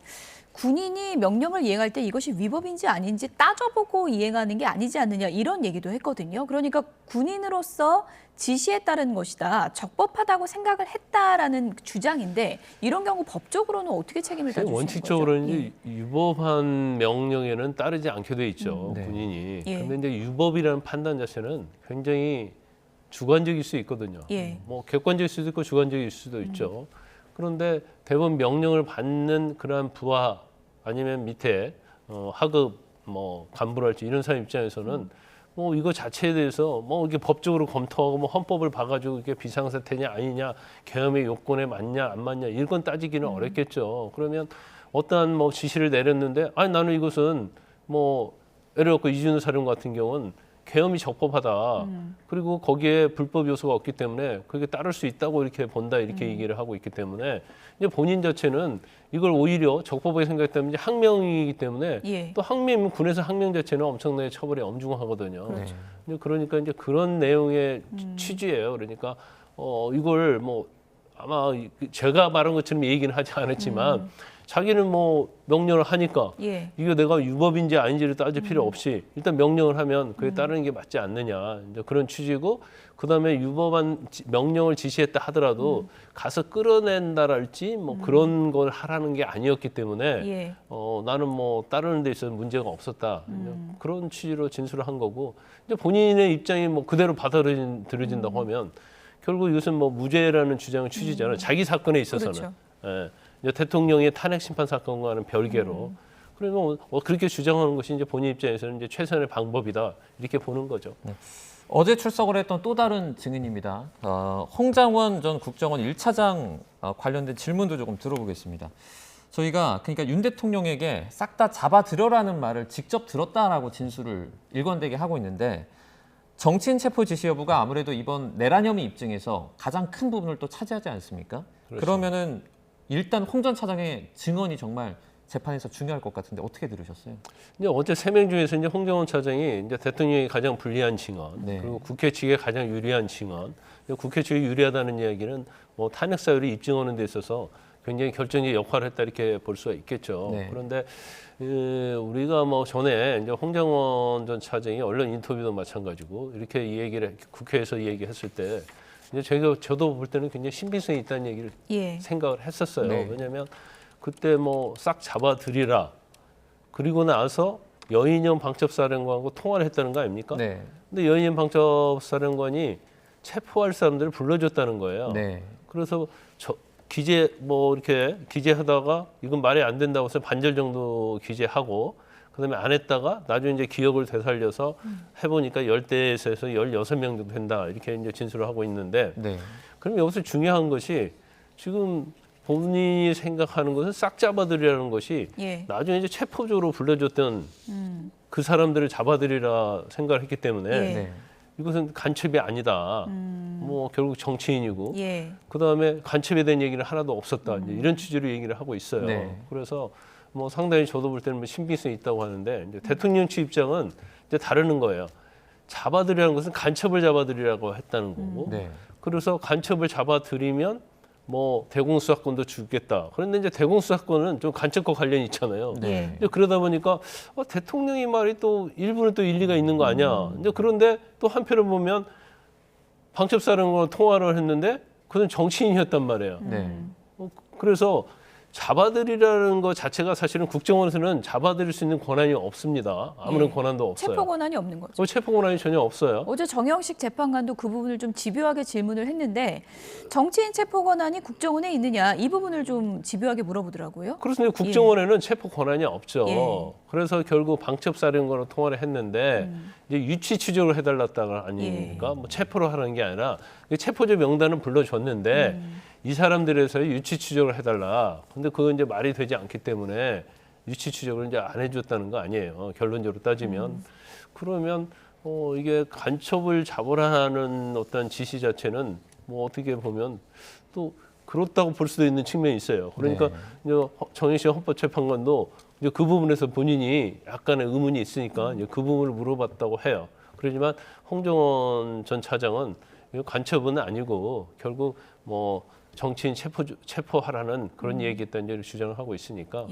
군인이 명령을 이행할 때 이것이 위법인지 아닌지 따져보고 이행하는 게 아니지 않느냐 이런 얘기도 했거든요. 그러니까 군인으로서 지시에 따른 것이다. 적법하다고 생각을 했다라는 주장인데 이런 경우 법적으로는 어떻게 책임을 다줄 수 있는 거죠? 원칙적으로는 이제 유법한 명령에는 따르지 않게 돼 있죠. 군인이. 그런데 이제 유법이라는 판단 자체는 굉장히 주관적일 수 있거든요. 뭐 객관적일 수도 있고 주관적일 수도 있죠. 그런데 대법원 명령을 받는 그러한 부하 아니면 밑에 하급 뭐 간부랄지 이런 사람 입장에서는 뭐 이거 자체에 대해서 뭐 이게 법적으로 검토하고 뭐 헌법을 봐가지고 이게 비상사태냐 아니냐 계엄의 요건에 맞냐 안 맞냐 이건 따지기는 어렵겠죠. 그러면 어떠한 뭐 지시를 내렸는데 아니 나는 이것은 뭐 예를 들어 이진우 사령 같은 경우는 계엄이 적법하다. 그리고 거기에 불법 요소가 없기 때문에 그게 따를 수 있다고 이렇게 본다 이렇게 얘기를 하고 있기 때문에 이제 본인 자체는 이걸 오히려 적법하게 생각했다면 이제 항명이기 때문에 또 항명 군에서 항명 자체는 엄청나게 처벌이 엄중하거든요. 그러니까 이제 그런 내용의 취지예요. 그러니까 이걸 뭐 아마 제가 말한 것처럼 얘기는 하지 않았지만. 자기는 뭐 명령을 하니까 이게 내가 유법인지 아닌지를 따질 필요 없이 일단 명령을 하면 그에 따르는 게 맞지 않느냐 이제 그런 취지고 그다음에 유법한 명령을 지시했다 하더라도 가서 끌어낸다랄지 뭐 그런 걸 하라는 게 아니었기 때문에 나는 뭐 따르는 데 있어서 문제가 없었다 그런 취지로 진술을 한 거고 이제 본인의 입장이 뭐 그대로 받아들여진다고 하면 결국 이것은 뭐 무죄라는 주장의 취지잖아요. 자기 사건에 있어서는. 그렇죠. 대통령의 탄핵 심판 사건과는 별개로 그러면 그렇게 주장하는 것이 이제 본인 입장에서는 이제 최선의 방법이다 이렇게 보는 거죠. 어제 출석을 했던 또 다른 증인입니다. 홍장원 전 국정원 1차장 관련된 질문도 조금 들어보겠습니다. 저희가 그러니까 윤 대통령에게 싹 다 잡아들여라는 말을 직접 들었다라고 진술을 일관되게 하고 있는데 정치인 체포 지시 여부가 아무래도 이번 내란 혐의 입증에서 가장 큰 부분을 또 차지하지 않습니까? 그러면은 일단 홍 전 차장의 증언이 정말 재판에서 중요할 것 같은데 어떻게 들으셨어요? 이제 어제 3명 중에서 이제 홍정원 차장이 이제 대통령이 가장 불리한 증언, 그리고 국회 측에 가장 유리한 증언, 국회 측이 유리하다는 이야기는 뭐 탄핵 사유를 입증하는 데 있어서 굉장히 결정적 역할을 했다 이렇게 볼 수가 있겠죠. 그런데 우리가 뭐 전에 이제 홍정원 전 차장이 언론 인터뷰도 마찬가지고 이렇게 이 얘기를 국회에서 이 얘기했을 때 이제 저도 볼 때는 굉장히 신빙성이 있다는 얘기를 생각을 했었어요. 왜냐하면 그때 뭐 싹 잡아들이라 그리고 나서 여인영 방첩사령관하고 통화를 했다는 거 아닙니까? 근데 여인영 방첩사령관이 체포할 사람들을 불러줬다는 거예요. 그래서 이렇게 기재하다가 이건 말이 안 된다고 해서 반절 정도 기재하고 그다음에 안 했다가 나중에 이제 기억을 되살려서 해보니까 10대에서 16명 정도 된다 이렇게 이제 진술을 하고 있는데 그럼 여기서 중요한 것이 지금 본인이 생각하는 것은 싹 잡아들이라는 것이 나중에 이제 체포적으로 불러줬던 그 사람들을 잡아들이라 생각을 했기 때문에 이것은 간첩이 아니다. 뭐 결국 정치인이고 그다음에 간첩에 대한 얘기는 하나도 없었다. 이제 이런 취지로 얘기를 하고 있어요. 그래서 뭐 상당히 저도 볼 때는 뭐 신빙성이 있다고 하는데 이제 대통령 측 입장은 이제 다르는 거예요. 잡아들이라는 것은 간첩을 잡아들이라고 했다는 거고 그래서 간첩을 잡아들이면 뭐 대공수사권도 주겠다. 그런데 이제 대공수사권은 좀 간첩과 관련이 있잖아요. 이제 그러다 보니까 대통령이 말이 또 일부는 또 일리가 있는 거 아니야. 이제 그런데 또 한편으로 보면 방첩사령관과 통화를 했는데 그는 정치인이었단 말이에요. 그래서 잡아들이라는 것 자체가 사실은 국정원에서는 잡아들일 수 있는 권한이 없습니다. 아무런 권한도 없어요. 체포 권한이 없는 거죠. 체포 권한이 전혀 없어요. 어제 정영식 재판관도 그 부분을 좀 집요하게 질문을 했는데 정치인 체포 권한이 국정원에 있느냐 이 부분을 좀 집요하게 물어보더라고요. 그렇습니다. 국정원에는 체포 권한이 없죠. 그래서 결국 방첩사령관으로 통화를 했는데 이제 유치 추적을 해달랐다가 아니니까 뭐 체포를 하라는 게 아니라 체포자 명단은 불러줬는데 이 사람들에서의 유치 추적을 해달라. 근데 그건 이제 말이 되지 않기 때문에 유치 추적을 이제 안 해줬다는 거 아니에요. 결론적으로 따지면. 그러면 이게 간첩을 잡으라는 어떤 지시 자체는 뭐 어떻게 보면 또 그렇다고 볼 수도 있는 측면이 있어요. 그러니까 이제 정영식 헌법재판관도 이제 그 부분에서 본인이 약간의 의문이 있으니까 이제 그 부분을 물어봤다고 해요. 그렇지만 홍정원 전 차장은 간첩은 아니고 결국 뭐 정치인 체포하라는 그런 얘기했다는 얘기를 주장을 하고 있으니까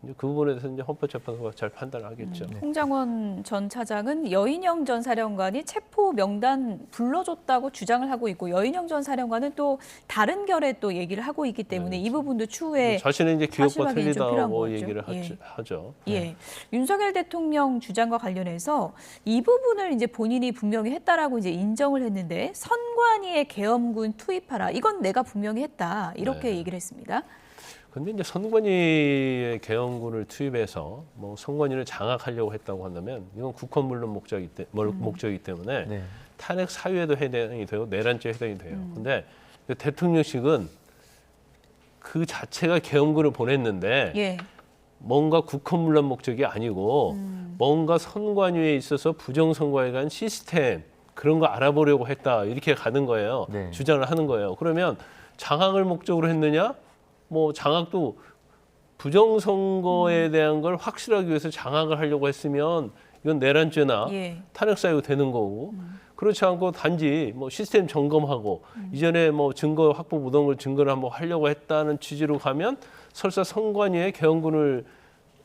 이제 그 부분에 대해서 이제 헌법재판소가 잘 판단하겠죠. 홍장원 전 차장은 여인영 전 사령관이 체포 명단 불러줬다고 주장을 하고 있고 여인영 전 사령관은 또 다른 결에 또 얘기를 하고 있기 때문에 이 부분도 추후에 자신의 이제 기억과 사실 확인이 좀 필요한 틀리다고 거죠. 얘기를 하죠. 윤석열 대통령 주장과 관련해서 이 부분을 이제 본인이 분명히 했다라고 이제 인정을 했는데 선관위의 계엄군 투입하라. 이건 내가 분명히 했다. 이렇게 얘기를 했습니다. 근데 이제 선관위의 계엄군을 투입해서 뭐 선관위를 장악하려고 했다고 한다면 이건 국헌 물론 목적이기 때문에 탄핵 사유에도 해당이 되고 내란죄에 해당이 돼요. 근데 대통령실은 그 자체가 계엄군을 보냈는데 뭔가 국헌 물론 목적이 아니고 뭔가 선관위에 있어서 부정선거에 관한 시스템 그런 거 알아보려고 했다 이렇게 가는 거예요. 주장을 하는 거예요. 그러면 장악을 목적으로 했느냐? 뭐 장악도 부정선거에 대한 걸 확실하기 위해서 장악을 하려고 했으면 이건 내란죄나 탄핵 사유가 되는 거고 그렇지 않고 단지 뭐 시스템 점검하고 이전에 뭐 증거 확보 못한 걸 증거를 한번 하려고 했다는 취지로 가면 설사 선관위에 계엄군을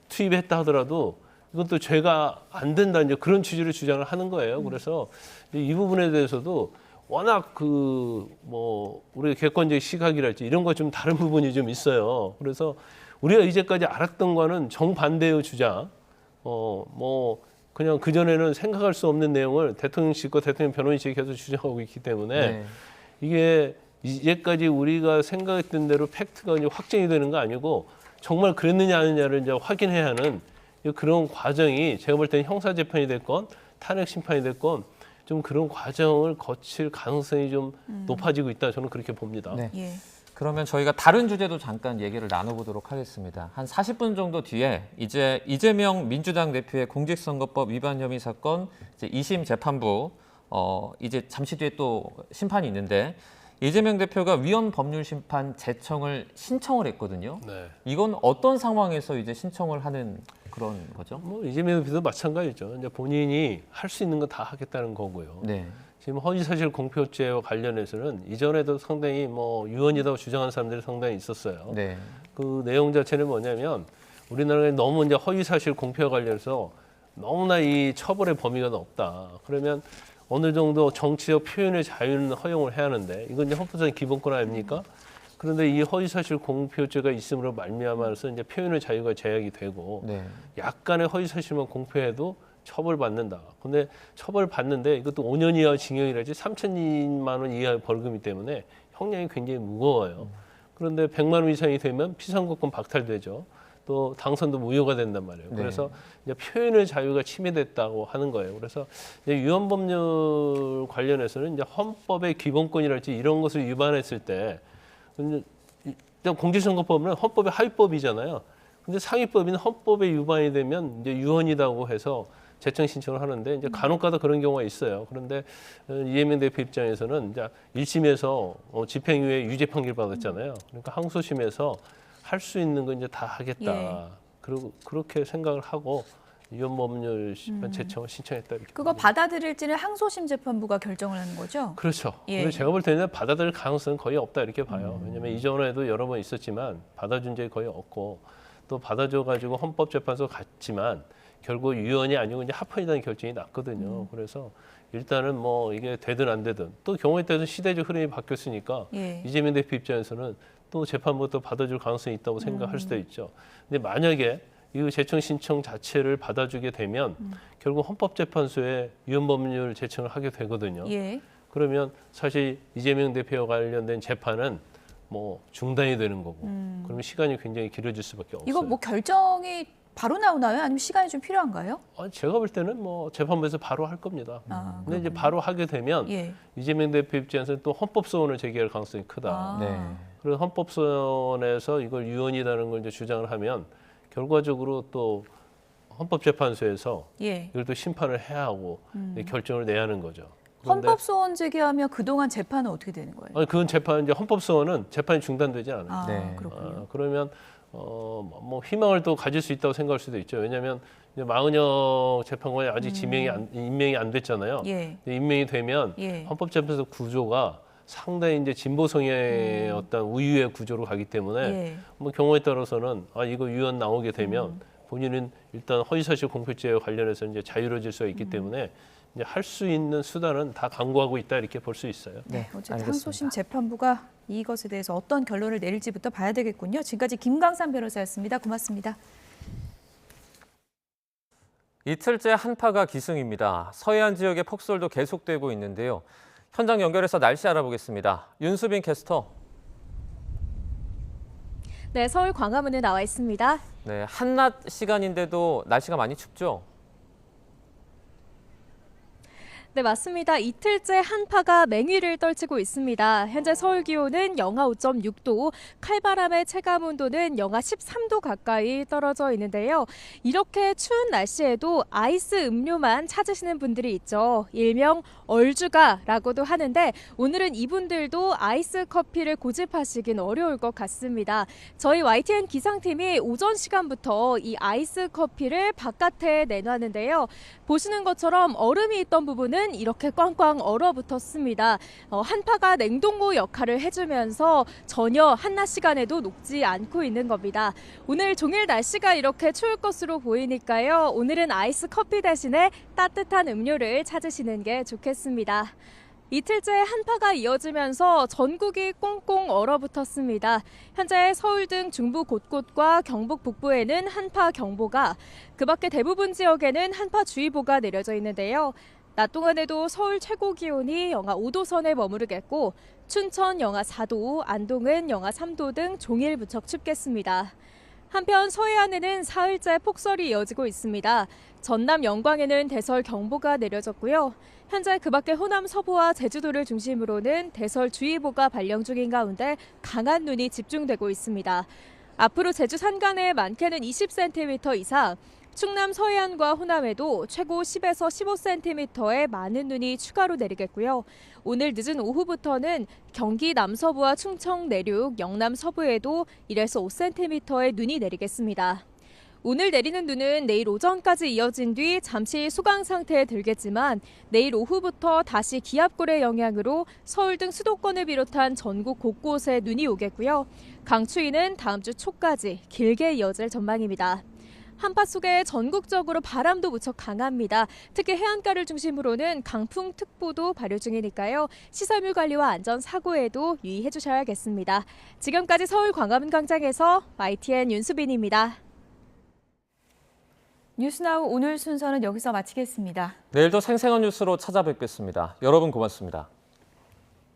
투입했다 하더라도 이건 또 죄가 안 된다 이제 그런 취지로 주장을 하는 거예요. 그래서 이 부분에 대해서도 워낙 뭐 우리가 객관적 시각이랄지 이런 거 좀 다른 부분이 좀 있어요. 그래서 우리가 이제까지 알았던 거는 정반대의 주장, 뭐 그냥 그 전에는 생각할 수 없는 내용을 대통령실과 대통령 변호인실이 계속 주장하고 있기 때문에 이게 이제까지 우리가 생각했던 대로 팩트가 이제 확정이 되는 거 아니고 정말 그랬느냐 아니냐를 이제 확인해야 하는 그런 과정이 제가 볼 때는 형사 재판이 됐건 탄핵 심판이 됐건 좀 그런 과정을 거칠 가능성이 좀 높아지고 있다. 저는 그렇게 봅니다. 그러면 저희가 다른 주제도 잠깐 얘기를 나눠보도록 하겠습니다. 한 40분 정도 뒤에 이제 이재명 민주당 대표의 공직선거법 위반 혐의 사건 이제 2심 재판부 이제 잠시 뒤에 또 심판이 있는데 이재명 대표가 위헌 법률 심판 제청을 신청을 했거든요. 네. 이건 어떤 상황에서 이제 신청을 하는 그런 거죠? 뭐 이재명 대표도 마찬가지죠. 이제 본인이 할 수 있는 거 다 하겠다는 거고요. 네. 지금 허위사실 공표죄와 관련해서는 이전에도 상당히 뭐 유언이라고 주장한 사람들이 상당히 있었어요. 네. 그 내용 자체는 뭐냐면 우리나라에 너무 이제 허위사실 공표와 관련해서 너무나 이 처벌의 범위가 높다. 그러면 어느 정도 정치적 표현의 자유는 허용을 해야 하는데 이건 이제 헌법상 기본권 아닙니까? 그런데 이 허위사실 공표죄가 있음으로 말미암아서 이제 표현의 자유가 제약이 되고 네. 약간의 허위사실만 공표해도 처벌받는다. 근데 처벌받는데 이것도 5년 이하 징역이라지 3천만 원 이하 벌금이 때문에 형량이 굉장히 무거워요. 그런데 100만 원 이상이 되면 피선거권 박탈되죠. 또 당선도 무효가 된단 말이에요. 네. 그래서 이제 표현의 자유가 침해됐다고 하는 거예요. 그래서 이제 위헌 법률 관련해서는 이제 헌법의 기본권이랄지 이런 것을 위반했을 때 일단 공직선거법은 헌법의 하위법이잖아요. 근데 상위법인 헌법에 위반이 되면 이제 유언이라고 해서 제청 신청을 하는데 이제 간혹가다 그런 경우가 있어요. 그런데 이재명 대표 입장에서는 이제 1심에서 집행유예 유죄 판결 받았잖아요. 그러니까 항소심에서 할 수 있는 건 이제 다 하겠다. 예. 그리고 그렇게 생각을 하고 위헌 법률 심판 제청을 신청했다 이렇게. 그거 받아들일지는 항소심 재판부가 결정을 하는 거죠? 그렇죠. 예. 근데 제가 볼 때는 받아들일 가능성은 거의 없다 이렇게 봐요. 왜냐하면 이전에도 여러 번 있었지만 받아준 적이 거의 없고 또 받아줘가지고 헌법재판소 갔지만 결국 유언이 아니고 이제 합헌이라는 결정이 났거든요. 그래서 일단은 뭐 이게 되든 안 되든 또 경우에 따라서 시대적 흐름이 바뀌었으니까 예. 이재명 대표 입장에서는 또 재판부 또 받아줄 가능성이 있다고 생각할 수도 있죠. 근데 만약에 이 제청 신청 자체를 받아주게 되면 결국 헌법재판소에 위헌 법률 제청을 하게 되거든요. 예. 그러면 사실 이재명 대표와 관련된 재판은 뭐 중단이 되는 거고 그러면 시간이 굉장히 길어질 수밖에 없어요. 이거 뭐 결정이 바로 나오나요? 아니면 시간이 좀 필요한가요? 제가 볼 때는 뭐 재판부에서 바로 할 겁니다. 아, 근데 이제 바로 하게 되면 예. 이재명 대표 입장에서는 또 헌법소원을 제기할 가능성이 크다. 아. 네. 그래서 헌법소원에서 이걸 유언이라는 걸 이제 주장을 하면 결과적으로 또 헌법재판소에서 예. 이걸 또 심판을 해야 하고 결정을 내야 하는 거죠. 그런데 헌법소원 제기하면 그동안 재판은 어떻게 되는 거예요? 아니, 그건 재판 이제 헌법소원은 재판이 중단되지 않아요. 아, 네. 그렇군요. 그러면 뭐 희망을 또 가질 수 있다고 생각할 수도 있죠. 왜냐하면 이제 마은혁 재판관이 아직 임명이 안 됐잖아요. 예. 임명이 되면 예. 헌법재판소 구조가 상당히 이제 진보성의 어떤 우유의 구조로 가기 때문에 예. 뭐 경우에 따라서는 이거 위헌 나오게 되면 본인은 일단 허위사실 공표죄와 관련해서 이제 자유로워질 수가 있기 때문에 이제 할 수 있는 수단은 다 강구하고 있다 이렇게 볼 수 있어요. 네, 어쨌든 항소심 재판부가 이것에 대해서 어떤 결론을 내릴지부터 봐야 되겠군요. 지금까지 김강산 변호사였습니다. 고맙습니다. 이틀째 한파가 기승입니다. 서해안 지역의 폭설도 계속되고 있는데요. 현장 연결해서 날씨 알아보겠습니다. 윤수빈 캐스터. 네, 서울 광화문에 나와 있습니다. 네, 한낮 시간인데도 날씨가 많이 춥죠? 네, 맞습니다. 이틀째 한파가 맹위를 떨치고 있습니다. 현재 서울 기온은 영하 5.6도, 칼바람의 체감 온도는 영하 13도 가까이 떨어져 있는데요. 이렇게 추운 날씨에도 아이스 음료만 찾으시는 분들이 있죠. 일명 얼주가라고도 하는데 오늘은 이분들도 아이스 커피를 고집하시긴 어려울 것 같습니다. 저희 YTN 기상팀이 오전 시간부터 이 아이스 커피를 바깥에 내놨는데요. 보시는 것처럼 얼음이 있던 부분은 이렇게 꽝꽝 얼어붙었습니다. 한파가 냉동고 역할을 해주면서 전혀 한낮 시간에도 녹지 않고 있는 겁니다. 오늘 종일 날씨가 이렇게 추울 것으로 보이니까요. 오늘은 아이스 커피 대신에 따뜻한 음료를 찾으시는 게 좋겠습니다. 이틀째 한파가 이어지면서 전국이 꽁꽁 얼어붙었습니다. 현재 서울 등 중부 곳곳과 경북 북부에는 한파 경보가, 그 밖에 대부분 지역에는 한파주의보가 내려져 있는데요. 낮 동안에도 서울 최고 기온이 영하 5도 선에 머무르겠고 춘천 영하 4도, 안동은 영하 3도 등 종일 무척 춥겠습니다. 한편 서해안에는 사흘째 폭설이 이어지고 있습니다. 전남 영광에는 대설 경보가 내려졌고요. 현재 그 밖에 호남 서부와 제주도를 중심으로는 대설주의보가 발령 중인 가운데 강한 눈이 집중되고 있습니다. 앞으로 제주 산간에 많게는 20cm 이상, 충남 서해안과 호남에도 최고 10에서 15cm의 많은 눈이 추가로 내리겠고요. 오늘 늦은 오후부터는 경기 남서부와 충청 내륙, 영남 서부에도 1에서 5cm의 눈이 내리겠습니다. 오늘 내리는 눈은 내일 오전까지 이어진 뒤 잠시 소강 상태에 들겠지만 내일 오후부터 다시 기압골의 영향으로 서울 등 수도권을 비롯한 전국 곳곳에 눈이 오겠고요. 강추위는 다음 주 초까지 길게 이어질 전망입니다. 한파 속에 전국적으로 바람도 무척 강합니다. 특히 해안가를 중심으로는 강풍특보도 발효 중이니까요. 시설물 관리와 안전사고에도 유의해 주셔야겠습니다. 지금까지 서울 광화문 광장에서 YTN 윤수빈입니다. 뉴스나우 오늘 순서는 여기서 마치겠습니다. 내일도 생생한 뉴스로 찾아뵙겠습니다. 여러분 고맙습니다.